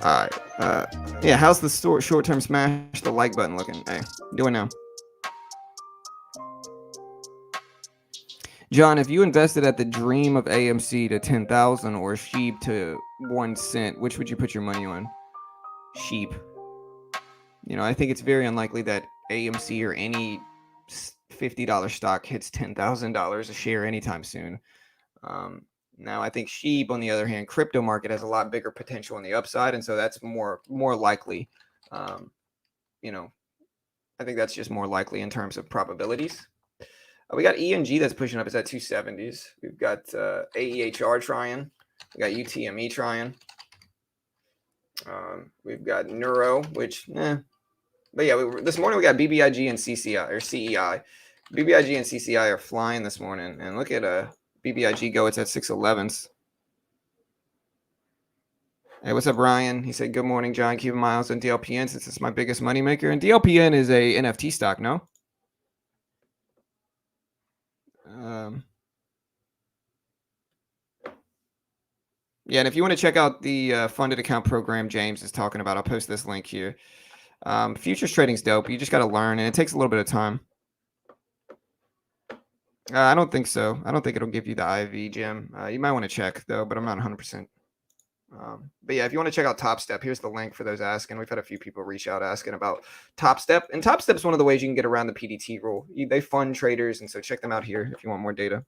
All right. Yeah, how's the short-term smash the like button looking? Hey, do it now. John, if you invested at the dream of AMC to 10,000 or sheep to 1 cent, which would you put your money on? Sheep. You know, I think it's very unlikely that AMC or any $50 stock hits $10,000 a share anytime soon. Now, I think sheep, on the other hand, crypto market has a lot bigger potential on the upside, and so that's more likely. You know, I think that's just more likely in terms of probabilities. We got ENG that's pushing up. It's at 270s. We've got AEHR trying. We got UTME trying. We've got Neuro, which, But yeah, this morning we got BBIG and CCI or CEI. BBIG and CCI are flying this morning. And look at BBIG go. It's at 611s. Hey, what's up, Ryan? He said, good morning, John. Keeping my eyes on DLPN since it's my biggest moneymaker. And DLPN is a NFT stock, no? Yeah, and if you want to check out the funded account program James is talking about, I'll post this link here. Futures trading's dope. You just got to learn, and it takes a little bit of time. I don't think so. I don't think it'll give you the IV, Jim. You might want to check, though, but I'm not 100%. But yeah, if you want to check out Top Step, here's the link for those asking. We've had a few people reach out asking about Top Step. And Top Step is one of the ways you can get around the PDT rule. They fund traders, and so check them out here if you want more data.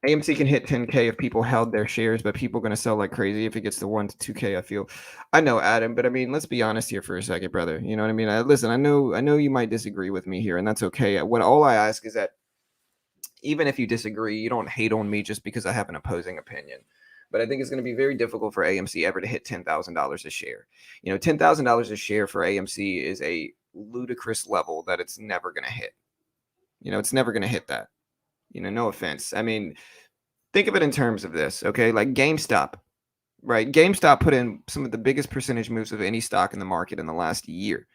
AMC can hit 10K if people held their shares, but people are going to sell like crazy if it gets to 1 to 2K, I feel. I know, Adam, but I mean, let's be honest here for a second, brother. You know what I mean? Listen, I know you might disagree with me here, and that's okay. All I ask is that even if you disagree, you don't hate on me just because I have an opposing opinion. But I think it's going to be very difficult for AMC ever to hit $10,000 a share. You know, $10,000 a share for AMC is a ludicrous level that it's never going to hit. You know, it's never going to hit that. You know, no offense. I mean, think of it in terms of this, okay? Like GameStop, right? GameStop put in some of the biggest percentage moves of any stock in the market in the last year,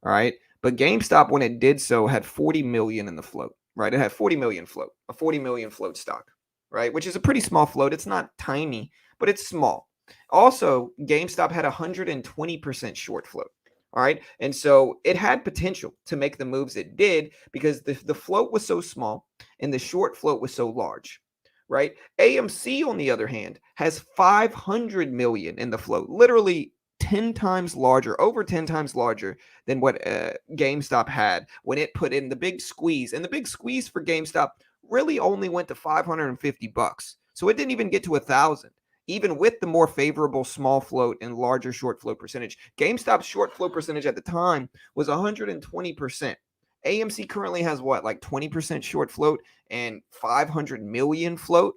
all right? But GameStop, when it did so, had 40 million in the float, right? It had 40 million float, a 40 million float stock, right? Which is a pretty small float. It's not tiny, but it's small. Also, GameStop had 120% short float. All right. And so it had potential to make the moves it did because the float was so small and the short float was so large. Right. AMC, on the other hand, has 500 million in the float, literally 10 times larger, over 10 times larger than what GameStop had when it put in the big squeeze. And the big squeeze for GameStop really only went to $550. So it didn't even get to 1,000. Even with the more favorable small float and larger short float percentage. GameStop's short float percentage at the time was 120%. AMC currently has what, like 20% short float and 500 million float?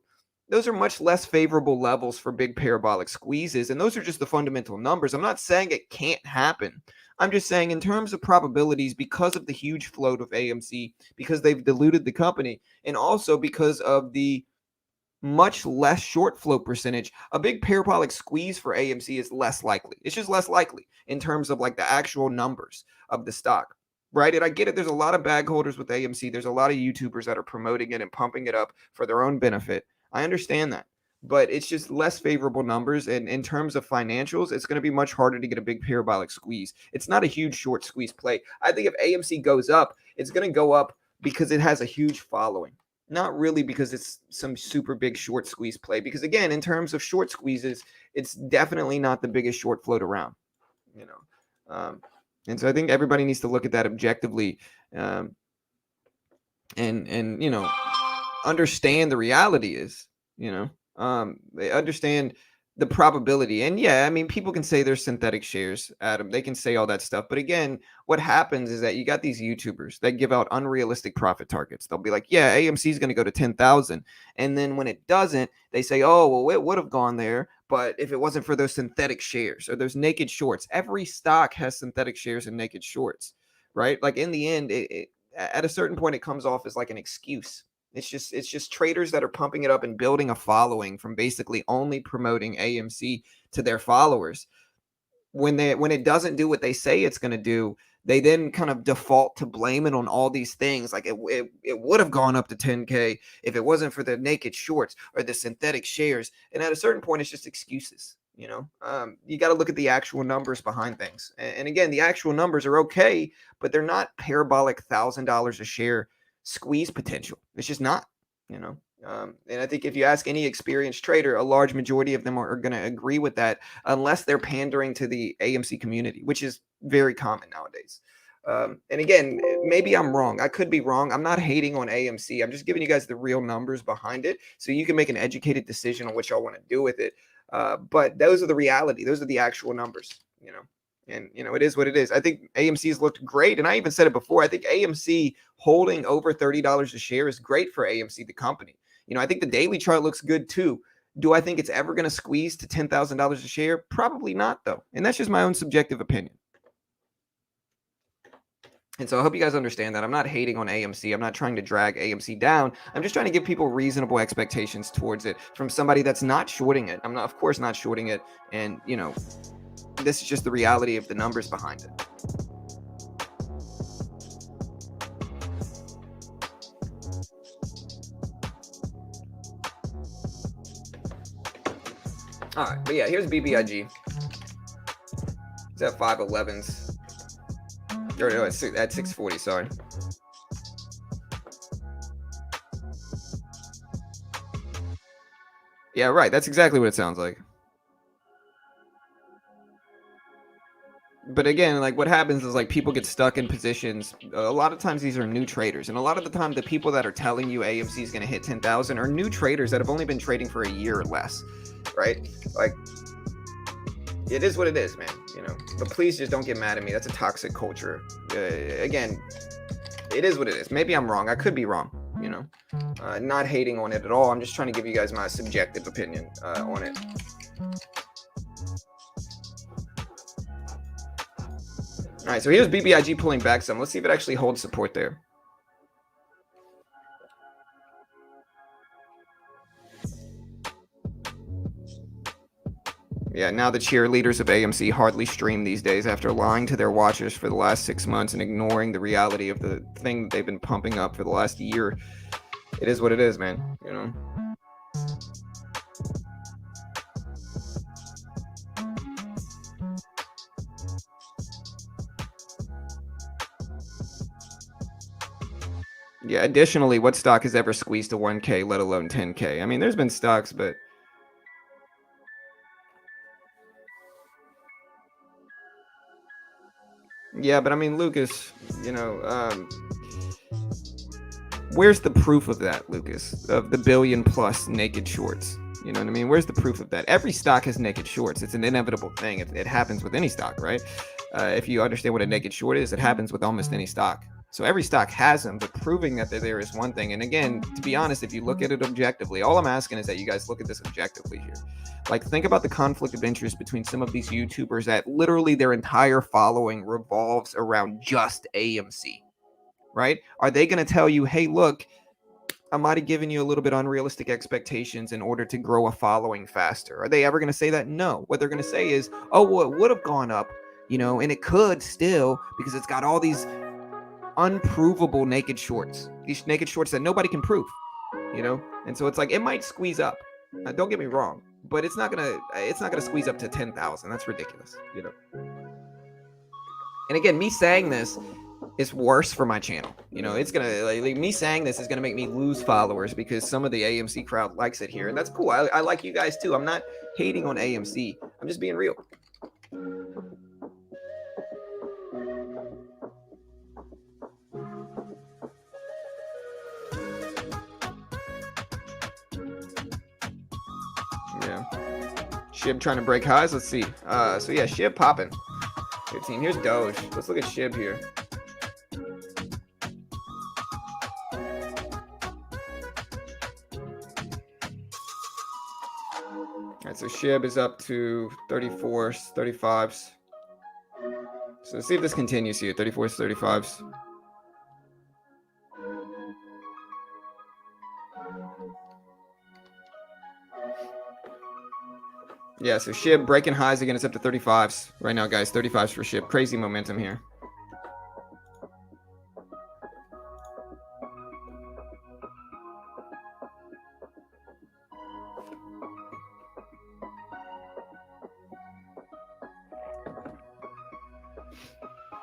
Those are much less favorable levels for big parabolic squeezes, and those are just the fundamental numbers. I'm not saying it can't happen. I'm just saying in terms of probabilities, because of the huge float of AMC, because they've diluted the company, and also because of the much less short float percentage, a big parabolic squeeze for AMC is less likely. It's just less likely in terms of like the actual numbers of the stock, right? And I get it. There's a lot of bag holders with AMC. There's a lot of YouTubers that are promoting it and pumping it up for their own benefit. I understand that, but it's just less favorable numbers. And in terms of financials, it's going to be much harder to get a big parabolic squeeze. It's not a huge short squeeze play. I think if AMC goes up, it's going to go up because it has a huge following. Not really because it's some super big short squeeze play. Because again, in terms of short squeezes, it's definitely not the biggest short float around. You know, And so I think everybody needs to look at that objectively, um, and understand the reality is, they understand the probability. And yeah, I mean, people can say there's synthetic shares, Adam. They can say all that stuff. But again, what happens is that you got these YouTubers that give out unrealistic profit targets. They'll be like, yeah, AMC is going to go to 10,000. And then when it doesn't, they say, oh, well, it would have gone there. But if it wasn't for those synthetic shares or those naked shorts, every stock has synthetic shares and naked shorts, right? Like in the end, at a certain point, it comes off as like an excuse. It's just traders that are pumping it up and building a following from basically only promoting AMC to their followers. When it doesn't do what they say it's going to do, they then kind of default to blame it on all these things. Like it would have gone up to 10K if it wasn't for the naked shorts or the synthetic shares. And at a certain point, it's just excuses. You got to look at the actual numbers behind things. And again, the actual numbers are okay, but they're not parabolic $1,000 a share squeeze potential. It's just not, and I think if you ask any experienced trader, a large majority of them are going to agree with that, unless they're pandering to the AMC community, which is very common nowadays. And again, maybe I'm wrong. I could be wrong. I'm not hating on AMC. I'm just giving you guys the real numbers behind it so you can make an educated decision on what y'all want to do with it. But those are the reality. Those are the actual numbers, and it is what it is. I think AMC's looked great, and I even said it before. I think AMC holding over $30 a share is great for AMC, the company. I think the daily chart looks good too. Do I think it's ever going to squeeze to $10,000 a share? Probably not, though. And that's just my own subjective opinion. And so I hope you guys understand that. I'm not hating on AMC. I'm not trying to drag AMC down. I'm just trying to give people reasonable expectations towards it from somebody that's not shorting it. I'm not, of course, not shorting it. And, this is just the reality of the numbers behind it. All right, but yeah, here's BBIG. It's at 511s. Or no, at 640, sorry. Yeah, right. That's exactly what it sounds like. But again, like what happens is like people get stuck in positions. A lot of times these are new traders, and a lot of the time the people that are telling you AMC is going to hit 10,000 are new traders that have only been trading for a year or less, right? Like it is what it is, man. But please just don't get mad at me. That's a toxic culture. Again, it is what it is. Maybe I'm wrong. I could be wrong. Not hating on it at all. I'm just trying to give you guys my subjective opinion on it. All right, so here's BBIG pulling back some. Let's see if it actually holds support there. Yeah, now the cheerleaders of AMC hardly stream these days after lying to their watchers for the last 6 months and ignoring the reality of the thing they've been pumping up for the last year. It is what it is, man. Yeah, additionally, what stock has ever squeezed to 1K, let alone 10K? I mean, there's been stocks, but yeah, but I mean, Lucas, where's the proof of that, Lucas? Of the billion plus naked shorts? You know what I mean? Where's the proof of that? Every stock has naked shorts. It's an inevitable thing. It happens with any stock, right? If you understand what a naked short is, it happens with almost any stock. So every stock has them, but proving that they're there is one thing. And again, to be honest, if you look at it objectively, all I'm asking is that you guys look at this objectively here. Like, think about the conflict of interest between some of these YouTubers that literally their entire following revolves around just AMC, right? Are they going to tell you, hey, look, I might have given you a little bit unrealistic expectations in order to grow a following faster? Are they ever going to say that? No. What they're going to say is, oh, well, it would have gone up, and it could still because it's got all these unprovable naked shorts, these naked shorts that nobody can prove, and so it's like it might squeeze up. Don't get me wrong, but it's not gonna squeeze up to 10,000. That's ridiculous, And again, me saying this is worse for my channel. It's gonna like me saying this is gonna make me lose followers because some of the AMC crowd likes it here, and that's cool. I like you guys too. I'm not hating on AMC. I'm just being real. SHIB trying to break highs. Let's see. So yeah, SHIB popping. 15. Here's Doge. Let's look at SHIB here. All right, so SHIB is up to 34s, 35s. So let's see if this continues here. 34s, 35s. Yeah, so SHIB breaking highs again. It's up to 35s right now, guys. 35s for SHIB. Crazy momentum here.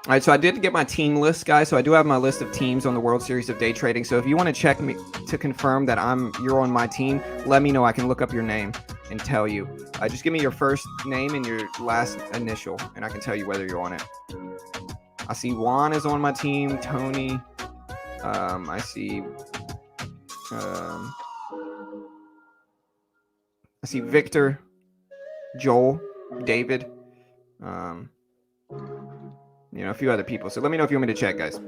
All right, so I did get my team list, guys. So I do have my list of teams on the World Series of Day Trading. So if you want to check me to confirm that you're on my team, let me know. I can look up your name and tell you. Just give me your first name and your last initial, and I can tell you whether you're on it. I see Juan is on my team. Tony. I see Victor, Joel, David. You know, a few other people. So let me know if you want me to check, guys.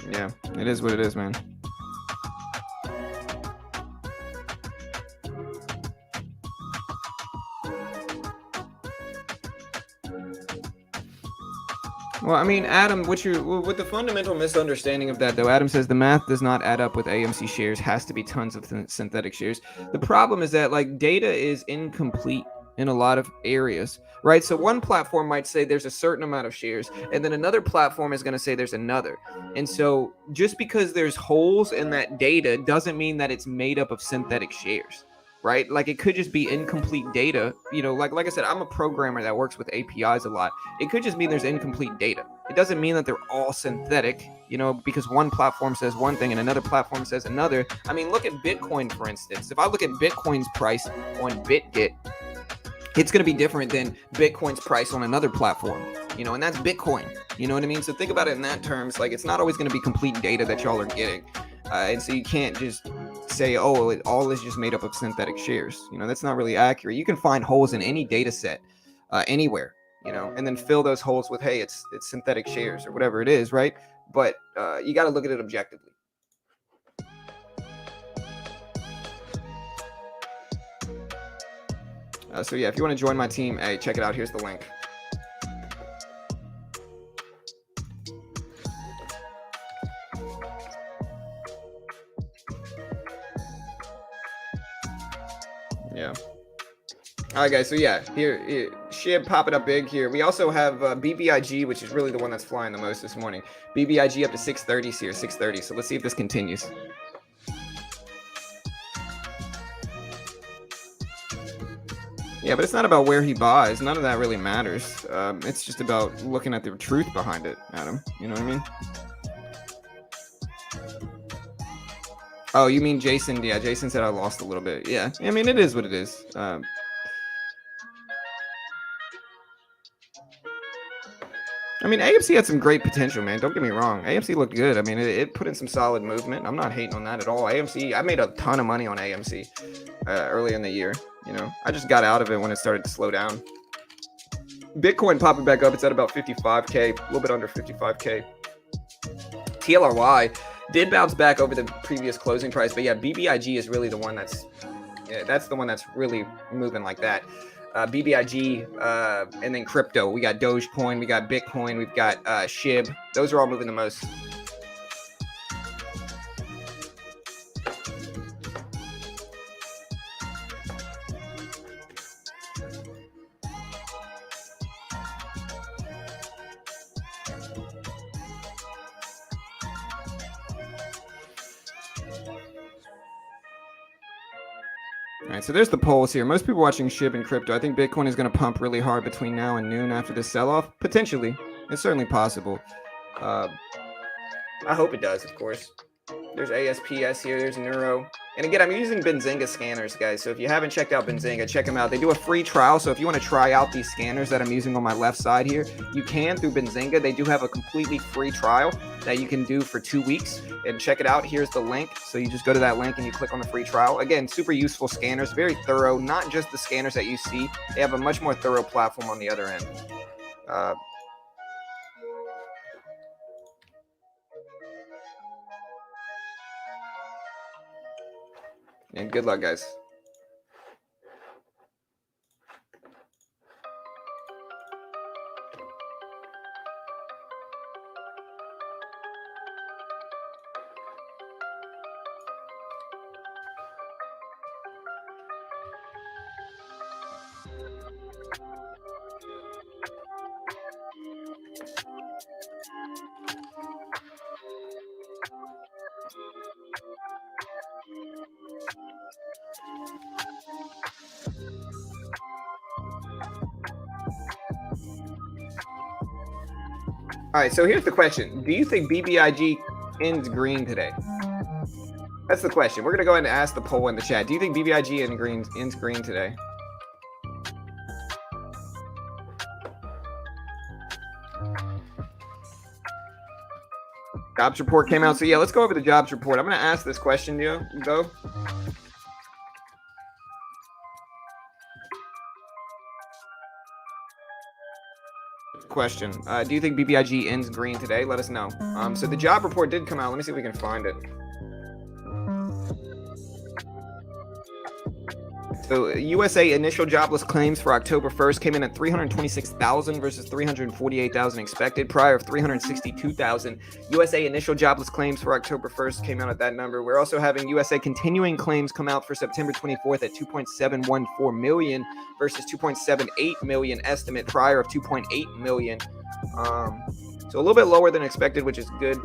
Yeah, it is what it is, man. Well, I mean, Adam, with the fundamental misunderstanding of that, though, Adam says the math does not add up with AMC shares. Has to be tons of synthetic shares. The problem is that, like, data is incomplete in a lot of areas, right? So one platform might say there's a certain amount of shares, and then another platform is going to say there's another. And so just because there's holes in that data doesn't mean that it's made up of synthetic shares. Right? Like, it could just be incomplete data. You know, like I said, I'm a programmer that works with APIs a lot. It could just mean there's incomplete data. It doesn't mean that they're all synthetic, you know, because one platform says one thing and another platform says another. I mean, look at Bitcoin, for instance. If I look at Bitcoin's price on BitGet, it's going to be different than Bitcoin's price on another platform, you know, and that's Bitcoin. You know what I mean? So think about it in that terms. Like, it's not always going to be complete data that y'all are getting. And so you can't just say, oh, it all is just made up of synthetic shares. You know, that's not really accurate. You can find holes in any data set anywhere, you know, and then fill those holes with, hey, it's synthetic shares or whatever it is, right? But you got to look at it objectively. So yeah, if you want to join my team, hey, check it out. Here's the link. Yeah. All right, guys. So yeah, here SHIB popping up big here. We also have BBIG, which is really the one that's flying the most this morning. BBIG up to 630s here, 630. So let's see if this continues. Yeah, but it's not about where he buys. None of that really matters. It's just about looking at the truth behind it, Adam. You know what I mean? Oh, you mean Jason? Yeah, Jason said I lost a little bit. Yeah, I mean, it is what it is. I mean, AMC had some great potential, man. Don't get me wrong. AMC looked good. I mean, it put in some solid movement. I'm not hating on that at all. AMC, I made a ton of money on AMC early in the year. You know, I just got out of it when it started to slow down. Bitcoin popping back up. It's at about 55K, a little bit under 55K. TLRY did bounce back over the previous closing price, but yeah, BBIG is really the one that's the one that's really moving like that. BBIG and then crypto. We got Dogecoin, we got Bitcoin, we've got SHIB. Those are all moving the most. All right, so there's the polls here. Most people watching SHIB and crypto. I think Bitcoin is going to pump really hard between now and noon after this sell-off. Potentially. It's certainly possible. I hope it does, of course. There's ASPS here. There's Neuro. And again, I'm using Benzinga scanners, guys. So if you haven't checked out Benzinga, check them out. They do a free trial. So if you want to try out these scanners that I'm using on my left side here, you can through Benzinga. They do have a completely free trial that you can do for 2 weeks and check it out. Here's the link. So you just go to that link and you click on the free trial. Again, super useful scanners, very thorough, not just the scanners that you see. They have a much more thorough platform on the other end. And good luck, guys. All right, so here's the question. Do you think BBIG ends green today? That's the question. We're going to go ahead and ask the poll in the chat. Do you think BBIG ends green today? Jobs report came out. So, yeah, let's go over the jobs report. I'm going to ask this question, though. Question. Do you think BBIG ends green today? Let us know. So the job report did come out. Let me see if we can find it. So USA initial jobless claims for October 1st came in at 326,000 versus 348,000 expected, prior of 362,000. USA initial jobless claims for October 1st came out at that number. We're also having USA continuing claims come out for September 24th at 2.714 million versus 2.78 million estimate, prior of 2.8 million. So a little bit lower than expected, which is good.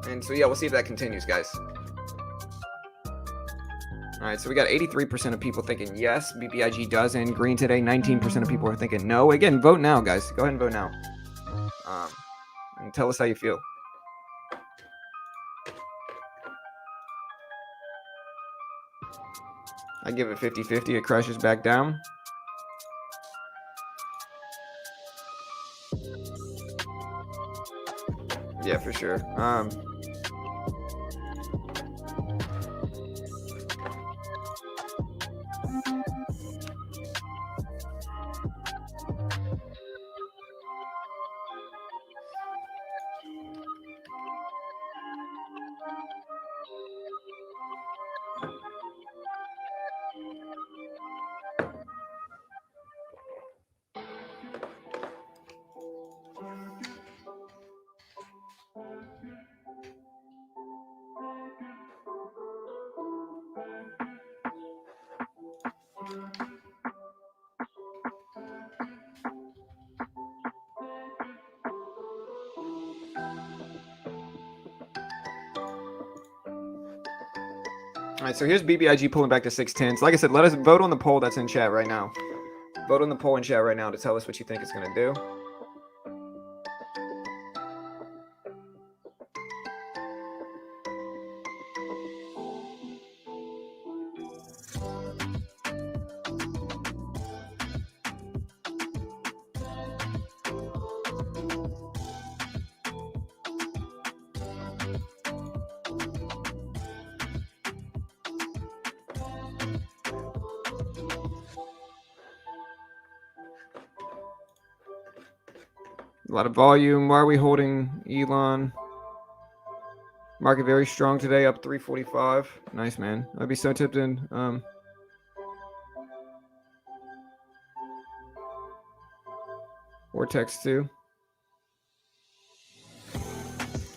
And so, yeah, we'll see if that continues, guys. All right, so we got 83% of people thinking yes, BBIG does end green today. 19% of people are thinking no. Again, vote now, guys. Go ahead and vote now. And tell us how you feel. I give it 50-50. It crashes back down. Yeah, for sure. All right, so here's BBIG pulling back to 610. So like I said, let us vote on the poll that's in chat right now. Vote on the poll in chat right now to tell us what you think it's going to do. A lot of volume. Why are we holding Elon? Market very strong today, up 345. Nice, man. I'd be so tipped in. Vortex 2.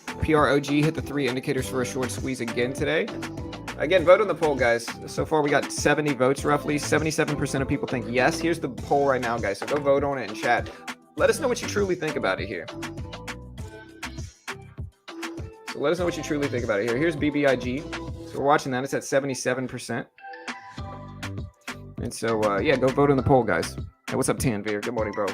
PROG hit the 3 indicators for a short squeeze again today. Again, vote on the poll, guys. So far, we got 70 votes roughly. 77% of people think yes. Here's the poll right now, guys. So go vote on it in chat. Let us know what you truly think about it here. So let us know what you truly think about it here. Here's BBIG. So we're watching that. It's at 77%. And so, yeah, go vote on the poll, guys. Hey, what's up, Tanvir? Good morning, bro.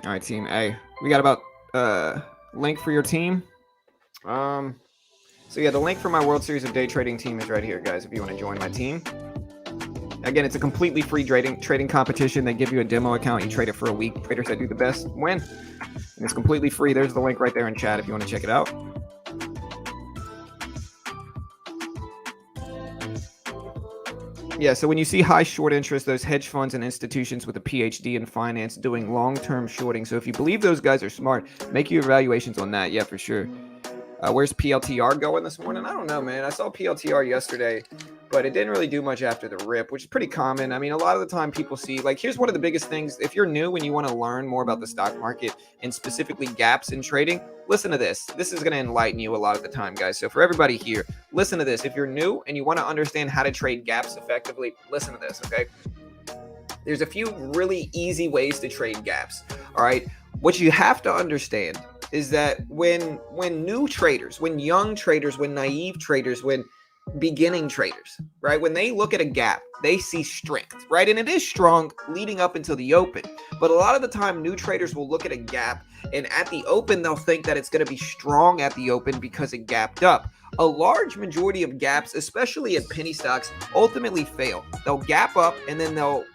All right, team A. We got about link for your team. So yeah, the link for my World Series of Day Trading team is right here, guys. If you want to join my team. Again, it's a completely free trading competition. They give you a demo account. You trade it for a week. Traders that do the best win. And it's completely free. There's the link right there in chat if you want to check it out. Yeah, so when you see high short interest, those hedge funds and institutions with a PhD in finance doing long-term shorting. So if you believe those guys are smart, make your evaluations on that. Yeah, for sure. Where's PLTR going this morning? I don't know, man. I saw PLTR yesterday, but it didn't really do much after the rip, which is pretty common. I mean, a lot of the time people see, like, here's one of the biggest things. If you're new and you want to learn more about the stock market and specifically gaps in trading, listen to this. This is going to enlighten you a lot of the time, guys. So for everybody here, listen to this. If you're new and you want to understand how to trade gaps effectively, listen to this, okay? There's a few really easy ways to trade gaps, all right? What you have to understand is that when new traders, when young traders, when naive traders, when beginning traders, right, when they look at a gap, they see strength, right? And it is strong leading up until the open. But a lot of the time, new traders will look at a gap, and at the open, they'll think that it's going to be strong at the open because it gapped up. A large majority of gaps, especially in penny stocks, ultimately fail. They'll gap up, and then they'll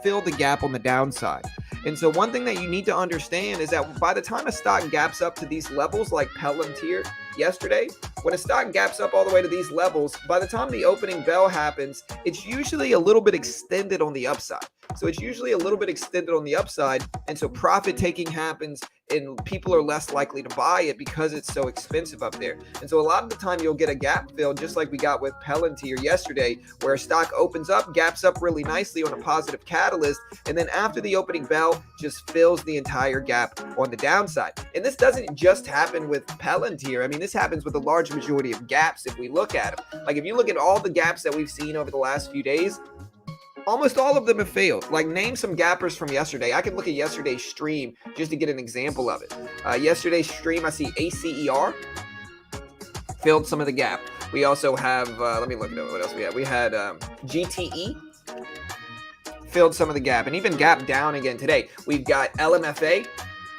fill the gap on the downside. And so one thing that you need to understand is that by the time a stock gaps up to these levels, like Palantir yesterday, when a stock gaps up all the way to these levels, by the time the opening bell happens, it's usually a little bit extended on the upside. So it's usually a little bit extended on the upside. And so profit taking happens and people are less likely to buy it because it's so expensive up there. And so a lot of the time you'll get a gap fill, just like we got with Palantir yesterday, where a stock opens up, gaps up really nicely on a positive catalyst, and then after the opening bell, just fills the entire gap on the downside. And this doesn't just happen with Palantir. I mean, this happens with a large majority of gaps if we look at them. Like if you look at all the gaps that we've seen over the last few days, almost all of them have failed. Like, name some gappers from yesterday. I can look at yesterday's stream just to get an example of it. Yesterday's stream, I see ACER filled some of the gap. We also have, let me look at what else we had. We had GTE filled some of the gap, and even gap down again today. We've got LMFA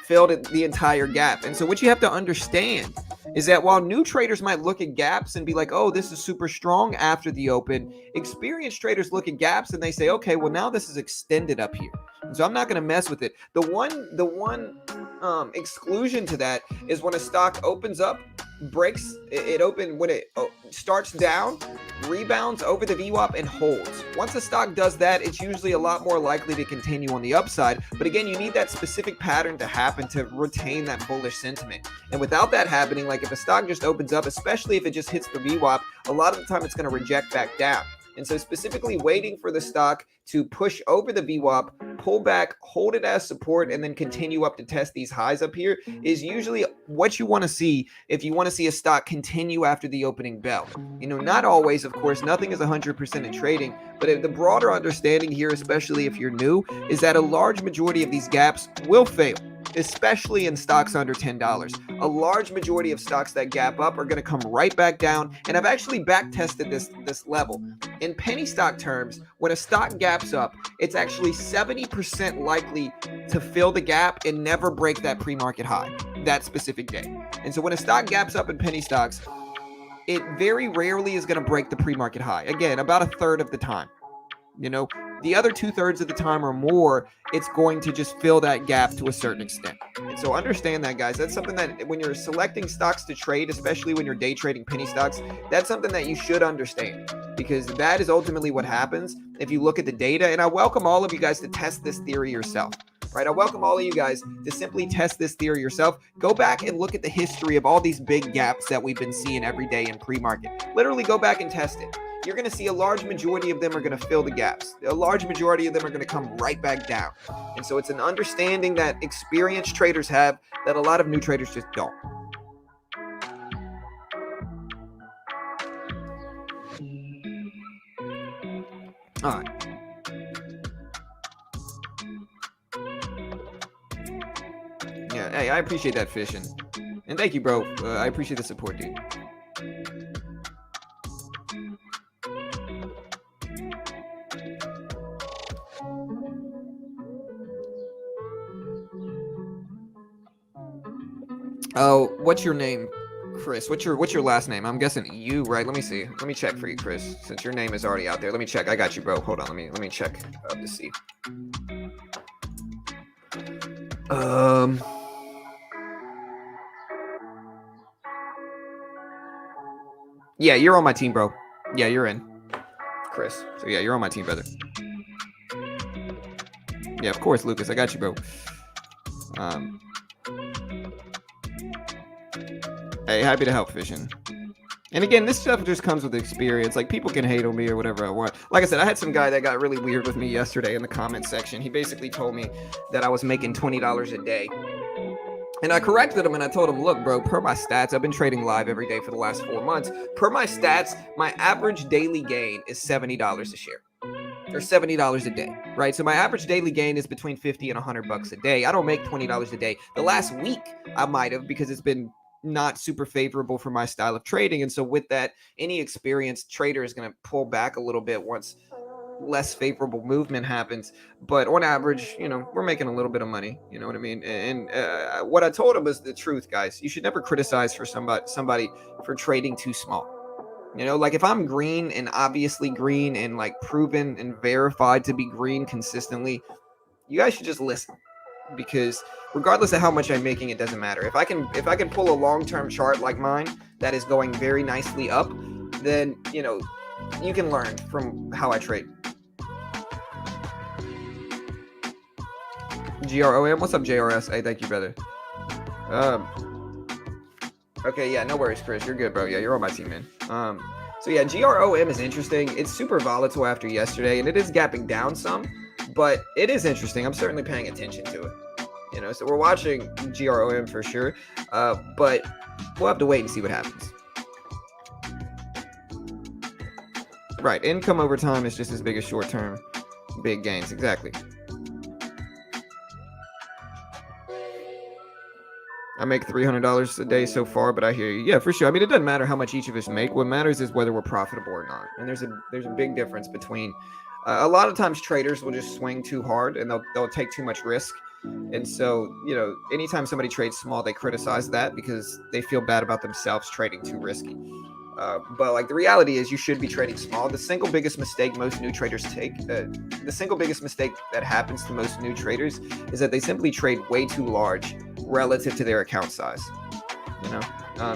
filled the entire gap. And so what you have to understand is that while new traders might look at gaps and be like, oh, this is super strong after the open, experienced traders look at gaps and they say, okay, well, now this is extended up here. And so I'm not going to mess with it. The one exclusion to that is when a stock opens up, breaks it open, when it starts down, rebounds over the VWAP and holds. Once a stock does that, it's usually a lot more likely to continue on the upside. But again, you need that specific pattern to happen to retain that bullish sentiment. And without that happening, like if a stock just opens up, especially if it just hits the VWAP, a lot of the time it's going to reject back down. And so specifically waiting for the stock to push over the VWAP, pull back, hold it as support, and then continue up to test these highs up here is usually what you want to see if you want to see a stock continue after the opening bell. You know, not always, of course, nothing is 100% in trading, but the broader understanding here, especially if you're new, is that a large majority of these gaps will fail, especially in stocks under $10. A large majority of stocks that gap up are going to come right back down, and I've actually back tested this level. In penny stock terms, when a stock gaps up, it's actually 70% likely to fill the gap and never break that pre-market high that specific day. And so when a stock gaps up in penny stocks, it very rarely is going to break the pre-market high. Again, about a third of the time. You know, the other 2/3 of the time or more, it's going to just fill that gap to a certain extent. And so understand that, guys. That's something that when you're selecting stocks to trade, especially when you're day trading penny stocks, that's something that you should understand, because that is ultimately what happens if you look at the data. And I welcome all of you guys to test this theory yourself. Right? I welcome all of you guys to simply test this theory yourself. Go back and look at the history of all these big gaps that we've been seeing every day in pre-market. Literally go back and test it. You're going to see a large majority of them are going to fill the gaps. A large majority of them are going to come right back down. And so it's an understanding that experienced traders have that a lot of new traders just don't. All right. Hey, I appreciate that, Fish, and thank you, bro. I appreciate the support, dude. Oh, what's your name, Chris? What's your last name? I'm guessing you, right? Let me see. Let me check for you, Chris. Since your name is already out there, let me check. I got you, bro. Hold on. Let me check to see. Yeah, you're on my team, bro. Yeah, you're in, Chris. So yeah, you're on my team, brother. Yeah, of course, Lucas. I got you, bro. Hey, happy to help, Fishing. And again, this stuff just comes with experience. Like, people can hate on me or whatever I want. Like I said, I had some guy that got really weird with me yesterday in the comment section. He basically told me that I was making $20 a day. And I corrected him and I told him, look, bro, per my stats, I've been trading live every day for the last 4 months. Per my stats, my average daily gain is $70 a share. Or $70 a day, right? So my average daily gain is between 50 and $100 a day. I don't make $20 a day. The last week I might have, because it's been not super favorable for my style of trading. And so with that, any experienced trader is going to pull back a little bit once less favorable movement happens. But on average, we're making a little bit of money. You know what I mean? And what I told him is the truth, guys. You should never criticize for somebody for trading too small. Like, if I'm green and obviously green and like proven and verified to be green consistently, you guys should just listen, because regardless of how much I'm making, it doesn't matter. If I can pull a long-term chart like mine that is going very nicely up, then you can learn from how I trade. GROM, what's up, JRS? Hey, thank you, brother. Okay, yeah, no worries, Chris. You're good, bro. Yeah, you're on my team, man. So yeah, GROM is interesting. It's super volatile after yesterday, and it is gapping down some, but it is interesting. I'm certainly paying attention to it. So we're watching GROM for sure, but we'll have to wait and see what happens. Right, income over time is just as big as short-term big gains. Exactly. I make $300 a day so far, but I hear you. Yeah, for sure. I mean, it doesn't matter how much each of us make. What matters is whether we're profitable or not. And there's a big difference between a lot of times traders will just swing too hard and they'll take too much risk. And so, anytime somebody trades small, they criticize that because they feel bad about themselves trading too risky. But like, the reality is you should be trading small. The single biggest mistake most new traders take, the single biggest mistake that happens to most new traders is that they simply trade way too large relative to their account size.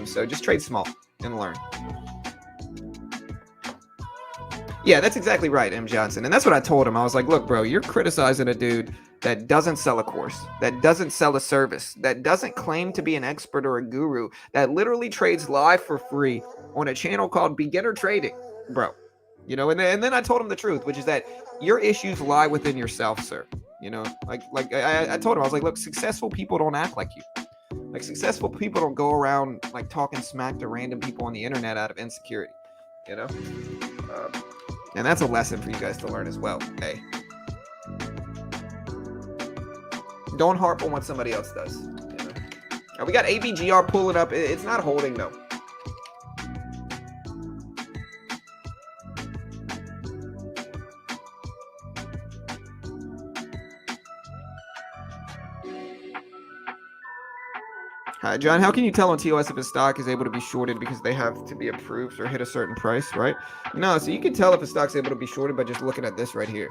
So just trade small and learn. Yeah, that's exactly right, M. Johnson. And that's what I told him. I was like, look, bro, you're criticizing a dude that doesn't sell a course, that doesn't sell a service, that doesn't claim to be an expert or a guru, that literally trades live for free on a channel called Beginner Trading, bro. And then I told him the truth, which is that your issues lie within yourself, sir. I told him, I was like, look, successful people don't act like you. Like, successful people don't go around like talking smack to random people on the internet out of insecurity, and that's a lesson for you guys to learn as well. Hey, don't harp on what somebody else does. We got ABGR pulling up. It's not holding though. Hi, John. How can you tell on TOS if a stock is able to be shorted because they have to be approved or hit a certain price, right? No, so you can tell if a stock's able to be shorted by just looking at this right here.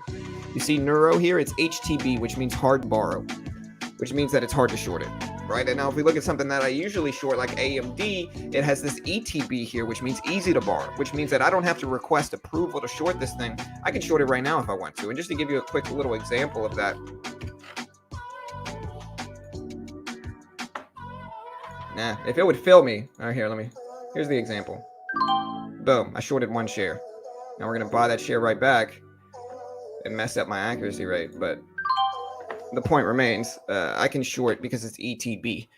You see Neuro here, it's HTB, which means hard to borrow, which means that it's hard to short it, right? And now if we look at something that I usually short, like AMD, it has this ETB here, which means easy to borrow, which means that I don't have to request approval to short this thing. I can short it right now if I want to. And just to give you a quick little example of that, if it would fill me, all right, here's the example. Boom, I shorted one share. Now we're gonna buy that share right back and mess up my accuracy rate, but the point remains, I can short because it's ETB.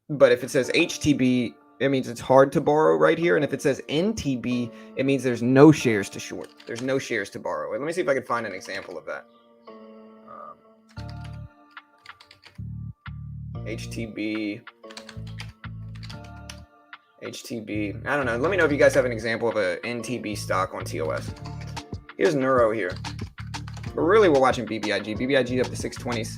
But if it says HTB, it means it's hard to borrow right here. And if it says NTB, it means there's no shares to short. There's no shares to borrow. And let me see if I can find an example of that. HTB. HTB. I don't know. Let me know if you guys have an example of a NTB stock on TOS. Here's Neuro here. But really, we're watching BBIG. BBIG up to 620s.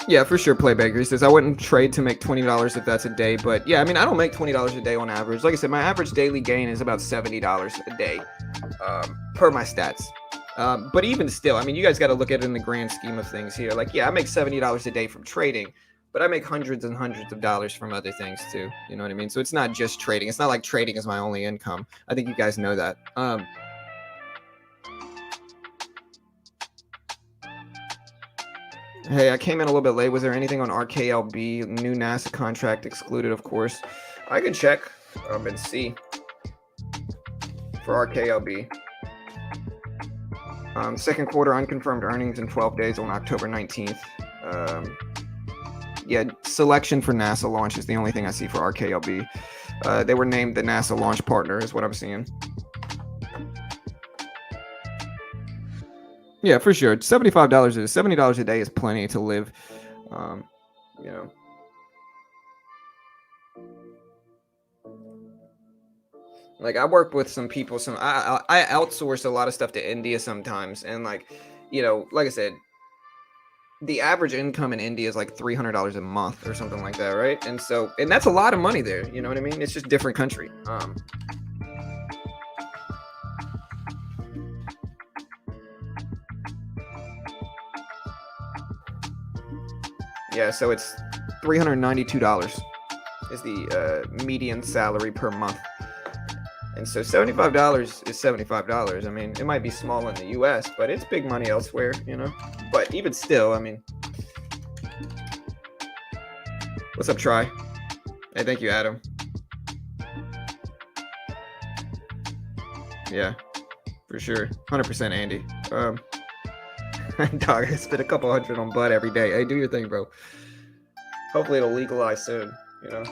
Yeah, for sure, Playbaker. He says, I wouldn't trade to make $20 if that's a day. But yeah, I mean, I don't make $20 a day on average. Like I said, my average daily gain is about $70 a day per my stats. But even still, I mean, you guys got to look at it in the grand scheme of things here. Like, yeah, I make $70 a day from trading, but I make hundreds and hundreds of dollars from other things too. You know what I mean? So it's not just trading. It's not like trading is my only income. I think you guys know that. Hey, I came in a little bit late. Was there anything on RKLB? New NASA contract excluded, of course. I can check and see for RKLB. Second quarter unconfirmed earnings in 12 days on October 19th. Yeah, selection for NASA launch is the only thing I see for RKLB. They were named the NASA launch partner is what I'm seeing. Yeah, for sure. $70 a day is plenty to live. You know. Like I work with some people. I outsource a lot of stuff to India sometimes, and like I said, the average income in India is like $300 a month or something like that, right? And that's a lot of money there. You know what I mean? It's just different country. Yeah, so it's $392 is the median salary per month. And so $75 is $75. I mean, it might be small in the US, but it's big money elsewhere, But even still, I mean. What's up, Try? Hey, thank you, Adam. Yeah, for sure. 100% Andy. Dog, I spend a couple hundred on Bud every day. Hey, do your thing, bro. Hopefully it'll legalize soon, All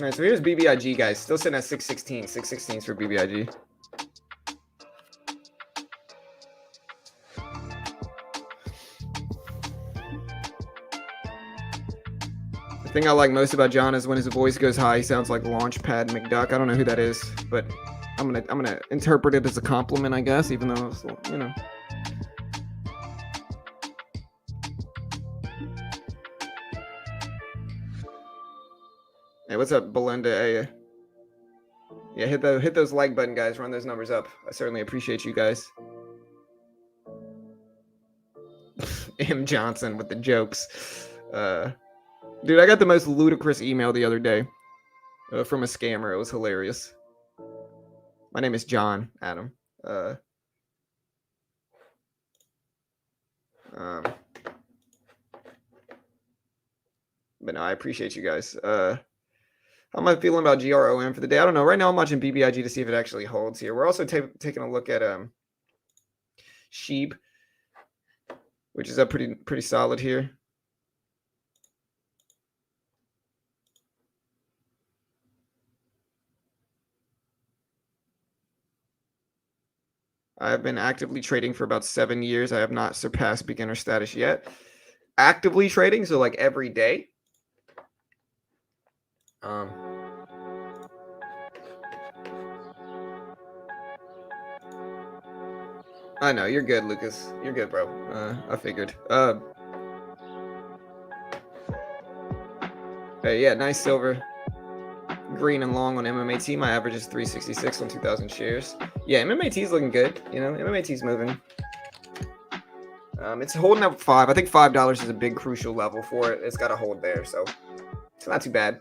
right, so here's BBIG, guys. Still sitting at 616. 616s for BBIG. The thing I like most about John is when his voice goes high, he sounds like Launchpad McDuck. I don't know who that is, but I'm gonna interpret it as a compliment, I guess, even though it's, Hey, what's up, Belinda? Hey, yeah, hit those like button, guys. Run those numbers up. I certainly appreciate you guys. M. Johnson with the jokes. Dude, I got the most ludicrous email the other day from a scammer. It was hilarious. My name is John, Adam. But no, I appreciate you guys. How am I feeling about GROM for the day? I don't know. Right now, I'm watching BBIG to see if it actually holds here. We're also taking a look at Sheep, which is up pretty solid here. I've been actively trading for about 7 years. I have not surpassed beginner status yet. Actively trading, so like every day. I know, you're good, Lucas. You're good, bro. I figured. Hey, yeah, nice silver. Green and long on MMAT. My average is 366 on 2,000 shares. Yeah, MMAT's looking good. MMAT's moving. It's holding up 5. I think $5 is a big crucial level for it. It's got to hold there, so it's not too bad.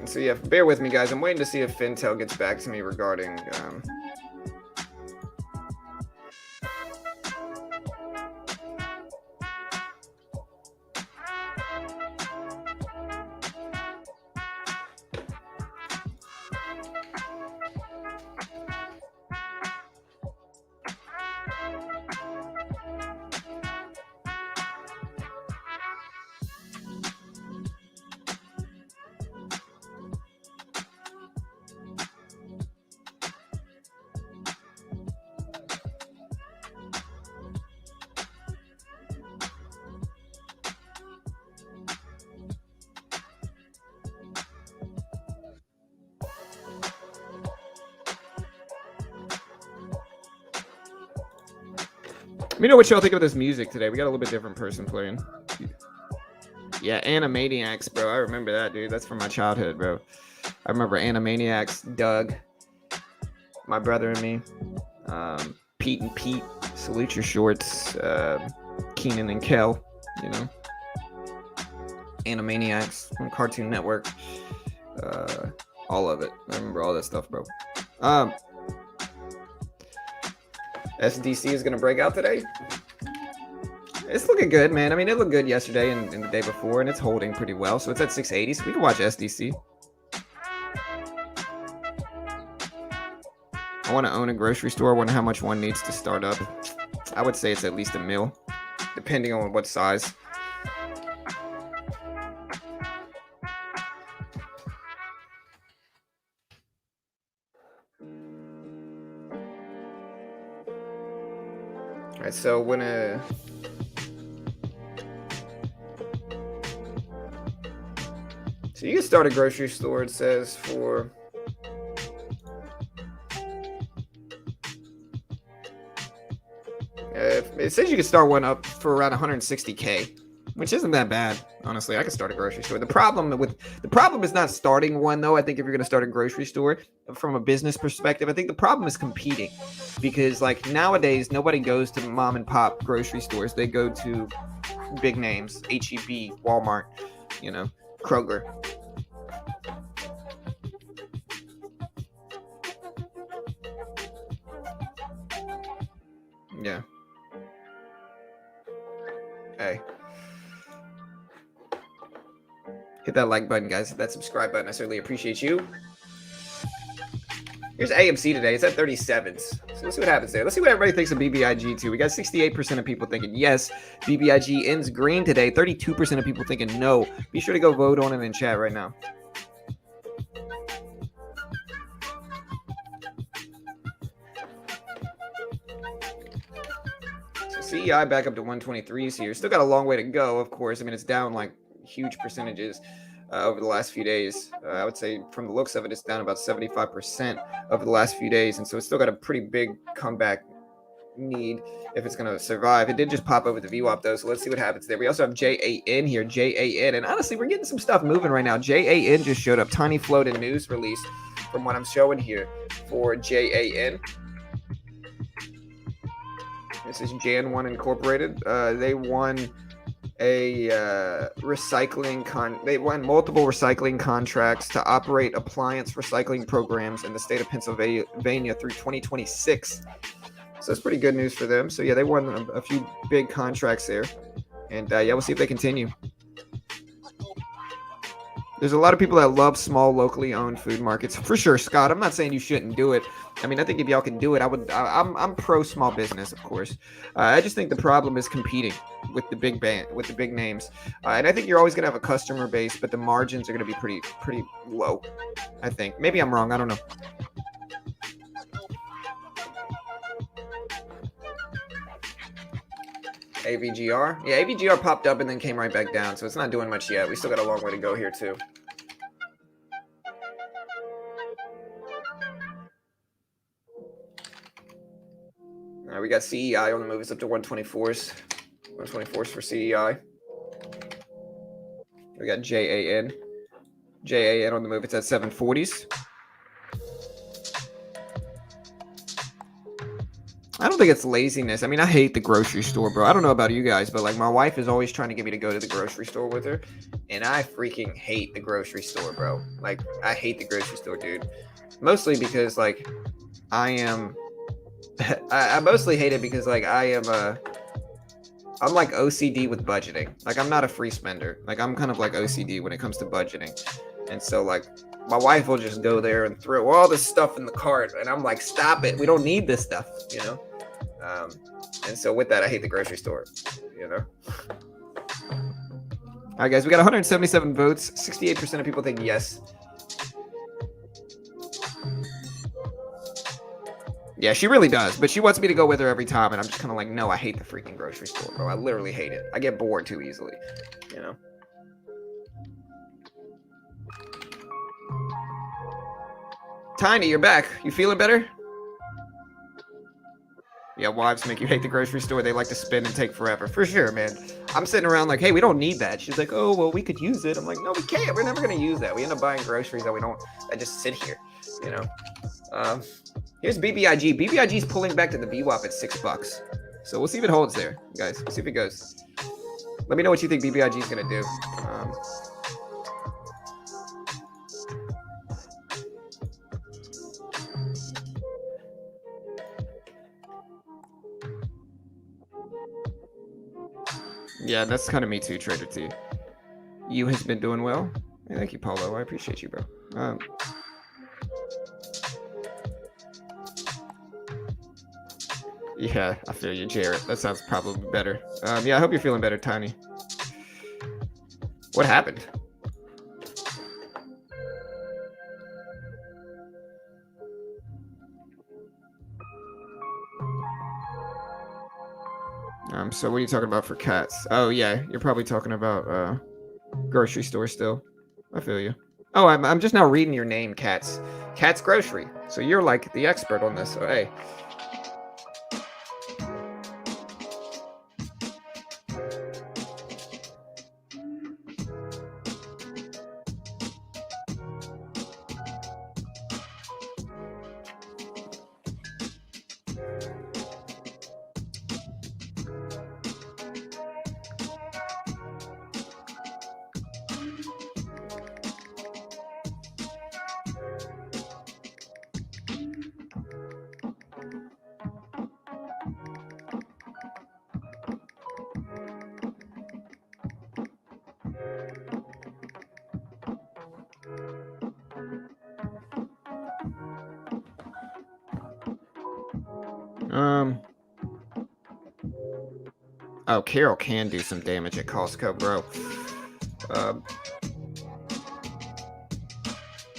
So yeah, bear with me, guys. I'm waiting to see if Fintel gets back to me regarding. Let me know what y'all think of this music today. We got a little bit different person playing. Yeah, Animaniacs, bro. I remember that, dude. That's from my childhood, bro. I remember Animaniacs, Doug, my brother and me, Pete and Pete, Salute Your Shorts, Keenan and Kel, you know, Animaniacs from Cartoon Network, all of it. I remember all that stuff, bro. SDC is gonna break out today. It's looking good, man. I mean, it looked good yesterday and the day before, and it's holding pretty well. So it's at 680, so we can watch SDC. I want to own a grocery store. I wonder how much one needs to start up. I would say it's at least $1 million, depending on what size. All right, so when so you can start a grocery store, it says, for it says you can start one up for around 160K, which isn't that bad, honestly. I could start a grocery store. The problem is not starting one, though. I think if you're going to start a grocery store from a business perspective, I think the problem is competing, because like nowadays nobody goes to mom and pop grocery stores. They go to big names, HEB, Walmart, you know, Kroger. Yeah. Hey. Hit that like button, guys. Hit that subscribe button. I certainly appreciate you. Here's AMC today. It's at 37s. So let's see what happens there. Let's see what everybody thinks of BBIG too. We got 68% of people thinking yes, BBIG ends green today. 32% of people thinking no. Be sure to go vote on it in chat right now. So CEI back up to 123s here. Still got a long way to go, of course. I mean, it's down like huge percentages over the last few days. I would say from the looks of it, it's down about 75% over the last few days. And so it's still got a pretty big comeback need if it's going to survive. It did just pop over the VWAP though. So let's see what happens there. We also have JAN here, JAN. And honestly, we're getting some stuff moving right now. JAN just showed up. Tiny floated news release from what I'm showing here for JAN. This is Jan 1 Incorporated. They won a they won multiple recycling contracts to operate appliance recycling programs in the state of Pennsylvania through 2026. So it's pretty good news for them. So yeah, they won a few big contracts there, and yeah, we'll see if they continue. There's a lot of people that love small, locally owned food markets for sure, Scott. I'm not saying you shouldn't do it. I mean, I think if y'all can do it, I'm pro small business, of course. I just think the problem is competing with the big names, and I think you're always gonna have a customer base, but the margins are gonna be pretty low. I think. Maybe I'm wrong. I don't know. AVGR. Yeah, AVGR popped up and then came right back down, so it's not doing much yet. We still got a long way to go here, too. All right, we got CEI on the move. It's up to 124s. 124s for CEI. We got JAN. JAN on the move. It's at 740s. I don't think it's laziness. I mean, I hate the grocery store, bro. I don't know about you guys, but like my wife is always trying to get me to go to the grocery store with her, and I freaking hate the grocery store, bro. Like I hate the grocery store, dude. Mostly because like I am I mostly hate it because like I'm like OCD with budgeting. Like I'm not a free spender. Like I'm kind of like OCD when it comes to budgeting. And so like my wife will just go there and throw all this stuff in the cart and I'm like, stop it. We don't need this stuff, you know? Um, and so with that, I hate the grocery store, you know? All right, guys, we got 177 votes. 68% of people think yes. Yeah, she really does, but she wants me to go with her every time, and I'm just kind of like, no, I hate the freaking grocery store, bro. I literally hate it. I get bored too easily, you know? Tiny, you're back. You feeling better? Yeah, wives make you hate the grocery store. They like to spend and take forever. For sure, man. I'm sitting around like, hey, we don't need that. She's like, oh, well, we could use it. I'm like, no, we can't. We're never going to use that. We end up buying groceries that just sit here, you know? Here's BBIG. BBIG's pulling back to the VWAP at $6. So we'll see if it holds there, guys. We'll see if it goes. Let me know what you think BBIG is going to do. Yeah, that's kind of me too, Trader T. You has been doing well. Hey, thank you, Polo. I appreciate you, bro. Yeah, I feel you, Jarrett. That sounds probably better. Yeah, I hope you're feeling better, Tiny. What happened? So what are you talking about for cats? Oh yeah, you're probably talking about grocery store still. I feel you. Oh, I'm just now reading your name, Cats. Cats Grocery. So you're like the expert on this. So hey. Oh, Carol can do some damage at Costco, bro.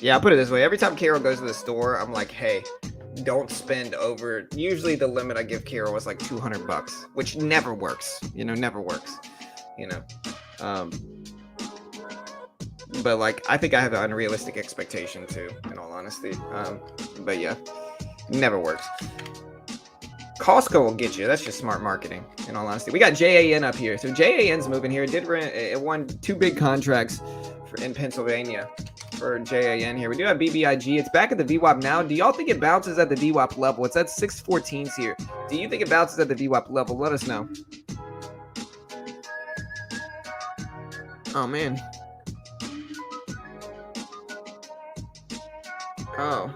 Yeah, I'll put it this way. Every time Carol goes to the store, I'm like, hey, don't spend over. Usually the limit I give Carol was like $200, which never works. You know, never works. You know. But like, I think I have an unrealistic expectation too, in all honesty. But yeah, never works. Costco will get you. That's just smart marketing, in all honesty. We got JAN up here. So JAN's moving here. It won 2 big contracts in Pennsylvania for JAN here. We do have BBIG. It's back at the VWAP now. Do y'all think it bounces at the VWAP level? It's at 614s here. Do you think it bounces at the VWAP level? Let us know. Oh, man. Oh.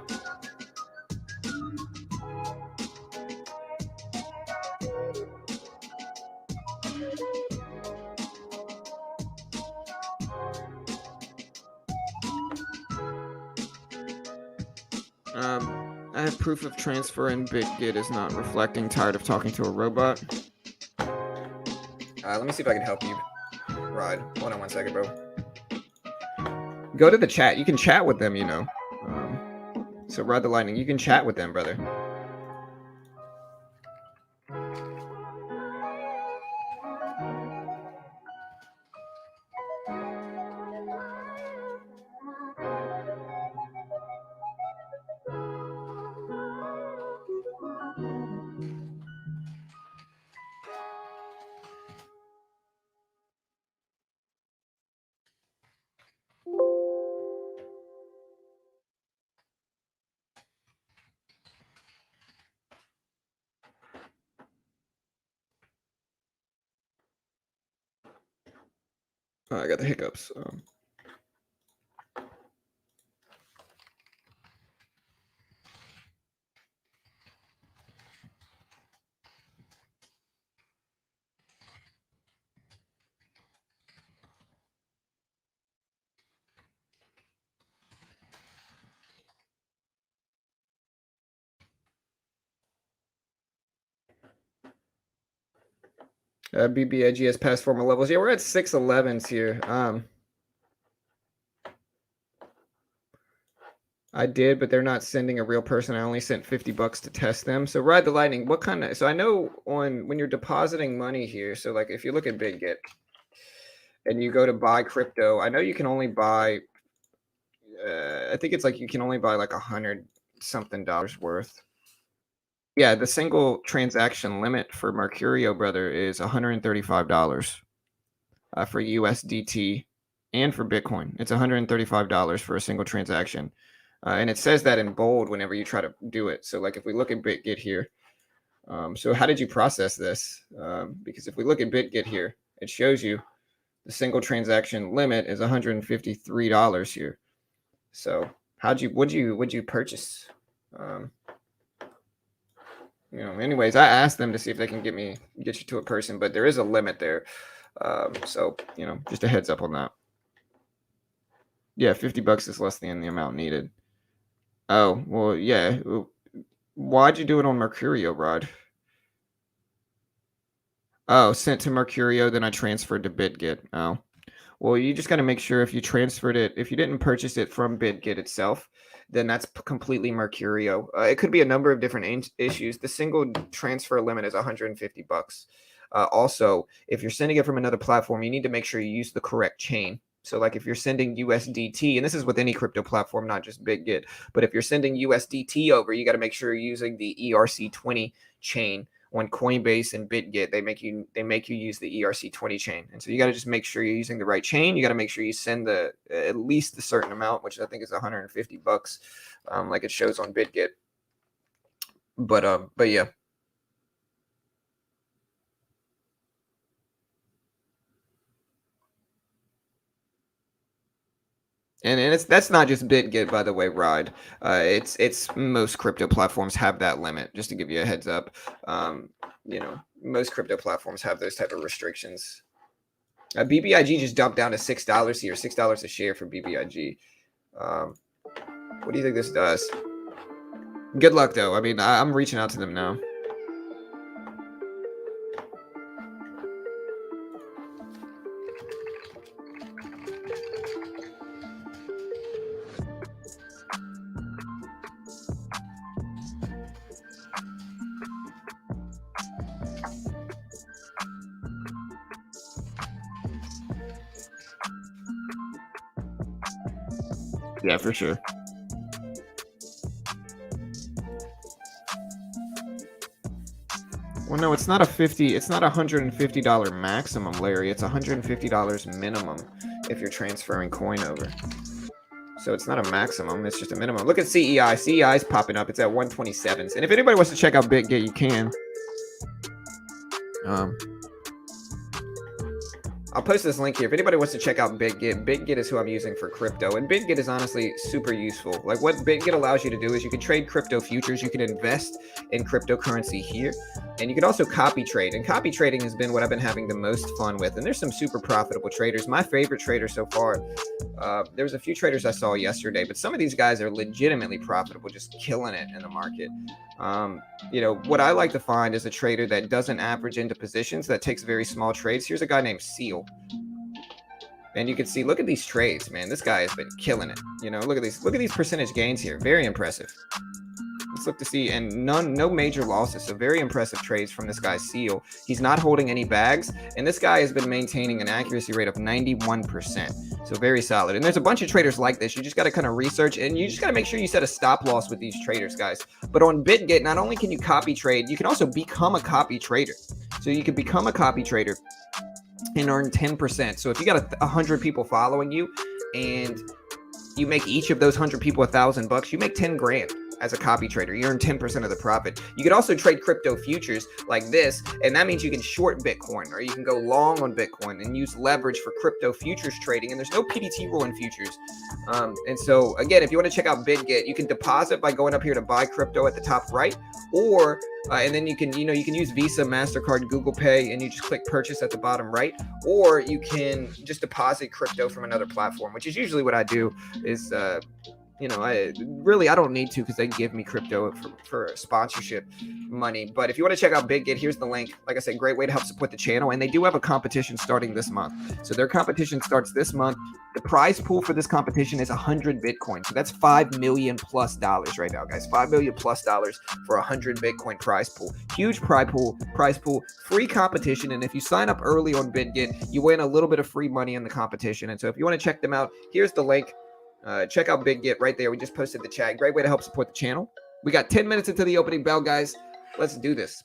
I have proof of transfer and Bbig is not reflecting. Tired of talking to a robot. Let me see if I can help you, Rod. Hold on 1 second, bro. Go to the chat. You can chat with them, you know. So Rod the Lightning, you can chat with them, brother. Oh, I got the hiccups. BBIG has passed formal levels. Yeah, we're at 611s here. I did, but they're not sending a real person. I only sent $50 to test them. So ride the lightning. What kind of? So I know when you're depositing money here. So like if you look at BitGet and you go to buy crypto, I know you can only buy. I think it's like you can only buy like $100 something worth. Yeah, the single transaction limit for Mercurio, brother, is $135 for USDT and for Bitcoin. It's $135 for a single transaction. And it says that in bold whenever you try to do it. So like if we look at BitGet here, so how did you process this? Because if we look at BitGet here, it shows you the single transaction limit is $153 here. So would you purchase? Anyways, I asked them to see if they can get you to a person, but there is a limit there. So just a heads up on that. Yeah, $50 is less than the amount needed. Oh, well, yeah. Why'd you do it on Mercurio, Rod? Oh, sent to Mercurio, then I transferred to BitGet. Oh. Well, you just got to make sure if you transferred it, if you didn't purchase it from BitGet itself, then that's completely Mercurio. It could be a number of different issues. The single transfer limit is $150. Also, if you're sending it from another platform, you need to make sure you use the correct chain. So like if you're sending USDT, and this is with any crypto platform, not just BitGet, but if you're sending USDT over, you got to make sure you're using the ERC20 chain. On Coinbase and BitGet, they make you use the ERC20 chain, and so you got to just make sure you're using the right chain. You got to make sure you send at least a certain amount, which I think is $150, like it shows on BitGet. But yeah. And that's not just BitGet, by the way, Ride. It's most crypto platforms have that limit. Just to give you a heads up, most crypto platforms have those type of restrictions. BBIG just dumped down to $6 here, $6 a share for BBIG. What do you think this does? Good luck, though. I mean, I'm reaching out to them now. Yeah, for sure. Well, no, it's not it's not $150 maximum, Larry. It's $150 minimum if you're transferring coin over. So it's not a maximum, it's just a minimum. Look at CEI. CEI is popping up. It's at 127s. And if anybody wants to check out BitGet, you can. I'll post this link here. If anybody wants to check out BitGet, BitGet is who I'm using for crypto. And BitGet is honestly super useful. Like what BitGet allows you to do is you can trade crypto futures. You can invest in cryptocurrency here. And you can also copy trade. And copy trading has been what I've been having the most fun with. And there's some super profitable traders. My favorite trader so far, there was a few traders I saw yesterday, but some of these guys are legitimately profitable, just killing it in the market. What I like to find is a trader that doesn't average into positions, that takes very small trades. Here's a guy named Seal. And you can see, look at these trades, man. This guy has been killing it. Look at these percentage gains here. Very impressive. Let's look to see, and no major losses. So very impressive trades from this guy Seal. He's not holding any bags, and this guy has been maintaining an accuracy rate of 91%. So very solid. And there's a bunch of traders like this. You just got to kind of research, and you just got to make sure you set a stop loss with these traders, guys. But on BitGet, not only can you copy trade, you can also become a copy trader. So you can become a copy trader and earn 10%. So if you got 100 people following you, and you make each of those 100 people $1,000, you make 10 grand as a copy trader. You earn 10% of the profit. You can also trade crypto futures like this, and that means you can short Bitcoin or you can go long on Bitcoin and use leverage for crypto futures trading. And there's no PDT rule in futures. And so again, if you want to check out Bbig, you can deposit by going up here to buy crypto at the top right, or and then you can use Visa, MasterCard, Google Pay, and you just click purchase at the bottom right, or you can just deposit crypto from another platform, which is usually what I do. Is I don't need to because they give me crypto for sponsorship money. But if you want to check out Bbig, here's the link. Like I said, great way to help support the channel. And they do have a competition starting this month. So their competition starts this month. The prize pool for this competition is 100 Bitcoin. So that's $5 million plus right now, guys. $5 million plus for 100 Bitcoin prize pool. Huge prize pool, free competition. And if you sign up early on Bbig, you win a little bit of free money in the competition. And so if you want to check them out, here's the link. Check out Bbig right there. We just posted the chat. Great way to help support the channel. We got 10 minutes into the opening bell, guys. Let's do this.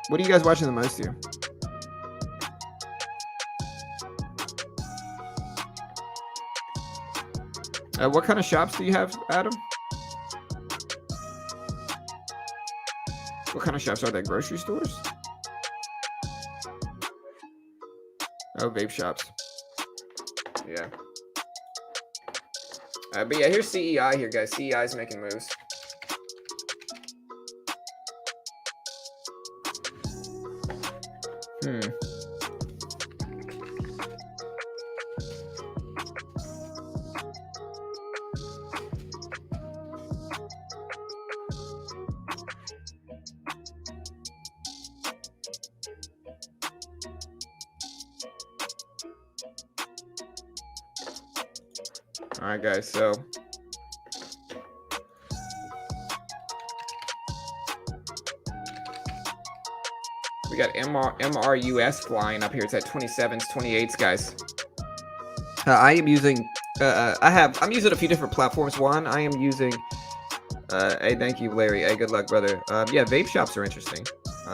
What are you guys watching the most here? What kind of shops do you have, Adam? What kind of shops are they? Grocery stores? Oh, vape shops. Yeah. But yeah, here's CEI here, guys. CEI is making moves. All right, guys, so we got MRUS flying up here. It's at 27s, 28s, guys. I am using I'm using a few different platforms. One, I am using hey, thank you, Larry. Hey, good luck, brother. Yeah, vape shops are interesting.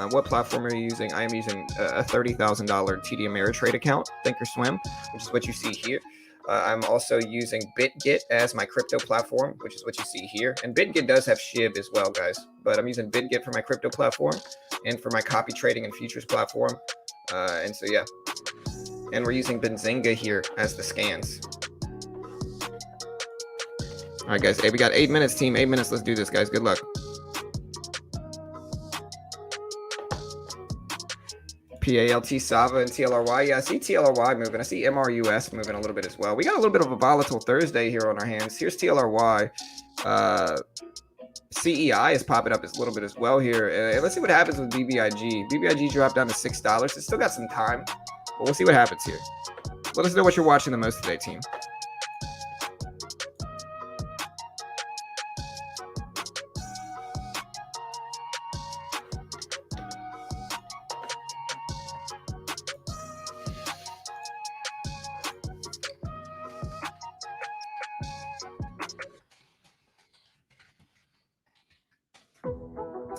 What platform are you using? I am using a $30,000 TD Ameritrade account, Thinkorswim, which is what you see here. I'm also using Bitget as my crypto platform, which is what you see here. And Bitget does have SHIB as well, guys. But I'm using Bitget for my crypto platform and for my copy trading and futures platform. And so, yeah. And we're using Benzinga here as the scans. All right, guys. Hey, we got 8 minutes, team. 8 minutes. Let's do this, guys. Good luck. PALT, Sava, and TLRY. Yeah, I see TLRY moving. I see MRUS moving a little bit as well. We got a little bit of a volatile Thursday here on our hands. Here's TLRY. CEI is popping up a little bit as well here. Let's see what happens with BBIG. BBIG dropped down to $6. It's still got some time, but we'll see what happens here. Let us know what you're watching the most today, team.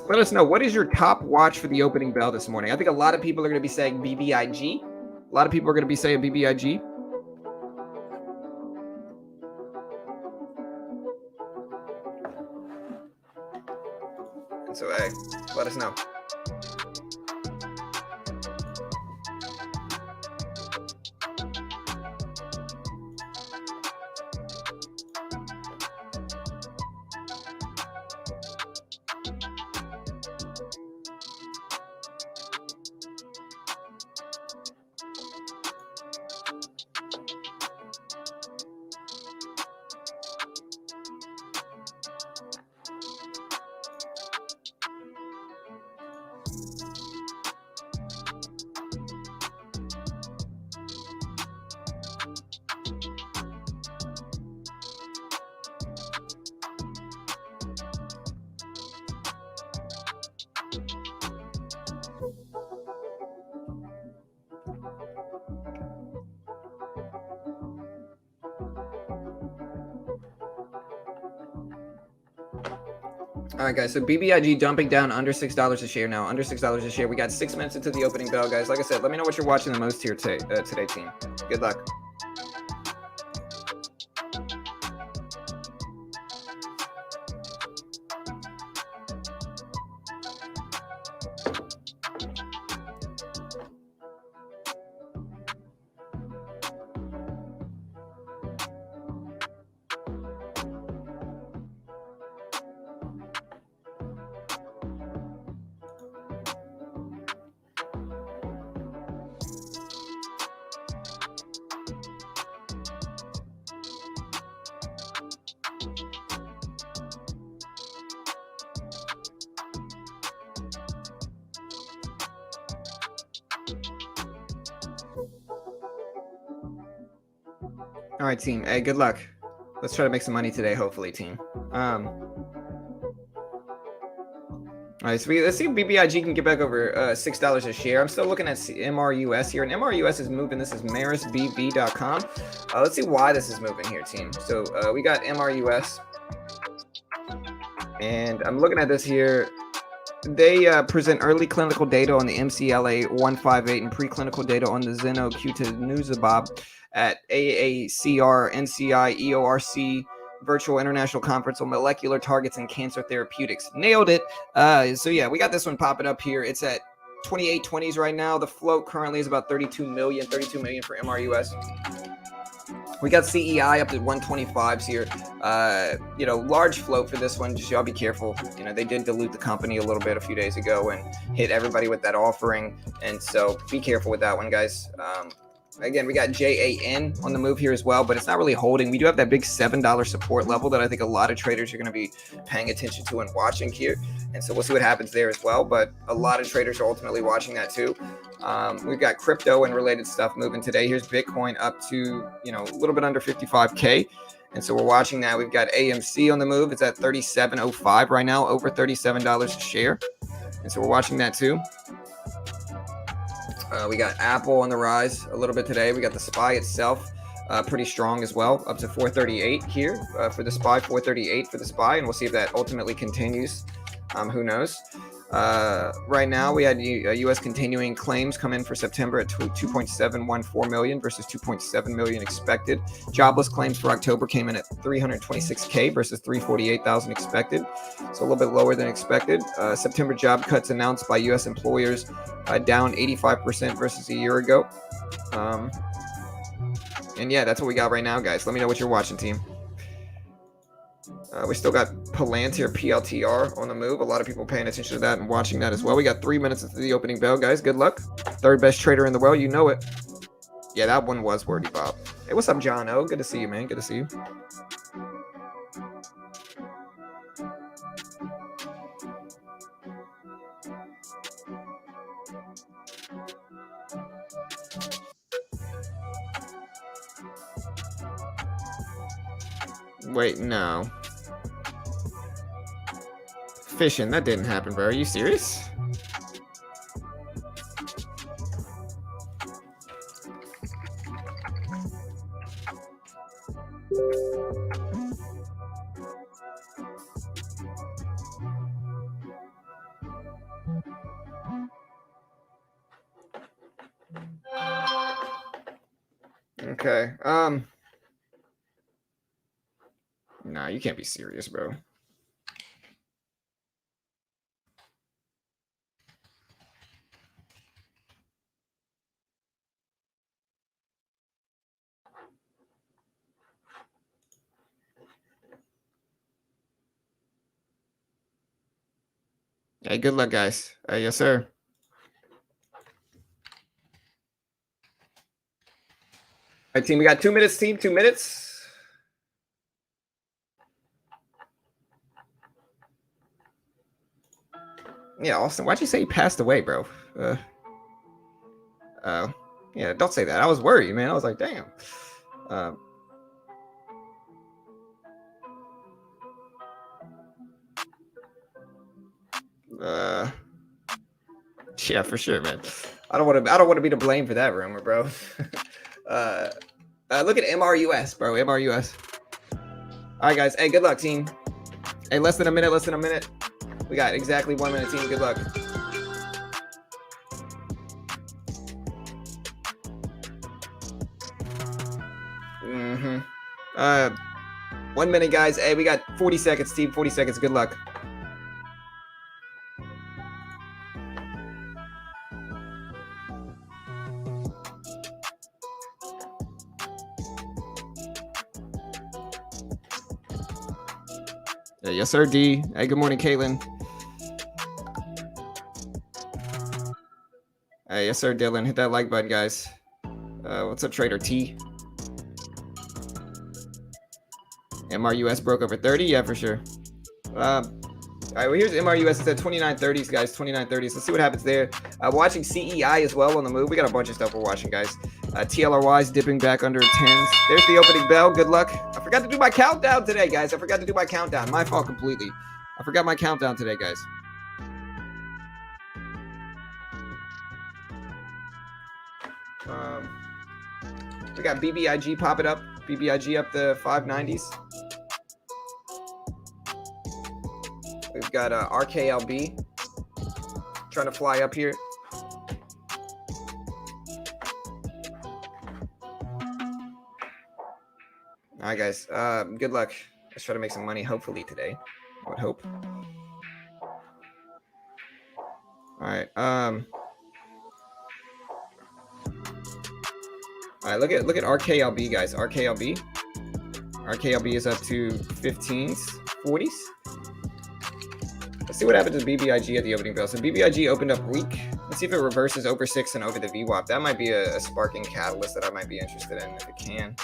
Let us know, what is your top watch for the opening bell this morning? I think a lot of people are going to be saying BBIG. A lot of people are going to be saying BBIG. And so, hey, let us know. All right, guys. So BBIG dumping down under $6 a share now. Under $6 a share. We got 6 minutes into the opening bell, guys. Like I said, let me know what you're watching the most here today, team. Good luck. All right, team. Hey, good luck. Let's try to make some money today, hopefully, team. All right, so let's see if BBIG can get back over $6 a share. I'm still looking at MRUS here, and MRUS is moving. This is marisbb.com. Let's see why this is moving here, team. So we got MRUS, and I'm looking at this here. They present early clinical data on the MCLA-158 and preclinical data on the zenocutuzumab at AACR NCI EORC Virtual International Conference on Molecular Targets and Cancer Therapeutics. Nailed it. So yeah, we got this one popping up here. It's at 28.20s right now. The float currently is about 32 million for MRUS. We got CEI up to 125s here. Large float for this one. Just y'all be careful. They did dilute the company a little bit a few days ago and hit everybody with that offering. And so be careful with that one, guys. Again, we got JAN on the move here as well, but it's not really holding. We do have that big $7 support level that I think a lot of traders are going to be paying attention to and watching here. And so we'll see what happens there as well. But a lot of traders are ultimately watching that too. We've got crypto and related stuff moving today. Here's Bitcoin up to, a little bit under 55K. And so we're watching that. We've got AMC on the move. It's at 37.05 right now, over $37 a share. And so we're watching that too. We got Apple on the rise a little bit today. We got the SPY itself pretty strong as well, up to 438 here for the SPY, 438 for the SPY, and we'll see if that ultimately continues. Who knows? Right now, we had U.S. continuing claims come in for September at 2.714 million versus 2.7 million expected. Jobless claims for October came in at 326K versus 348,000 expected, so a little bit lower than expected. September job cuts announced by U.S. employers down 85% versus a year ago. And yeah, that's what we got right now, guys. Let me know what you're watching, team. We still got Palantir PLTR on the move. A lot of people paying attention to that and watching that as well. We got 3 minutes into the opening bell, guys. Good luck. Third best trader in the world. You know it. Yeah, that one was wordy, Bob. Hey, what's up, John O? Good to see you, man. Good to see you. Wait, no. Fishing, that didn't happen, bro. Are you serious? Okay. Nah, you can't be serious, bro. Hey, good luck, guys. Yes, sir. All right, team, we got 2 minutes, team. 2 minutes. Yeah, Austin, why'd you say he passed away, bro? Yeah, don't say that. I was worried, man. I was like, damn. Yeah, for sure, man. I don't want to be to blame for that rumor, bro. Look at MRUS, bro. MRUS. All right, guys. Hey, good luck, team. Hey, less than a minute. We got exactly 1 minute, team. Good luck. Mm-hmm. 1 minute, guys. Hey, we got 40 seconds, team. 40 seconds. Good luck. Yes, sir, D. Hey, good morning, Caitlin. Hey, yes, sir, Dylan. Hit that like button, guys. What's up, Trader T? MRUS broke over 30? Yeah, for sure. All right, well, here's MRUS. It's at 29.30s, guys. 29.30s. Let's see what happens there. Watching CEI as well on the move. We got a bunch of stuff we're watching, guys. TLRY's dipping back under 10s. There's the opening bell. Good luck. I forgot to do my countdown today, guys. I forgot to do my countdown. My fault completely. I forgot my countdown today, guys. We got BBIG popping up. BBIG up the 590s. We've got RKLB trying to fly up here. All right, guys. Good luck. Let's try to make some money, hopefully, today. I would hope. All right. All right. Look at RKLB, guys. RKLB is up to 15s, 40s. Let's see what happened to BBIG at the opening bell. So BBIG opened up weak. Let's see if it reverses over 6 and over the VWAP. That might be a sparking catalyst that I might be interested in if it can.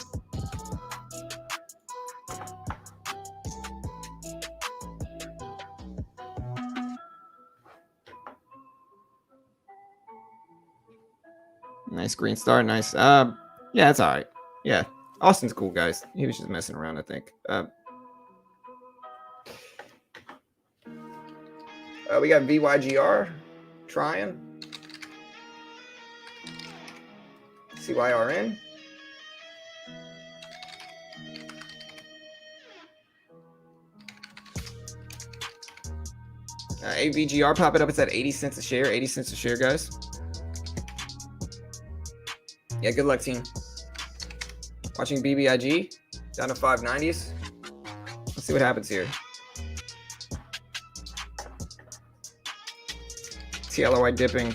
Nice green star. Nice. Yeah, it's all right. Yeah. Austin's cool, guys. He was just messing around, I think. We got VYGR trying. CYRN. AVGR popping up. It's at 80 cents a share. 80 cents a share, guys. Yeah, good luck, team. Watching BBIG down to 590s. Let's see what happens here. TLOI dipping.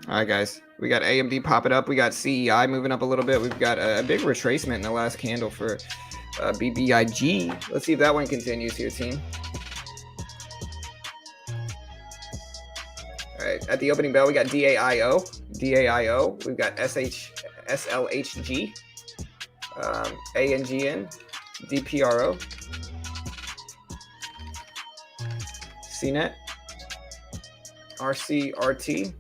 All right, guys. We got AMD popping up. We got CEI moving up a little bit. We've got a big retracement in the last candle for BBIG. Let's see if that one continues here, team. All right. At the opening bell, we got DAIO. DAIO. We've got SLHG. ANGN. DPRO. CNET. RCRT.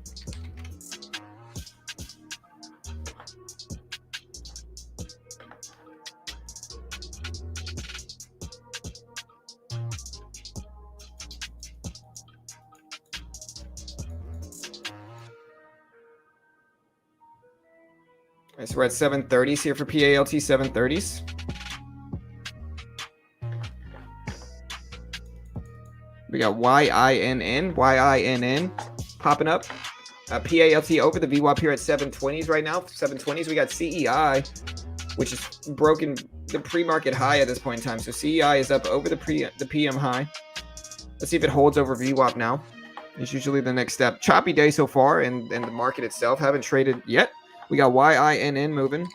So we're at 730s here for PALT, 730s. We got YINN popping up. PALT over the VWAP here at 720s right now. 720s. We got CEI, which is broken the pre-market high at this point in time. So CEI is up over the PM high. Let's see if it holds over VWAP now. It's usually the next step. Choppy day so far, and the market itself haven't traded yet. We got YINN moving.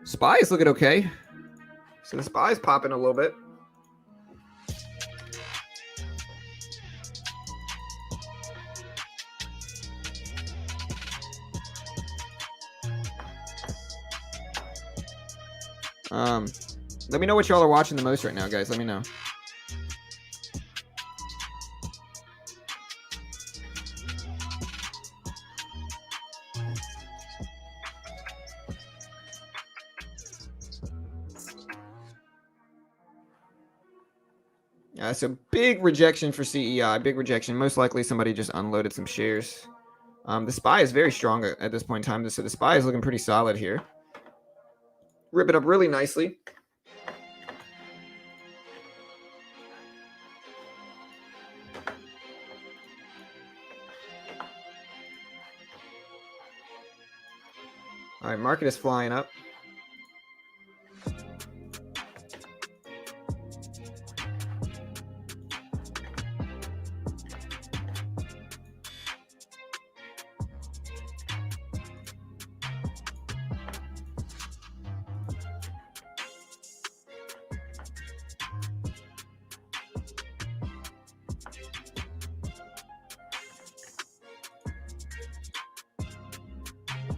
SPY is looking okay. So the SPY is popping a little bit. Let me know what y'all are watching the most right now, guys. Let me know. So big rejection for CEI. Big rejection. Most likely somebody just unloaded some shares. The SPY is very strong at this point in time. So the SPY is looking pretty solid here. Rip it up really nicely. All right, market is flying up.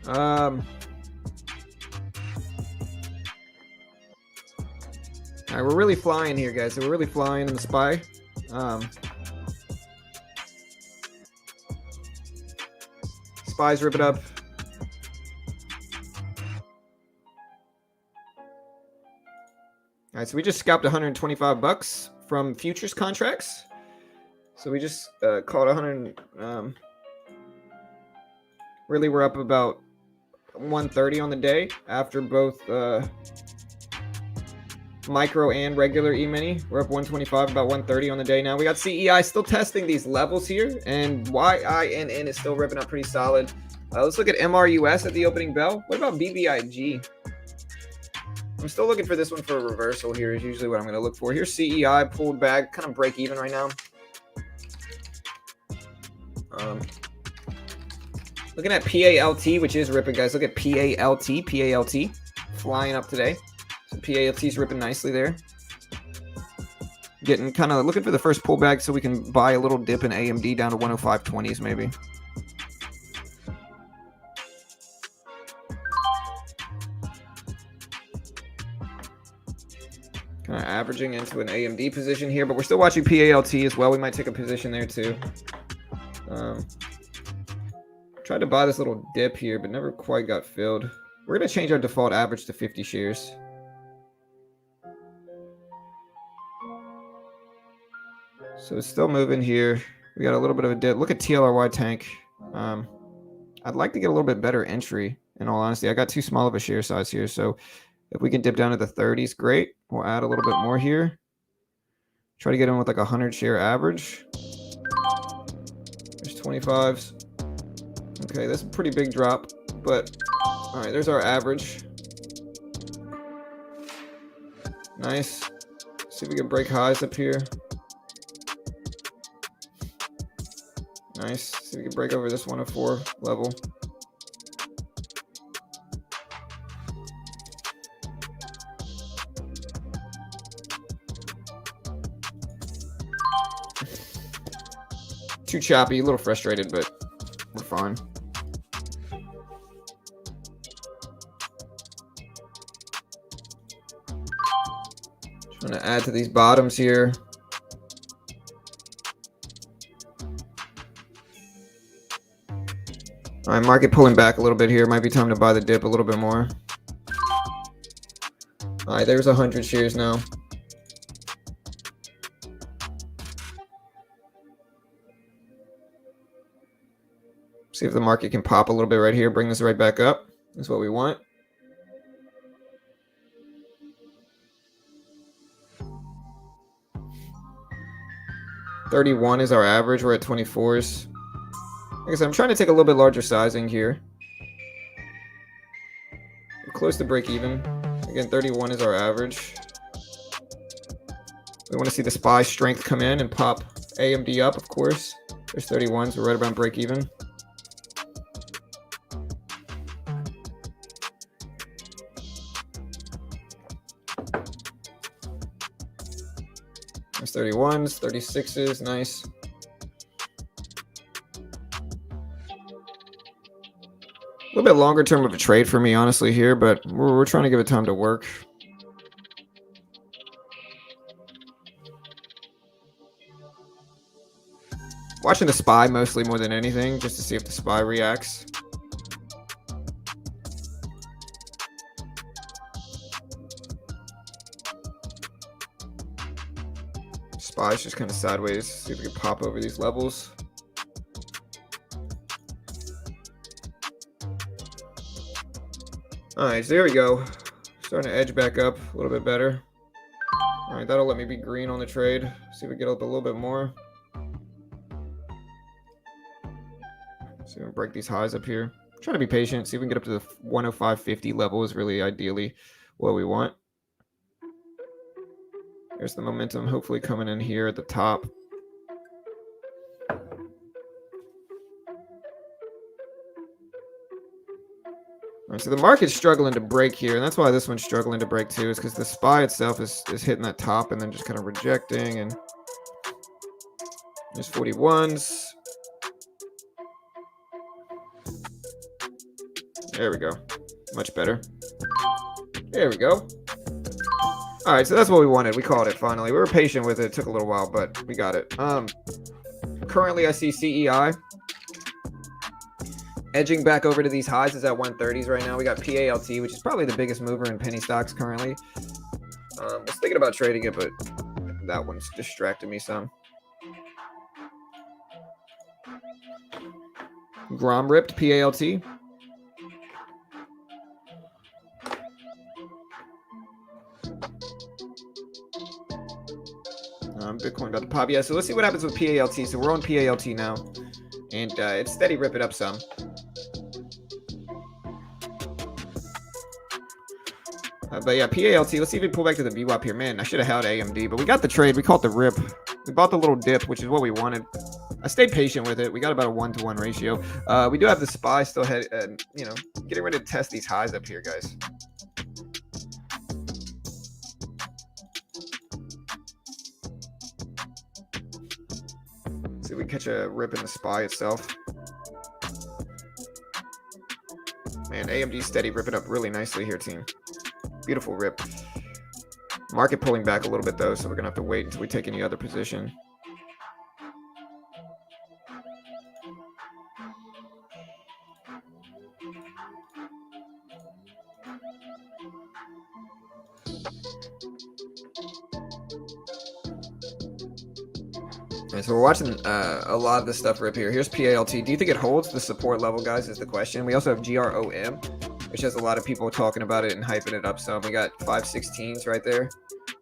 All right, we're really flying here, guys. So we're really flying in the SPY. SPY's rip it up. All right, so we just scalped 125 bucks from futures contracts. So we just called 100. Really, we're up about 130 on the day after both micro and regular E-mini. We're up 125, about 130 on the day now. We got CEI still testing these levels here, and YINN is still ripping up pretty solid. Let's look at MRUS at the opening bell. What about BBIG? I'm still looking for this one for a reversal here is usually what I'm going to look for. Here's CEI pulled back, kind of break even right now. Looking at PALT, which is ripping, guys. Look at PALT, flying up today. So PALT's ripping nicely there. Getting kind of looking for the first pullback so we can buy a little dip in AMD down to 105.20s maybe. Kind of averaging into an AMD position here, but we're still watching PALT as well. We might take a position there too. Tried to buy this little dip here, but never quite got filled. We're going to change our default average to 50 shares. So it's still moving here. We got a little bit of a dip. Look at TLRY tank. I'd like to get a little bit better entry, in all honesty. I got too small of a share size here, so if we can dip down to the 30s, great. We'll add a little bit more here. Try to get in with like a 100 share average. There's 25s. Okay, that's a pretty big drop, but all right, there's our average. Nice. See if we can break highs up here. Nice. See if we can break over this 104 level. Too choppy, a little frustrated, but we're fine. Trying to add to these bottoms here. All right, market pulling back a little bit here. Might be time to buy the dip a little bit more. All right, there's 100 shares now. See if the market can pop a little bit right here. Bring this right back up. That's what we want. $31 is our average. We're at 24s. Like I said, I'm trying to take a little bit larger sizing here. We're close to break even. Again, 31 is our average. We want to see the SPY strength come in and pop AMD up, of course. There's 31s. We're right about break even. There's 31s, 36s. Nice. A little bit longer term of a trade for me, honestly, here, but we're trying to give it time to work. Watching the SPY mostly more than anything, just to see if the SPY reacts. SPY's just kind of sideways. See if we can pop over these levels. Alright, so there we go. Starting to edge back up a little bit better. Alright, that'll let me be green on the trade. See if we get up a little bit more. See if we can break these highs up here. Trying to be patient. See if we can get up to the 105.50 level is really ideally what we want. There's the momentum hopefully coming in here at the top. All right, so the market's struggling to break here, and that's why this one's struggling to break too, is because the SPY itself is hitting that top and then just kind of rejecting, and there's 41s. There we go. Much better. There we go. All right, so that's what we wanted. We called it finally. We were patient with it. It took a little while, but we got it. Currently, I see CEI edging back over to these highs. Is at 130s right now. We got PALT, which is probably the biggest mover in penny stocks currently. I was thinking about trading it, but that one's distracted me some. Grom ripped PALT. Bitcoin about to pop. Yeah, so let's see what happens with PALT. So we're on PALT now, and it's steady ripping up some. But yeah, PALT. Let's see if we pull back to the VWAP here. Man, I should have held AMD, but we got the trade. We caught the rip. We bought the little dip, which is what we wanted. I stayed patient with it. We got about a 1-to-1 ratio. We do have the SPY still getting ready to test these highs up here, guys. See if we catch a rip in the SPY itself. Man, AMD steady ripping up really nicely here, team. Beautiful rip. Market pulling back a little bit though, so we're gonna have to wait until we take any other position. Right, so we're watching a lot of this stuff rip here. Here's PALT. Do you think it holds the support level, guys, is the question. We also have GROM, which has a lot of people talking about it and hyping it up some. We got 516s right there.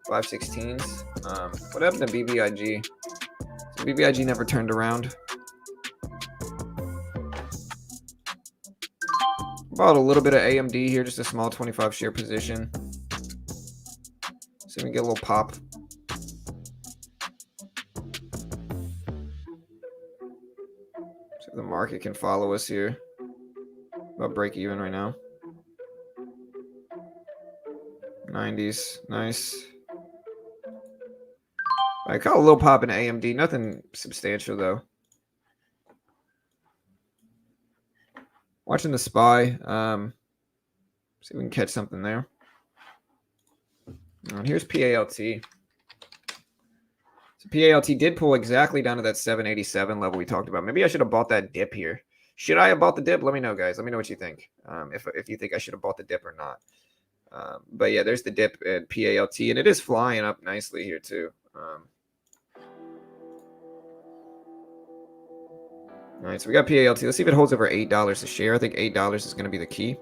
516s. What happened to BBIG? So BBIG never turned around. Bought a little bit of AMD here, just a small 25 share position. So we can get a little pop. So the market can follow us here. About break even right now. 90s, nice. I caught a little pop in AMD, nothing substantial though. Watching the SPY, see if we can catch something there. And here's PALT. So PALT did pull exactly down to that 787 level we talked about. Maybe I should have bought that dip here. Should I have bought the dip? Let me know, guys. Let me know what you think. If you think I should have bought the dip or not. But yeah, there's the dip at PALT, and it is flying up nicely here too. All right, so we got PALT. Let's see if it holds over $8 a share. I think $8 is going to be the key.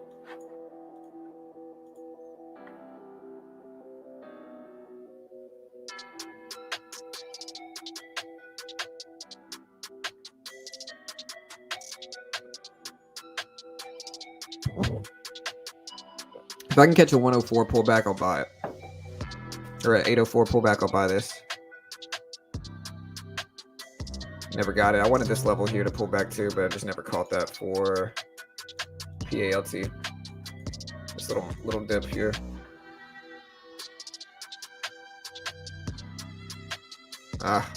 If I can catch a 104 pullback, I'll buy it. Or an 804 pullback, I'll buy this. Never got it. I wanted this level here to pull back too, but I just never caught that for PALT. This little dip here. Ah.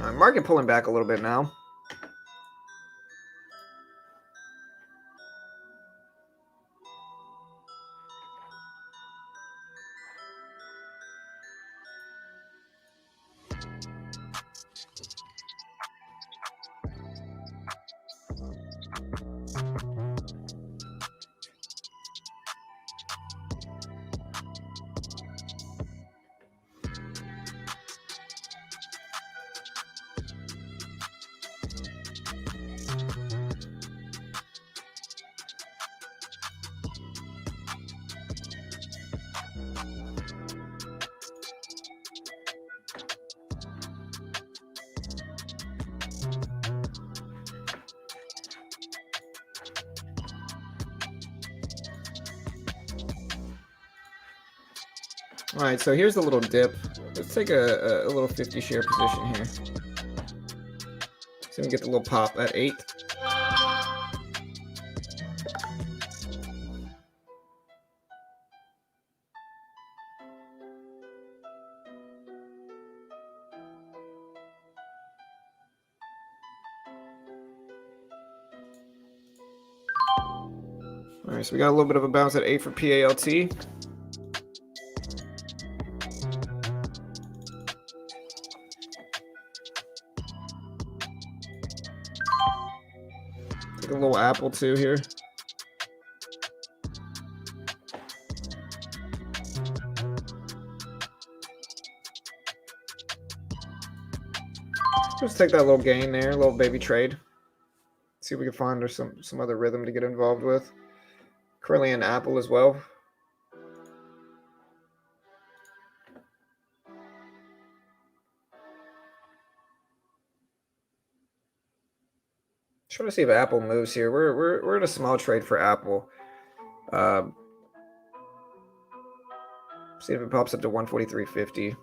All right, market pulling back a little bit now. All right, so here's the little dip. Let's take a little 50 share position here. So we get the little pop at 8. All right, so we got a little bit of a bounce at 8 for PALT. Take a little apple too here. Let's take that little gain there, a little baby trade. See if we can find some other rhythm to get involved with. Currently an apple as well. Trying to see if Apple moves here. We're in a small trade for Apple. See if it pops up to 143.50.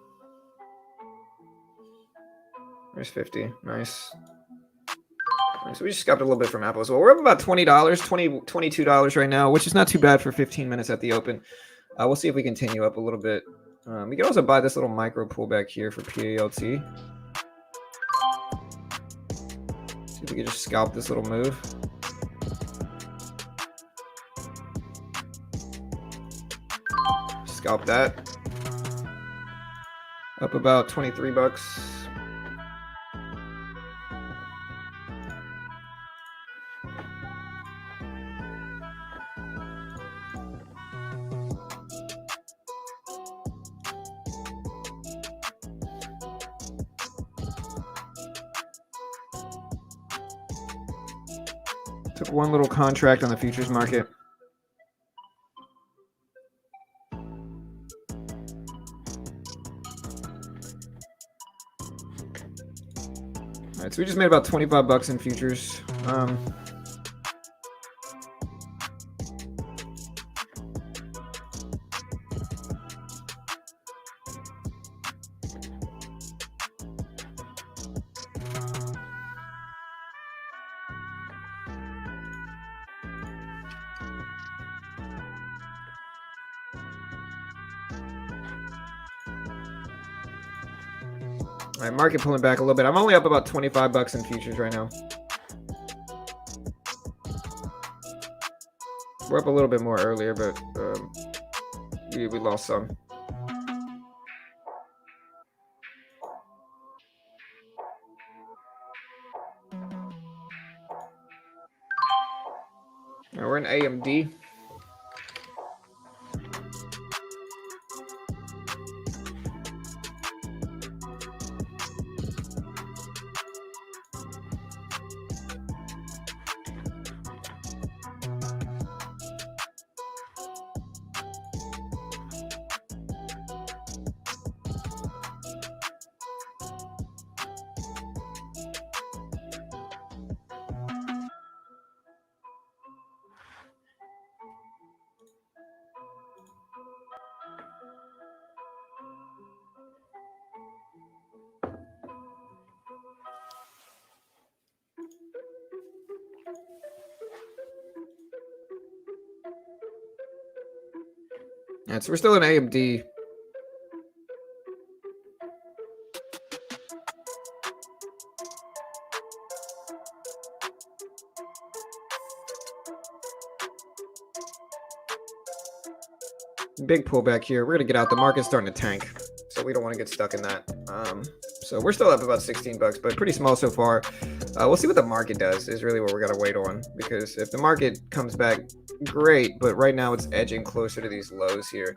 There's 50. Nice. So we just scalped a little bit from Apple as well. We're up about $20, $22 right now, which is not too bad for 15 minutes at the open. We'll see if we continue up a little bit. We can also buy this little micro pullback here for PALT. See if we can just scalp this little move. Scalp that. Up about 23 bucks. Took one little contract on the futures market. All right, so we just made about 25 bucks in futures. All right, market pulling back a little bit. I'm only up about 25 bucks in futures right now. We're up a little bit more earlier, but we lost some. Now we're in AMD. Yeah, so we're still in AMD. Big pullback here. We're gonna get out. The market's starting to tank, so we don't want to get stuck in that. So we're still up about 16 bucks, but pretty small so far. We'll see what the market does. Is really what we're gonna wait on, because if the market comes back, great. But right now it's edging closer to these lows here,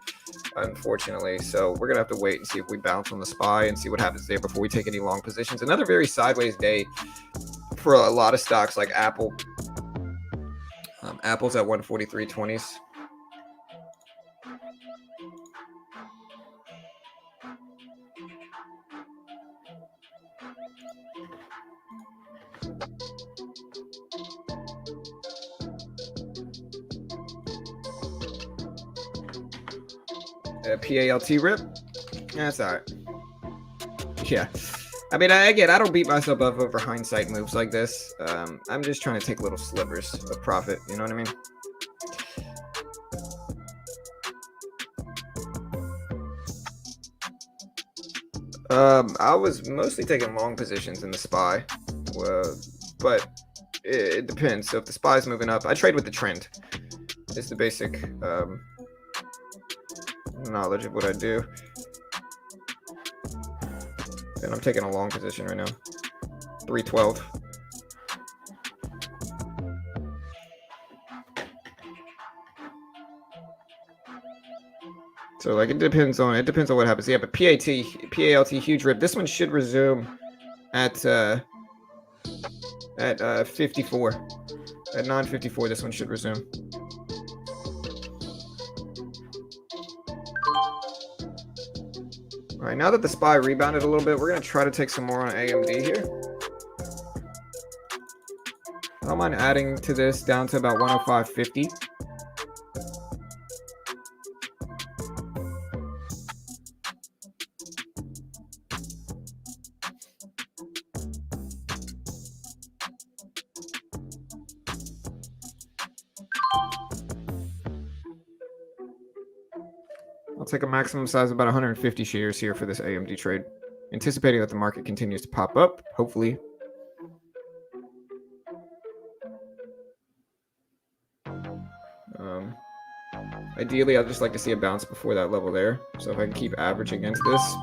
unfortunately. So we're gonna have to wait and see if we bounce on the SPY and see what happens there before we take any long positions. Another very sideways day for a lot of stocks like Apple. Apple's at 143.20s. PALT rip. That's alright. Yeah. I mean, again, I don't beat myself up over hindsight moves like this. I'm just trying to take little slivers of profit. You know what I mean? I was mostly taking long positions in the SPY, but it depends. So if the SPY's moving up, I trade with the trend. It's the basic knowledge of what I do. And I'm taking a long position right now. 312. So like it depends on what happens. Yeah, but PALT huge rip. This one should resume at 54. At 9:54, this one should resume. All right, now that the SPY rebounded a little bit, we're gonna try to take some more on AMD here. I don't mind adding to this down to about 105.50. I'll take a maximum size of about 150 shares here for this AMD trade, anticipating that the market continues to pop up, hopefully. Ideally, I'd just like to see a bounce before that level there. So if I can keep averaging into this.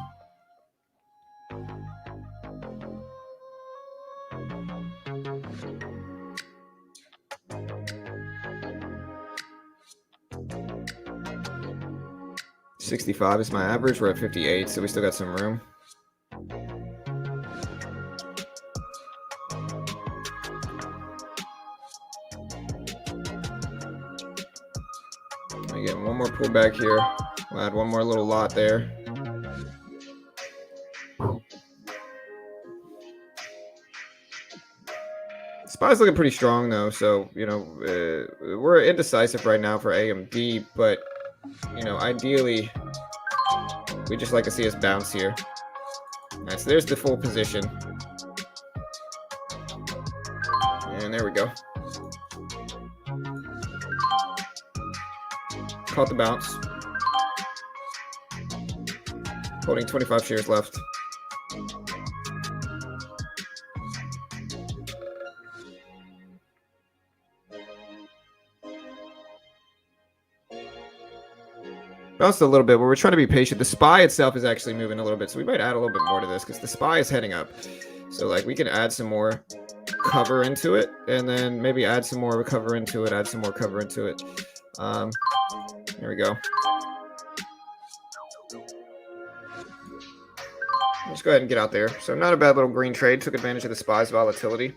$65 is my average. We're at 58, so we still got some room. Again, one more pullback here. We'll add one more little lot there. SPY's looking pretty strong though, so you know we're indecisive right now for AMD, but you know ideally we just like to see us bounce here. All right, so there's the full position, and there we go. Caught the bounce. Holding 25 shares left. Bounced a little bit, but we're trying to be patient. The SPY itself is actually moving a little bit, so we might add a little bit more to this because the SPY is heading up. So like we can add some more cover into it, and then maybe add some more cover into it, add some more cover into it. There we go. Let's go ahead and get out there. So not a bad little green trade. Took advantage of the SPY's volatility.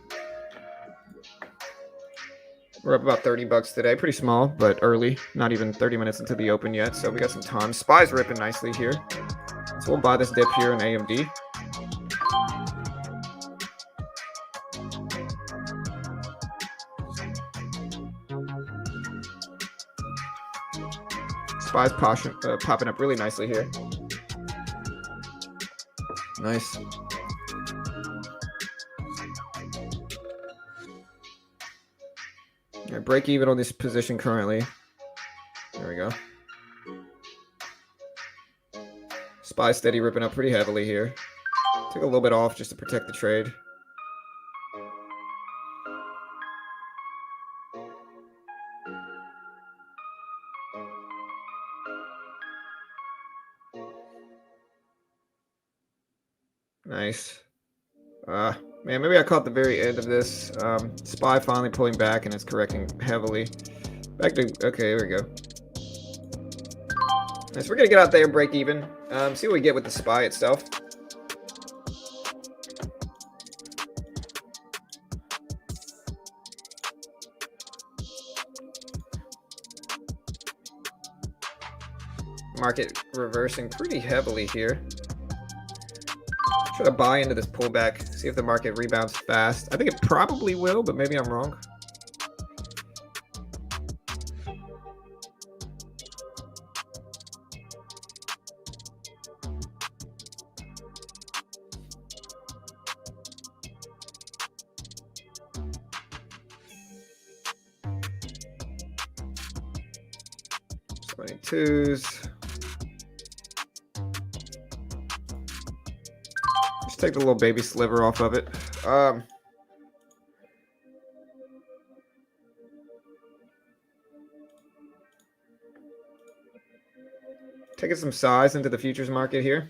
We're up about $30 today. Pretty small, but early. Not even 30 minutes into the open yet, so we got some time. SPY's ripping nicely here. So we'll buy this dip here in AMD. SPY's popping up really nicely here. Nice. Yeah, break even on this position currently. There we go. SPY steady ripping up pretty heavily here. Took a little bit off just to protect the trade. Nice. Man, maybe I caught the very end of this. SPY finally pulling back and it's correcting heavily. Back to, okay, here we go. Nice, we're gonna get out there and break even. See what we get with the SPY itself. Market reversing pretty heavily here. Try to buy into this pullback, see if the market rebounds fast. I think it probably will, but maybe I'm wrong. 22s. Just take the little baby sliver off of it. Taking some size into the futures market here.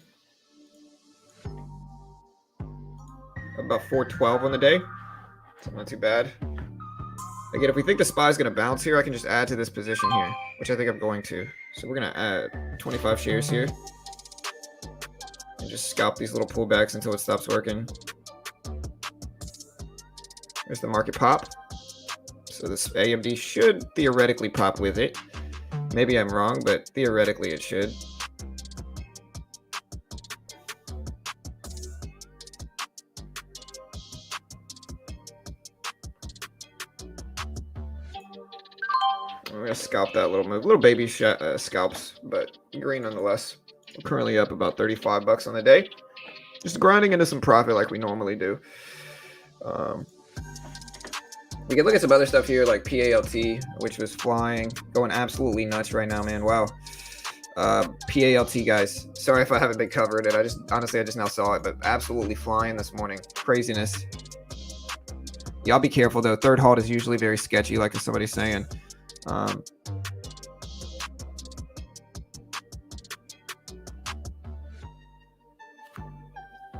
About 412 on the day. So not too bad. Again, if we think the SPY is going to bounce here, I can just add to this position here, which I think I'm going to. So we're going to add 25 shares here. And just scalp these little pullbacks until it stops working. There's the market pop. So this AMD should theoretically pop with it. Maybe I'm wrong, but theoretically it should. We're going to scalp that little move. Little baby scalps, but green nonetheless. We're currently up about 35 bucks on the day. Just grinding into some profit like we normally do. We can look at some other stuff here like PALT, which was flying, going absolutely nuts right now, man. Wow. PALT, guys. Sorry if I haven't been covering it. I just now saw it, but absolutely flying this morning. Craziness. Y'all be careful though. Third halt is usually very sketchy, like somebody's saying.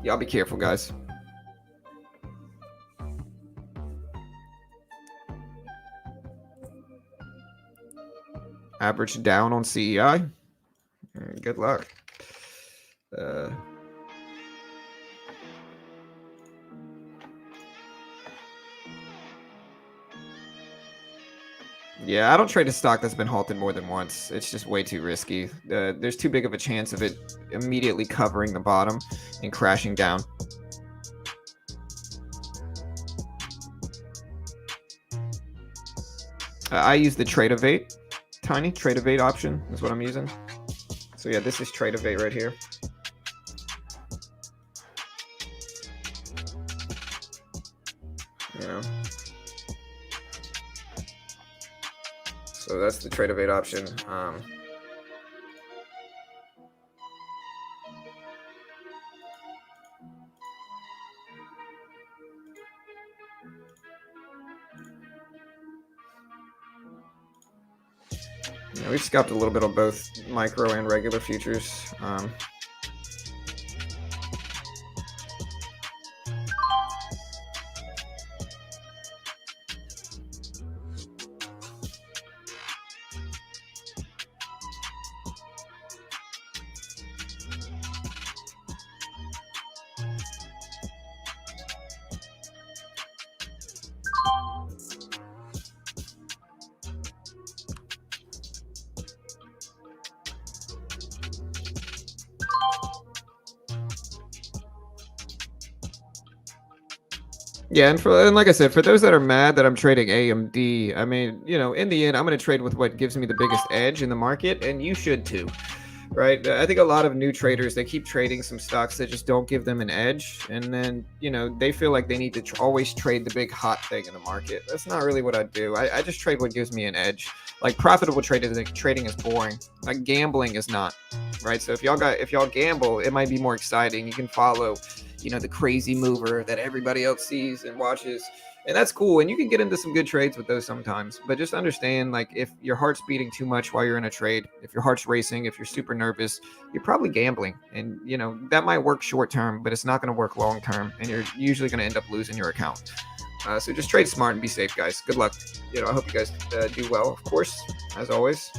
Y'all be careful, guys. Average down on CEI. Good luck. Yeah, I don't trade a stock that's been halted more than once. It's just way too risky. There's too big of a chance of it immediately covering the bottom and crashing down. I use the Trade Evade. Tiny Trade Evade option is what I'm using. So yeah, this is Trade Evade right here. You know. So that's the Trade Evade option. Yeah, we've scalped a little bit on both micro and regular futures. Yeah, and like I said, for those that are mad that I'm trading AMD, I mean, you know, in the end, I'm going to trade with what gives me the biggest edge in the market, and you should too, right? I think a lot of new traders, they keep trading some stocks that just don't give them an edge, and then, you know, they feel like they need to always trade the big hot thing in the market. That's not really what I do. I just trade what gives me an edge. Like profitable trading is boring. Like gambling is not, right? So if y'all gamble, it might be more exciting. You can follow, you know, the crazy mover that everybody else sees and watches, and that's cool, and you can get into some good trades with those sometimes. But just understand, like, if your heart's beating too much while you're in a trade, if your heart's racing, if you're super nervous, you're probably gambling, and you know that might work short term, but it's not going to work long term, and you're usually going to end up losing your account. So just trade smart and be safe, guys. Good luck. You know, I hope you guys do well, of course, as always.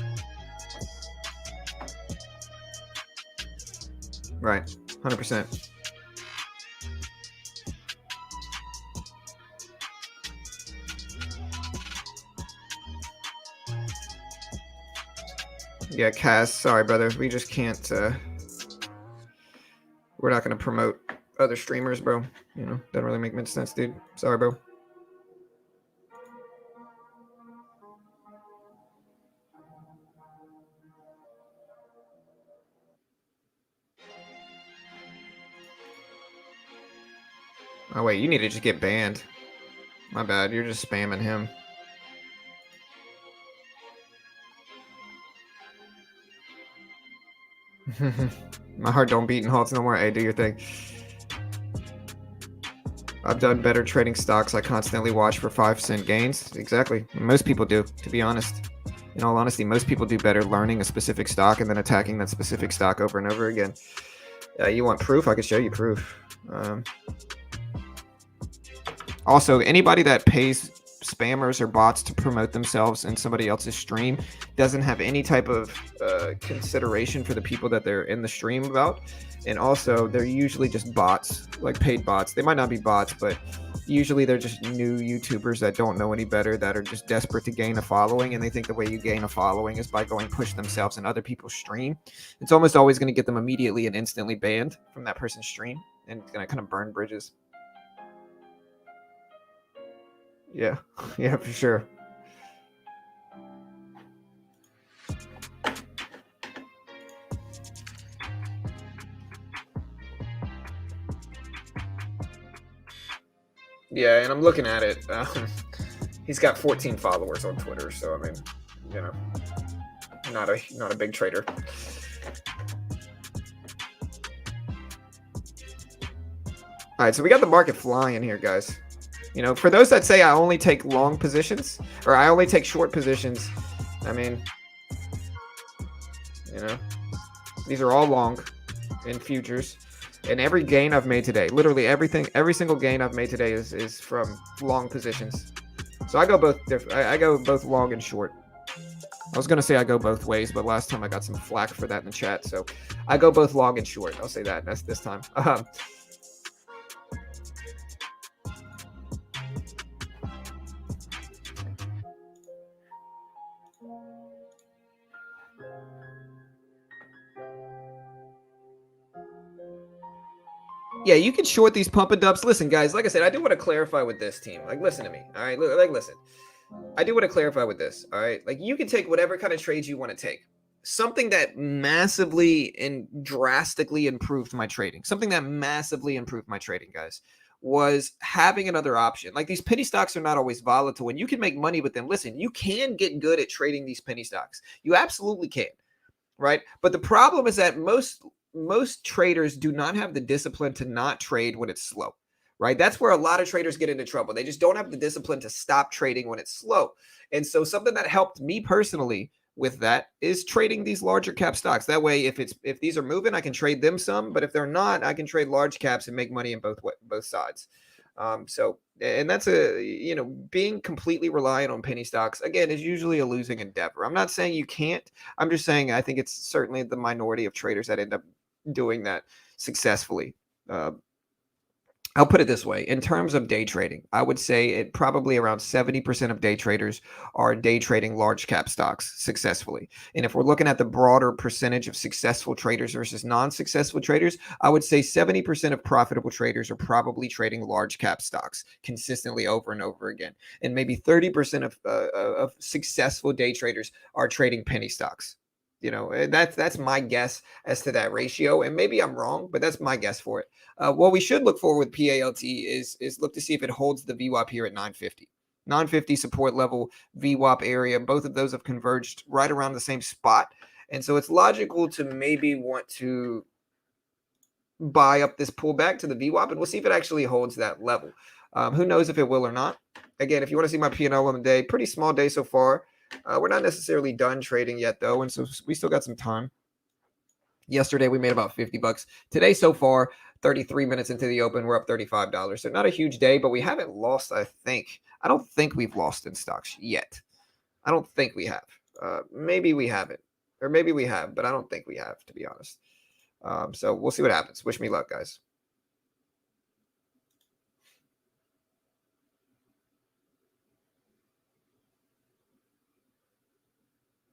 Right, 100%. Yeah, Kaz, sorry, brother. We just can't, we're not going to promote other streamers, bro. You know, doesn't really make much sense, dude. Sorry, bro. Oh, wait, you need to just get banned. My bad, you're just spamming him. My heart don't beat in halts no more. Hey, do your thing. I've done better trading stocks I constantly watch for 5% gains. Exactly. Most people do, to be honest. In all honesty, most people do better learning a specific stock and then attacking that specific stock over and over again. You want proof? I could show you proof. Also, anybody that pays spammers or bots to promote themselves in somebody else's stream doesn't have any type of consideration for the people that they're in the stream about. And also, they're usually just bots, like paid bots. They might not be bots, but usually they're just new YouTubers that don't know any better, that are just desperate to gain a following, and they think the way you gain a following is by going push themselves in other people's stream. It's almost always going to get them immediately and instantly banned from that person's stream, and it's going to kind of burn bridges. Yeah, yeah, for sure. Yeah, and I'm looking at it. He's got 14 followers on Twitter, so I mean, you know, not a big trader. All right, so we got the market flying here, guys. You know, for those that say I only take long positions or I only take short positions, I mean, you know, these are all long in futures. And every gain I've made today, literally everything, every single gain I've made today is from long positions. So I go both I go both long and short. I was gonna say I go both ways, but last time I got some flack for that in the chat. So I go both long and short. I'll say that. That's this time. Yeah, you can short these pump and dumps. Listen, guys, like I said, I do want to clarify with this team. Like, listen to me. All right. Like, listen. I do want to clarify with this. All right. Like, you can take whatever kind of trades you want to take. Something that massively and drastically improved my trading, guys, was having another option. Like, these penny stocks are not always volatile and you can make money with them. Listen, you can get good at trading these penny stocks. You absolutely can. Right. But the problem is that most traders do not have the discipline to not trade when it's slow, right? That's where a lot of traders get into trouble. They just don't have the discipline to stop trading when it's slow. And so something that helped me personally with that is trading these larger cap stocks. That way, if these are moving, I can trade them some, but if they're not, I can trade large caps and make money in both sides. And that's being completely reliant on penny stocks, again, is usually a losing endeavor. I'm not saying you can't. I'm just saying I think it's certainly the minority of traders that end up doing that successfully. I'll put it this way. In terms of day trading, I would say it probably around 70% of day traders are day trading large cap stocks successfully. And if we're looking at the broader percentage of successful traders versus non-successful traders, I would say 70% of profitable traders are probably trading large cap stocks consistently over and over again. And maybe 30% of successful day traders are trading penny stocks. You know, that's my guess as to that ratio. And maybe I'm wrong, but that's my guess for it. What we should look for with PALT is look to see if it holds the VWAP here at 950. 950 support level, VWAP area. Both of those have converged right around the same spot. And so it's logical to maybe want to buy up this pullback to the VWAP, and we'll see if it actually holds that level. Who knows if it will or not. Again, if you want to see my P&L on the day, pretty small day so far. We're not necessarily done trading yet, though, and so we still got some time. Yesterday, we made about $50. Today, so far, 33 minutes into the open, we're up $35. So not a huge day, but we haven't lost, I think. I don't think we've lost in stocks yet. I don't think we have. Maybe we haven't, or maybe we have, but I don't think we have, to be honest. So we'll see what happens. Wish me luck, guys.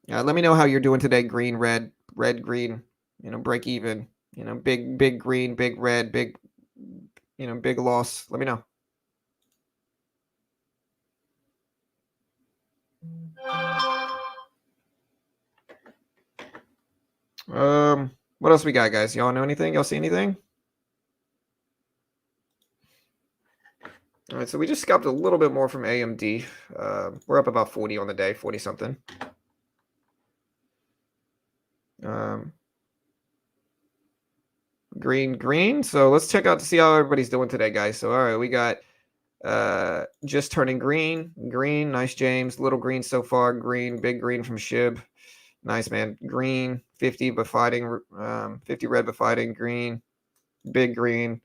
Let me know how you're doing today. Green, red, green, break even, big green, big red, big loss. Let me know. What else we got, guys? Y'all know anything? Y'all see anything? All right, so we just scalped a little bit more from AMD. We're up about 40 on the day, 40 something. green. So let's check out to see how everybody's doing today, guys. So all right, we got just turning green. Nice, James. Little green so far. Big green from Shib. Nice, man. Green 50 but fighting 50 red but fighting green. Big green.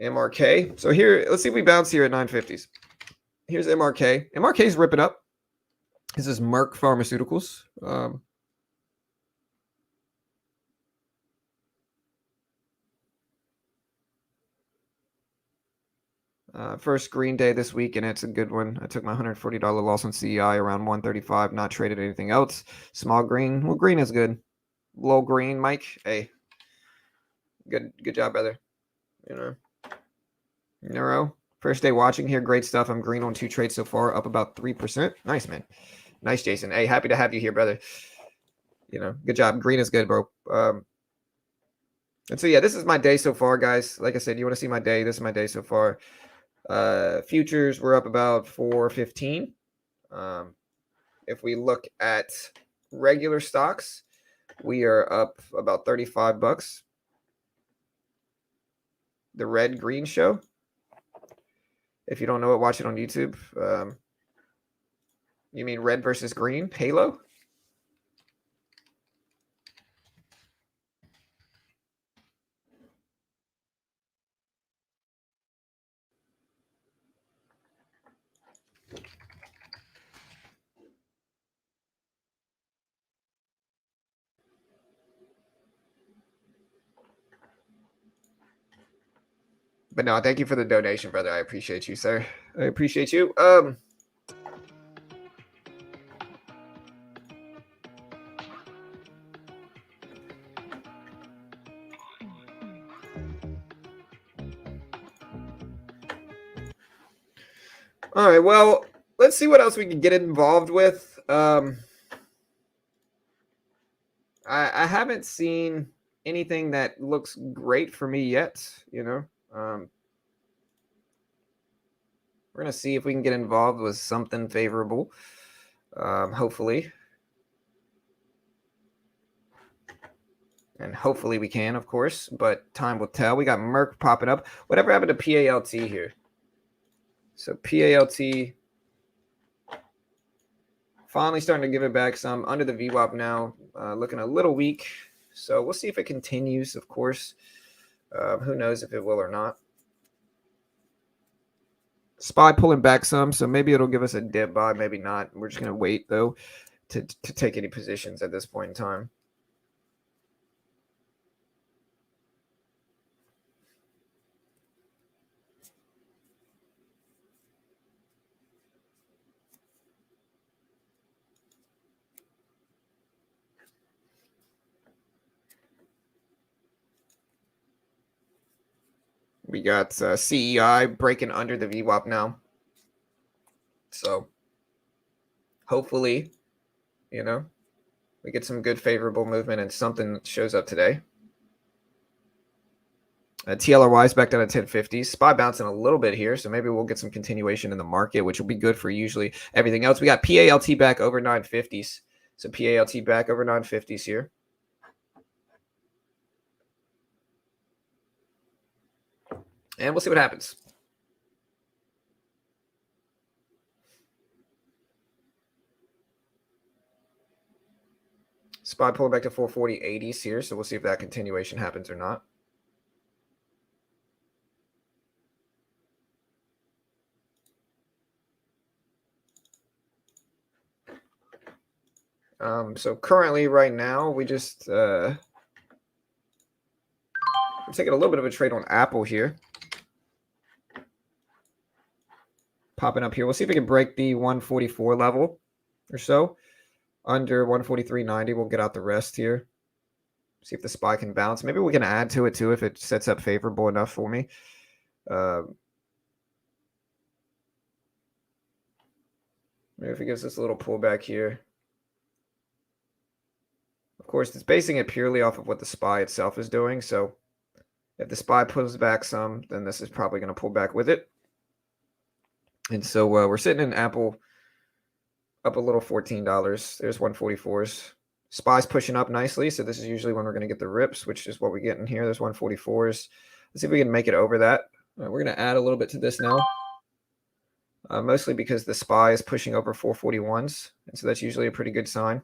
MRK. So here, let's see if we bounce here at 950s. Here's MRK. MRK's ripping up. This is Merck Pharmaceuticals. First green day this week, and it's a good one. I took my $140 loss on CEI around 135, not traded anything else. Small green. Well, green is good. Low green, Mike. Hey. Good job, brother. Neuro. First day watching here. Great stuff. I'm green on 2 trades so far, up about 3%. Nice, man. Nice, Jason. Hey, happy to have you here, brother. Good job. Green is good, bro. And so, yeah, this is my day so far, guys. Like I said, you want to see my day. This is my day so far. Futures were up about 415. If we look at regular stocks, we are up about $35. The red green show. If you don't know it, watch it on YouTube. You mean red versus green? Halo? But no, thank you for the donation, brother. I appreciate you, sir. I appreciate you. All right, well, let's see what else we can get involved with. I haven't seen anything that looks great for me yet, we're going to see if we can get involved with something favorable, hopefully. And hopefully we can, of course, but time will tell. We got Merck popping up. Whatever happened to PALT here? So PALT finally starting to give it back some under the VWAP now, looking a little weak. So we'll see if it continues, of course. Who knows if it will or not. SPY pulling back some, so maybe it'll give us a dip buy, maybe not. We're just going to wait, though, to take any positions at this point in time. We got CEI breaking under the VWAP now. So hopefully, we get some good favorable movement and something shows up today. TLRY is back down to 1050s. SPY bouncing a little bit here, so maybe we'll get some continuation in the market, which will be good for usually everything else. We got PALT back over 950s. So PALT back over 950s here. And we'll see what happens. SPY pulling back to 440.80s here, so we'll see if that continuation happens or not. So currently, right now, we just we're taking a little bit of a trade on Apple here. Popping up here. We'll see if we can break the 144 level or so. Under 143.90, we'll get out the rest here. See if the SPY can bounce. Maybe we can add to it too if it sets up favorable enough for me. Maybe if it gives us a little pullback here. Of course, it's basing it purely off of what the SPY itself is doing. So if the SPY pulls back some, then this is probably going to pull back with it. And so we're sitting in Apple up a little $14. There's 144s. SPY's pushing up nicely, so this is usually when we're going to get the rips, which is what we get in here. There's 144s. Let's see if we can make it over that. We're going to add a little bit to this now, mostly because the SPY is pushing over 441s, and so that's usually a pretty good sign.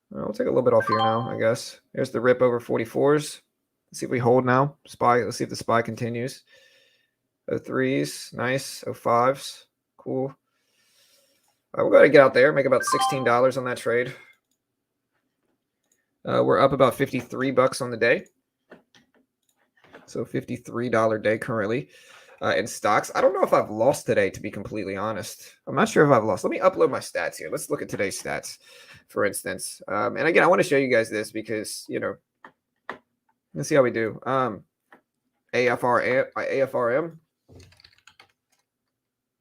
We'll take a little bit off here now, I guess. Here's the rip over 44s. Let's see if we hold now. SPY. Let's see if the SPY continues. 03s, nice. 05s, cool. All right, we're going to get out there, make about $16 on that trade. We're up about 53 bucks on the day. So $53 day currently in stocks. I don't know if I've lost today, to be completely honest. I'm not sure if I've lost. Let me upload my stats here. Let's look at today's stats, for instance. And again, I want to show you guys this because, you know, let's see how we do. AFRM.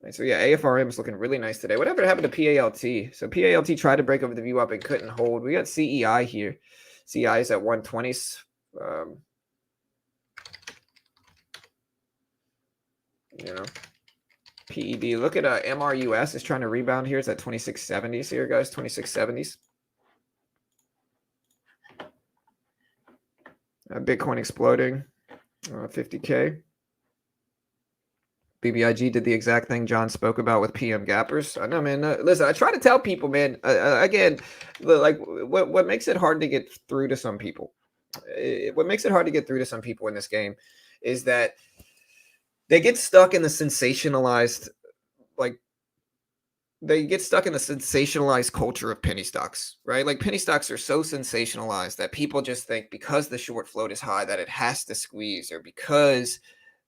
Right, so yeah, AFRM is looking really nice today. Whatever happened to PALT? So PALT tried to break over the view up and couldn't hold. We got CEI here. CEI is at 120s. You know, PED. Look at MRUS is trying to rebound here. It's at 2670s here, guys. 2670s. Bitcoin exploding. 50K. BBIG did the exact thing John spoke about with PM gappers. I know, man. Listen, I try to tell people, man. Again, like what makes it hard to get through to some people. What makes it hard to get through to some people in this game is that they get stuck in the sensationalized, culture of penny stocks, right? Like penny stocks are so sensationalized that people just think because the short float is high that it has to squeeze, or because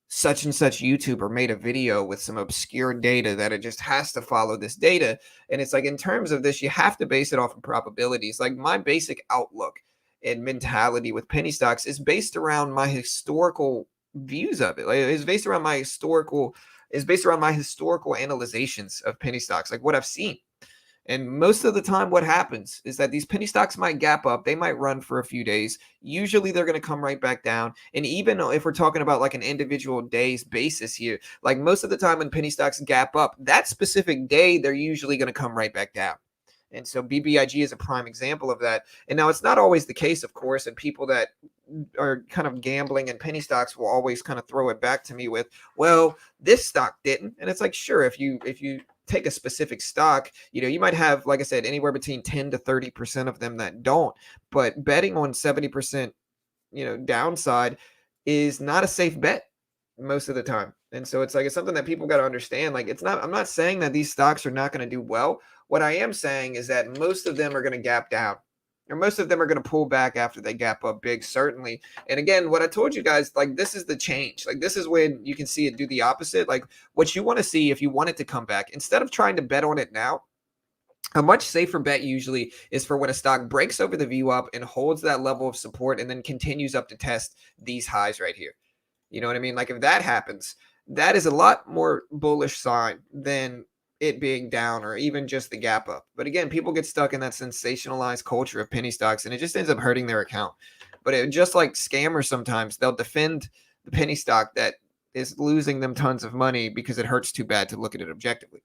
such and such YouTuber made a video with some obscure data that it just has to follow this data. And it's like, in terms of this, you have to base it off of probabilities. Like my basic outlook and mentality with penny stocks is based around my historical views of it. Like it's based around my historical analyzations of penny stocks, like what I've seen. And most of the time, what happens is that these penny stocks might gap up. They might run for a few days. Usually, they're going to come right back down. And even if we're talking about like an individual day's basis here, like most of the time when penny stocks gap up, that specific day, they're usually going to come right back down. And so BBIG is a prime example of that. And now it's not always the case, of course, and people that are kind of gambling in penny stocks will always kind of throw it back to me with, well, this stock didn't. And it's like, sure, if you take a specific stock, you know, you might have, like I said, anywhere between 10 to 30% of them that don't, but betting on 70%, you know, downside is not a safe bet most of the time. And so it's like, it's something that people got to understand. Like, I'm not saying that these stocks are not going to do well. What I am saying is that most of them are going to gap down, or most of them are going to pull back after they gap up big, certainly. And again, what I told you guys, like, this is the change. Like, this is when you can see it do the opposite. Like, what you want to see if you want it to come back, instead of trying to bet on it now, a much safer bet usually is for when a stock breaks over the view up and holds that level of support and then continues up to test these highs right here. You know what I mean? Like, if that happens, that is a lot more bullish sign than it being down or even just the gap up. But again, people get stuck in that sensationalized culture of penny stocks, and it just ends up hurting their account. But just like scammers, sometimes they'll defend the penny stock that is losing them tons of money because it hurts too bad to look at it objectively.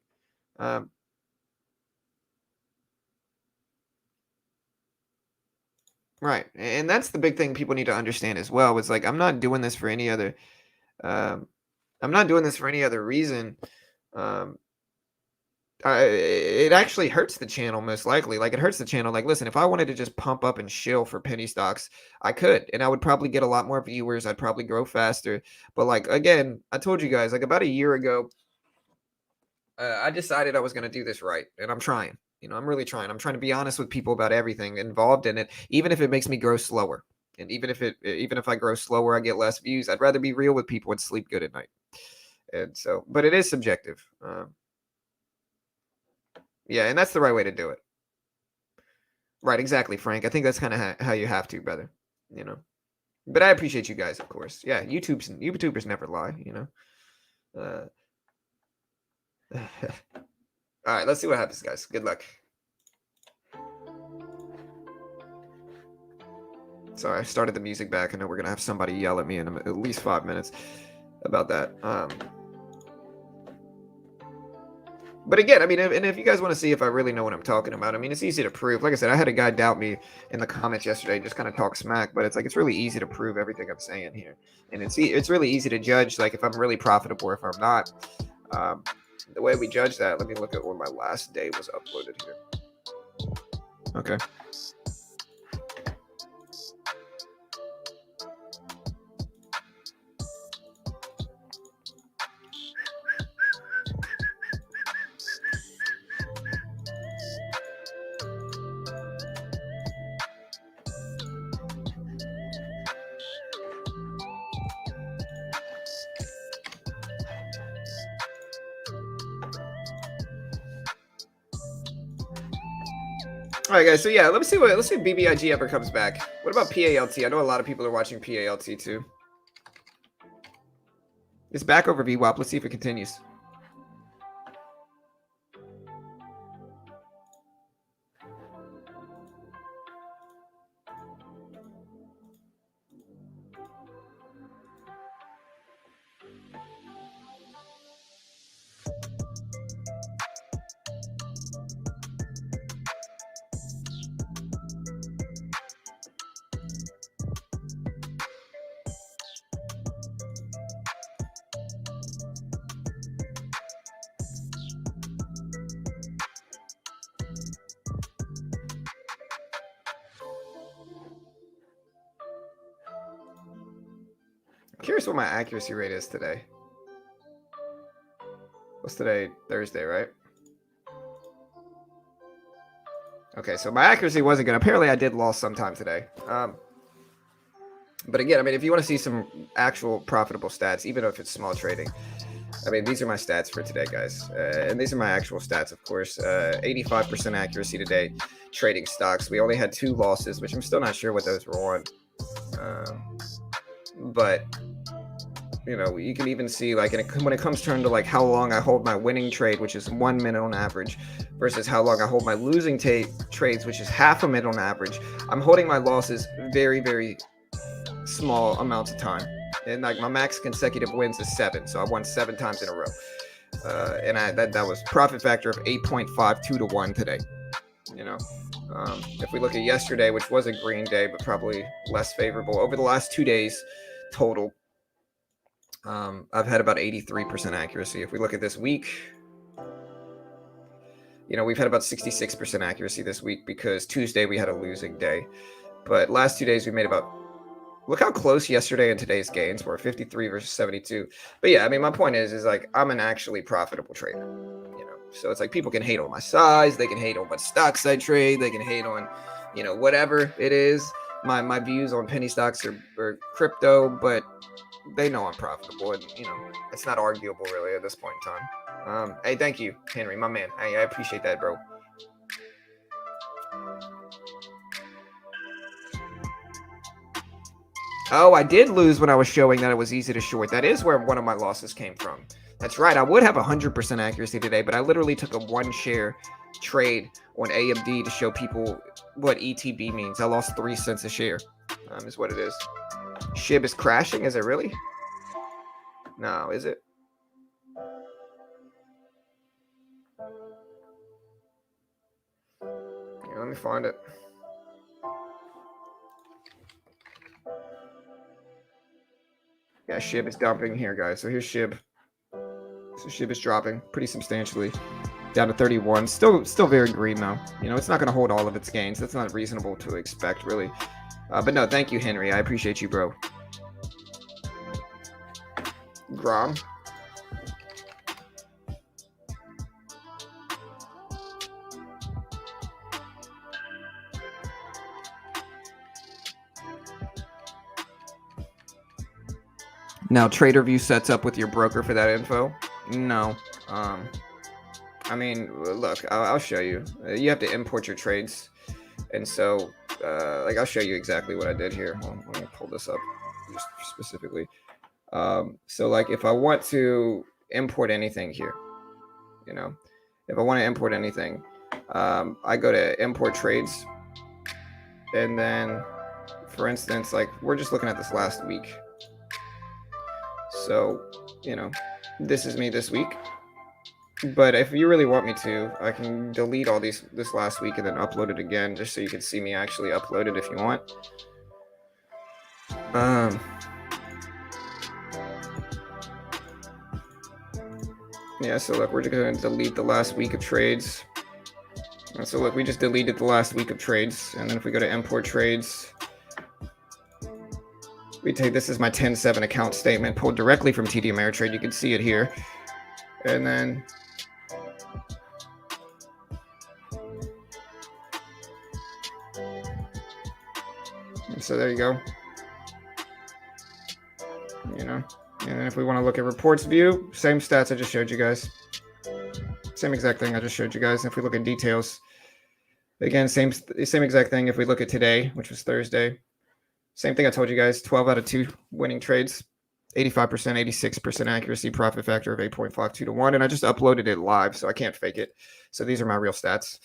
Right. And that's the big thing people need to understand as well. It's like, I'm not doing this for any other reason. It actually hurts the channel, most likely. Like, it hurts the channel. Like, listen, if I wanted to just pump up and shill for penny stocks, I could, and I would probably get a lot more viewers. I'd probably grow faster. But like, again, I told you guys, like about a year ago, I decided I was going to do this right, and I'm trying. You know, I'm really trying. I'm trying to be honest with people about everything involved in it, even if it makes me grow slower. And even if I grow slower, I get less views. I'd rather be real with people and sleep good at night. And so, but it is subjective. Yeah, and that's the right way to do it. Right, exactly, Frank. I think that's kind of how you have to, brother. You know, but I appreciate you guys, of course. Yeah, YouTubers never lie. You know. All right, let's see what happens, guys. Good luck. Sorry, I started the music back. I know we're gonna have somebody yell at me in at least 5 minutes about that. But again, I mean, and if you guys want to see if I really know what I'm talking about, I mean, it's easy to prove. Like I said, I had a guy doubt me in the comments yesterday, just kind of talk smack, but it's like it's really easy to prove everything I'm saying here, and it's really easy to judge like if I'm really profitable or if I'm not. Um, the way we judge that, let me look at when my last day was uploaded here. Okay. All right, guys. So yeah, let's see if BBIG ever comes back. What about PALT? I know a lot of people are watching PALT too. It's back over VWAP. Let's see if it continues. I'm curious what my accuracy rate is today. What's today? Thursday, right? Okay, so my accuracy wasn't good. Apparently, I did lost sometime today. But again, I mean, if you want to see some actual profitable stats, even if it's small trading, I mean, these are my stats for today, guys. And these are my actual stats, of course. 85% accuracy today, trading stocks. We only had 2 losses, which I'm still not sure what those were on. But you know, you can even see like when it comes down to like how long I hold my winning trade, which is 1 minute on average, versus how long I hold my losing trades, which is half a minute on average. I'm holding my losses very, very small amounts of time, and like my max consecutive wins is 7, so I won 7 times in a row. And that was profit factor of 8.52 to 1 today. You know, if we look at yesterday, which was a green day but probably less favorable, over the last 2 days total, I've had about 83% accuracy. If we look at this week, you know, we've had about 66% accuracy this week because Tuesday we had a losing day. But last 2 days we made about, look how close yesterday and today's gains were, 53 versus 72. But yeah, I mean, my point is like I'm an actually profitable trader, you know. So it's like people can hate on my size, they can hate on what stocks I trade, they can hate on, you know, whatever it is, my views on penny stocks or crypto, but they know I'm profitable, and you know it's not arguable really at this point in time. Hey, thank you, Henry, my man. I appreciate that, bro. Oh, I did lose when I was showing that it was easy to short. That is where one of my losses came from. That's right. I would have 100% accuracy today, but I literally took a 1 share trade on AMD to show people what ETB means. I lost 3 cents a share. Is what it is. SHIB is crashing. Is it really? No, is it? Here, let me find it. Yeah, SHIB is dumping here, guys. So here's SHIB. So SHIB is dropping pretty substantially, down to 31. Still very green though. You know, it's not going to hold all of its gains. That's not reasonable to expect, really. But no, thank you, Henry. I appreciate you, bro. Grom. Now, TraderView sets up with your broker for that info? No. I mean, look, I'll show you. You have to import your trades. And so, like, I'll show you exactly what I did here. Let me pull this up just specifically. So, like, if I want to import anything here, you know, if I want to import anything, I go to import trades. And then, for instance, like, we're just looking at this last week. So, you know, this is me this week. But if you really want me to, I can delete all this last week and then upload it again, just so you can see me actually upload it if you want. Yeah, so look, we're just gonna delete the last week of trades. And so look, we just deleted the last week of trades, and then if we go to import trades, we take, this is my 10/7 account statement pulled directly from TD Ameritrade. You can see it here. And then so there you go. You know, and then if we want to look at reports view, same stats I just showed you guys. Same exact thing I just showed you guys. And if we look at details, again, same exact thing. If we look at today, which was Thursday, same thing I told you guys, 12 out of 2 winning trades, 85%, 86% accuracy, profit factor of 8.52 to 1. And I just uploaded it live, so I can't fake it. So these are my real stats.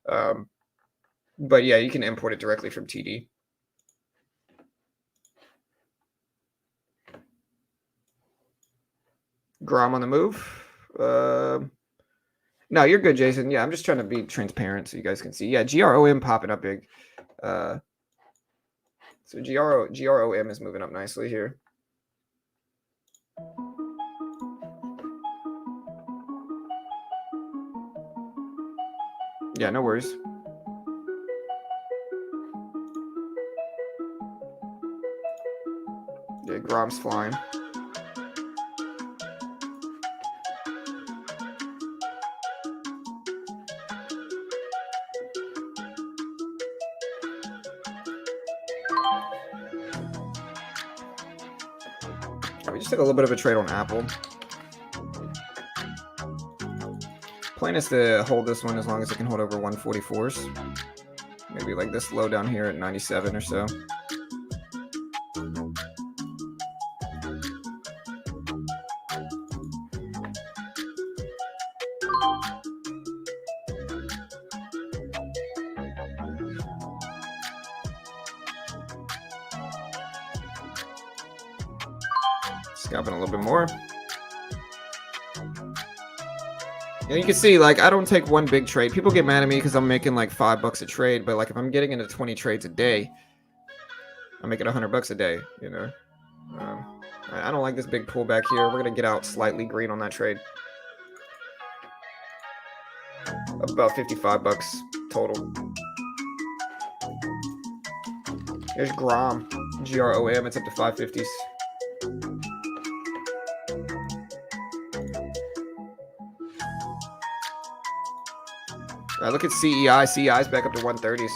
But yeah, you can import it directly from TD. Grom on the move. No, you're good, Jason. Yeah, I'm just trying to be transparent so you guys can see. Yeah, GROM popping up big. So GROM is moving up nicely here. Yeah, no worries. Yeah, Grom's flying. We just took a little bit of a trade on Apple. Plan is to hold this one as long as it can hold over 144s. Maybe like this low down here at 97 or so. Scalping a little bit more. And you can see, like, I don't take one big trade. People get mad at me because I'm making like $5 a trade, but like if I'm getting into 20 trades a day, I'm making $100 a day, you know. I don't like this big pullback here. We're gonna get out slightly green on that trade. About $55 total. There's Grom, GROM. It's up to 550s. Look at CEI. CEI's back up to 130s.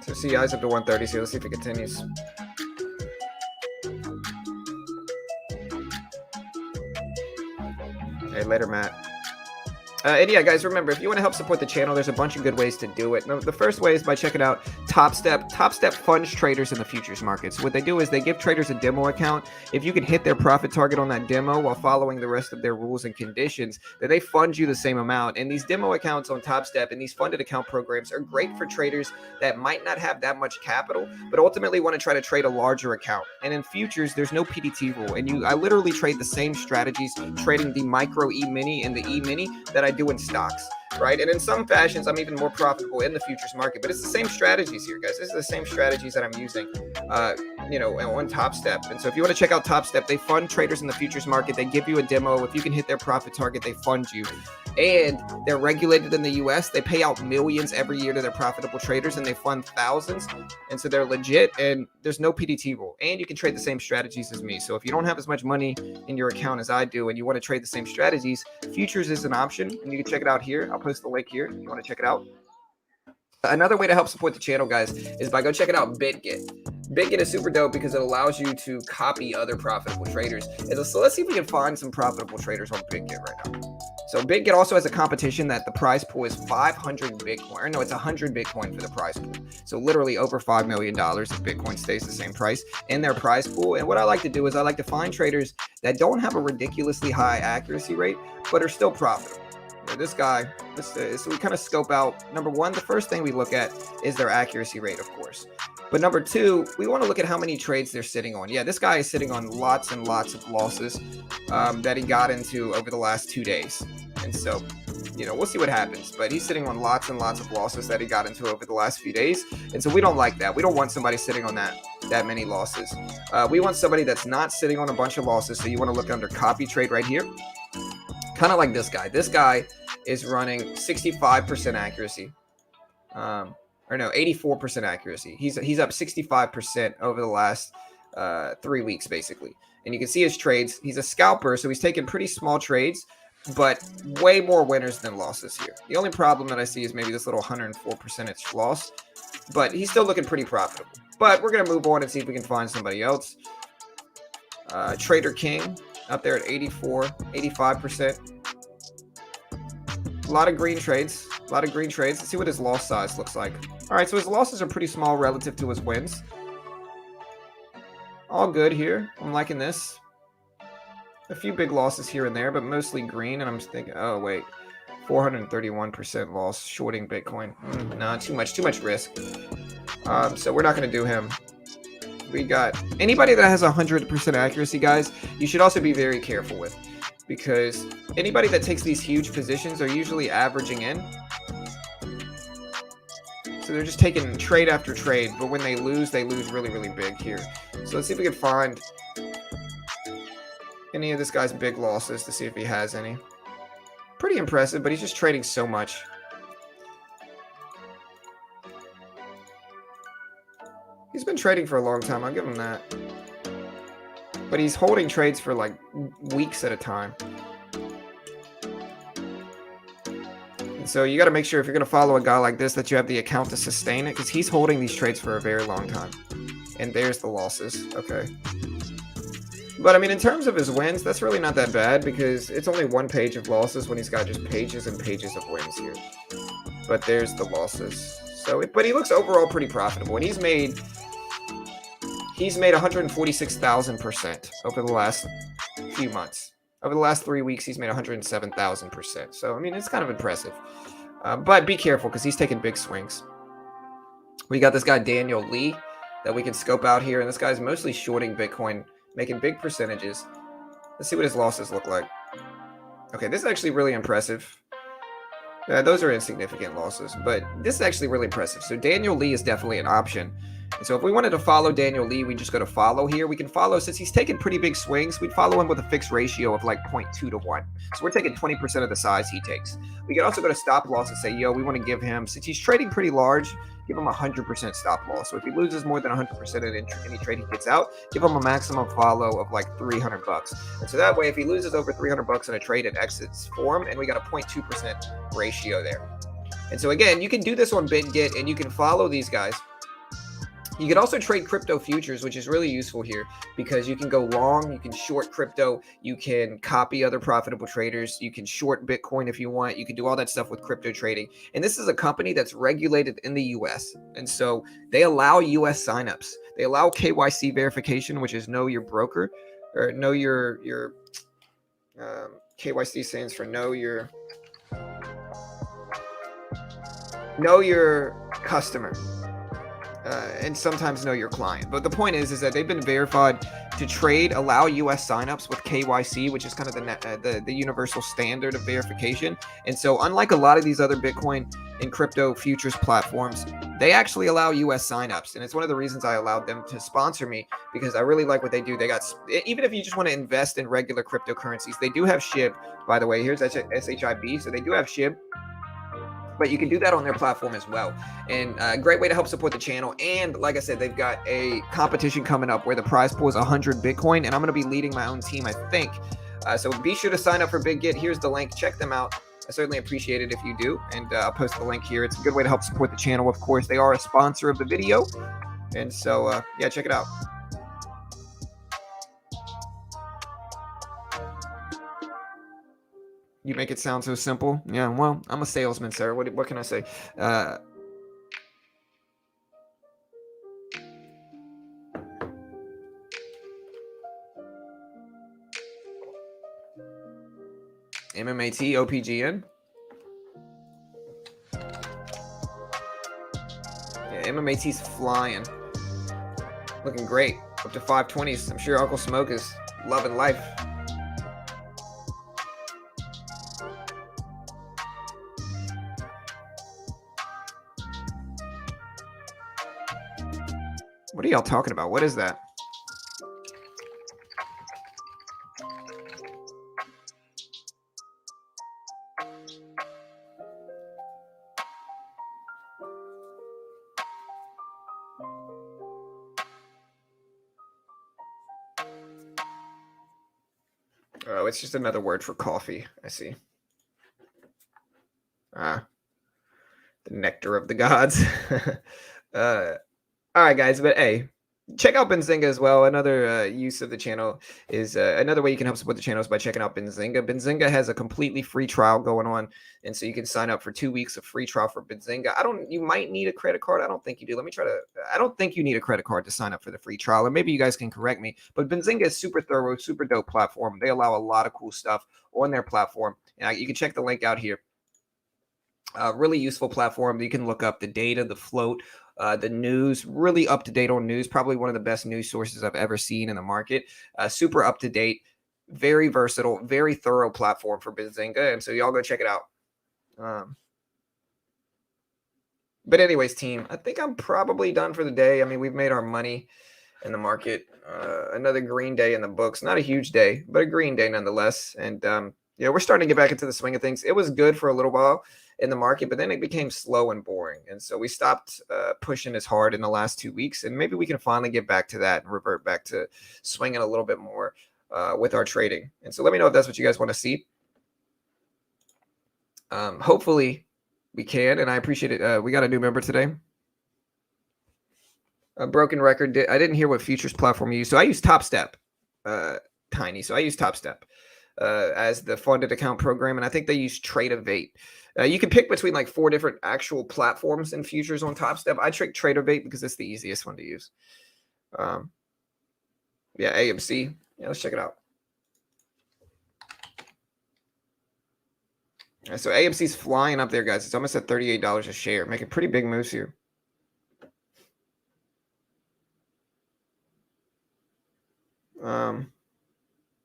So CEI's up to 130s here. Let's see if it continues. Hey, later, Matt. And yeah, guys, remember, if you want to help support the channel, there's a bunch of good ways to do it. Now, the first way is by checking out Top Step. Top Step funds traders in the futures market. So what they do is they give traders a demo account. If you can hit their profit target on that demo while following the rest of their rules and conditions, then they fund you the same amount. And these demo accounts on Top Step and these funded account programs are great for traders that might not have that much capital, but ultimately want to try to trade a larger account. And in futures, there's no PDT rule. And I literally trade the same strategies, trading the micro E-mini and the E-mini that I do in stocks, right? And in some fashions, I'm even more profitable in the futures market, but it's the same strategies here, guys. This is the same strategies that I'm using, you know, on Top Step. And so if you want to check out Top Step, they fund traders in the futures market. They give you a demo. If you can hit their profit target, they fund you. And they're regulated in the US. They pay out millions every year to their profitable traders, and they fund thousands. And so they're legit, and there's no PDT rule. And you can trade the same strategies as me. So if you don't have as much money in your account as I do, and you want to trade the same strategies, futures is an option. And you can check it out here. I'll post the link here if you want to check it out. Another way to help support the channel, guys, is by go checking out Bbig. Bbig is super dope because it allows you to copy other profitable traders. And so let's see if we can find some profitable traders on Bbig right now. So Bbig also has a competition that the prize pool is 500 Bitcoin. Or no, it's 100 Bitcoin for the prize pool. So literally over $5 million if Bitcoin stays the same price in their prize pool. And what I like to do is I like to find traders that don't have a ridiculously high accuracy rate, but are still profitable. This guy So we kind of scope out, number one, the first thing we look at is their accuracy rate, of course. But number two, we want to look at how many trades they're sitting on. Yeah, this guy is sitting on lots and lots of losses that he got into over the last 2 days. And so, we'll see what happens. But he's sitting on lots and lots of losses that he got into over the last few days. And so we don't like that. We don't want somebody sitting on that many losses. We want somebody that's not sitting on a bunch of losses. So you want to look under copy trade right here. Kind of like this guy. This guy is running 65% accuracy. Or no, 84% accuracy. He's up 65% over the last 3 weeks, basically. And you can see his trades. He's a scalper, so he's taking pretty small trades, but way more winners than losses here. The only problem that I see is maybe this little 104% loss, but he's still looking pretty profitable. But we're going to move on and see if we can find somebody else. Trader King up there at 85%. A lot of green trades. Let's see what his loss size looks like. All right, so his losses are pretty small relative to his wins. All good here. I'm liking this. A few big losses here and there, but mostly green. And I'm thinking, oh, wait. 431% loss shorting Bitcoin. Nah, too much risk. So we're not going to do him. We got anybody that has 100% accuracy, guys, you should also be very careful with. Because anybody that takes these huge positions are usually averaging in. So they're just taking trade after trade, but when they lose really, really big here. So let's see if we can find any of this guy's big losses to see if he has any. Pretty impressive, but he's just trading so much. He's been trading for a long time, I'll give him that. But he's holding trades for like weeks at a time. And so you got to make sure if you're going to follow a guy like this that you have the account to sustain it, because he's holding these trades for a very long time. And there's the losses. Okay. But I mean, in terms of his wins, that's really not that bad because it's only one page of losses when he's got just pages and pages of wins here. But there's the losses. So, but he looks overall pretty profitable, and he's made 146,000% over the last few months. Over the last 3 weeks, he's made 107,000%. So, I mean, it's kind of impressive. But be careful because he's taking big swings. We got this guy, Daniel Lee, that we can scope out here. And this guy's mostly shorting Bitcoin, making big percentages. Let's see what his losses look like. Okay, this is actually really impressive. Those are insignificant losses, but this is actually really impressive. So Daniel Lee is definitely an option. And so if we wanted to follow Daniel Lee, we just go to follow here. We can follow, since he's taking pretty big swings, we'd follow him with a fixed ratio of like 0.2 to 1. So we're taking 20% of the size he takes. We can also go to stop loss and say, yo, we want to give him, since he's trading pretty large, give him 100% stop loss. So if he loses more than 100% in any trade he gets out, give him a maximum follow of like $300. And so that way, if he loses over $300 in a trade, it exits for him, and we got a 0.2% ratio there. And so again, you can do this on Bbig, and you can follow these guys. You can also trade crypto futures, which is really useful here because you can go long, you can short crypto, you can copy other profitable traders, you can short Bitcoin if you want, you can do all that stuff with crypto trading. And this is a company that's regulated in the US. And so they allow US signups. They allow KYC verification, which is know your broker, or know your KYC stands for know your customer. And sometimes know your client. But the point is that they've been verified to trade, allow US signups with KYC, which is kind of the universal standard of verification. And so unlike a lot of these other Bitcoin and crypto futures platforms, they actually allow US signups. And it's one of the reasons I allowed them to sponsor me, because I really like what they do. They got, even if you just want to invest in regular cryptocurrencies, they do have SHIB, by the way. Here's SHIB. So they do have SHIB. But you can do that on their platform as well. And a great way to help support the channel. And like I said, they've got a competition coming up where the prize pool is 100 Bitcoin. And I'm going to be leading my own team, I think. So be sure to sign up for Bbig. Here's the link. Check them out. I certainly appreciate it if you do. And I'll post the link here. It's a good way to help support the channel. Of course, they are a sponsor of the video. And so, yeah, check it out. You make it sound so simple. Yeah, well, I'm a salesman, sir. What can I say? MMAT, OPGN. MMAT's flying. Looking great. Up to 520s. I'm sure Uncle Smoke is loving life. What are y'all talking about? What is that? Oh, it's just another word for coffee. I see. The nectar of the gods. All right, guys. But hey, check out Benzinga as well. Another use of the channel is another way you can help support the channel is by checking out Benzinga. Benzinga has a completely free trial going on, and so you can sign up for 2 weeks of free trial for Benzinga. You might need a credit card. I don't think you do. I don't think you need a credit card to sign up for the free trial, and maybe you guys can correct me. But Benzinga is super thorough, super dope platform. They allow a lot of cool stuff on their platform, and you can check the link out here. Really useful platform. You can look up the data, the float, the news, really up to date on news. Probably one of the best news sources I've ever seen in the market. Super up to date, very versatile, very thorough platform for Benzinga. And so y'all go check it out. But anyways, team, I think I'm probably done for the day. I mean, we've made our money in the market. Another green day in the books. Not a huge day, but a green day nonetheless. And yeah, we're starting to get back into the swing of things. It was good for a little while in the market, but then it became slow and boring. And so we stopped pushing as hard in the last 2 weeks. And maybe we can finally get back to that and revert back to swinging a little bit more with our trading. And so let me know if that's what you guys want to see. Hopefully we can, and I appreciate it. We got a new member today. A broken record. I didn't hear what futures platform you use. So I use TopStep, Tiny. So I use TopStep as the funded account program, and I think they use Tradeovate. You can pick between like 4 different actual platforms and futures on TopStep. I trick Tradeovate because it's the easiest one to use. Yeah, AMC. Yeah, let's check it out. So AMC's flying up there, guys. It's almost at $38 a share, making pretty big moves here.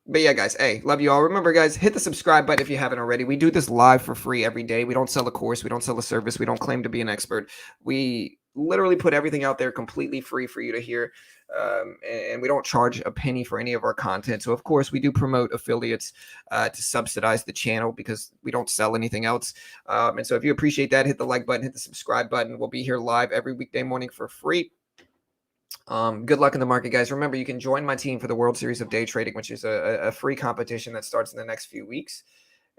But yeah, guys, hey, love you all. Remember, guys, hit the subscribe button if you haven't already. We do this live for free every day. We don't sell a course. We don't sell a service. We don't claim to be an expert. We literally put everything out there completely free for you to hear. And we don't charge a penny for any of our content. So, of course, we do promote affiliates to subsidize the channel because we don't sell anything else. And so if you appreciate that, hit the like button, hit the subscribe button. We'll be here live every weekday morning for free. Good luck in the market, guys. Remember, you can join my team for the World Series of Day Trading, which is a free competition that starts in the next few weeks.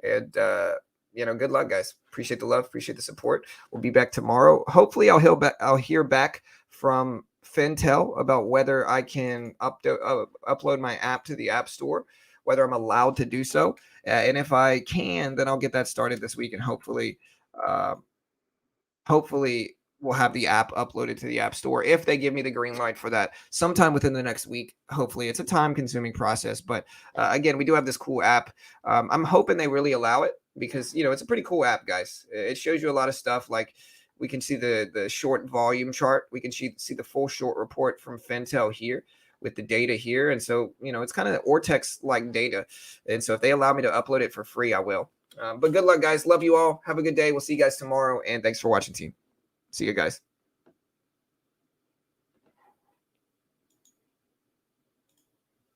And, good luck, guys. Appreciate the love. Appreciate the support. We'll be back tomorrow. Hopefully, I'll hear back from Fintel about whether I can upload my app to the App Store, whether I'm allowed to do so. And if I can, then I'll get that started this week. And hopefully we'll have the app uploaded to the App Store if they give me the green light for that sometime within the next week. Hopefully, it's a time-consuming process, but again, we do have this cool app. I'm hoping they really allow it because it's a pretty cool app, guys. It shows you a lot of stuff. Like we can see the short volume chart. We can see the full short report from Fintel here with the data here, and so it's kind of Ortex-like data. And so if they allow me to upload it for free, I will. But good luck, guys. Love you all. Have a good day. We'll see you guys tomorrow, and thanks for watching, team. See you guys.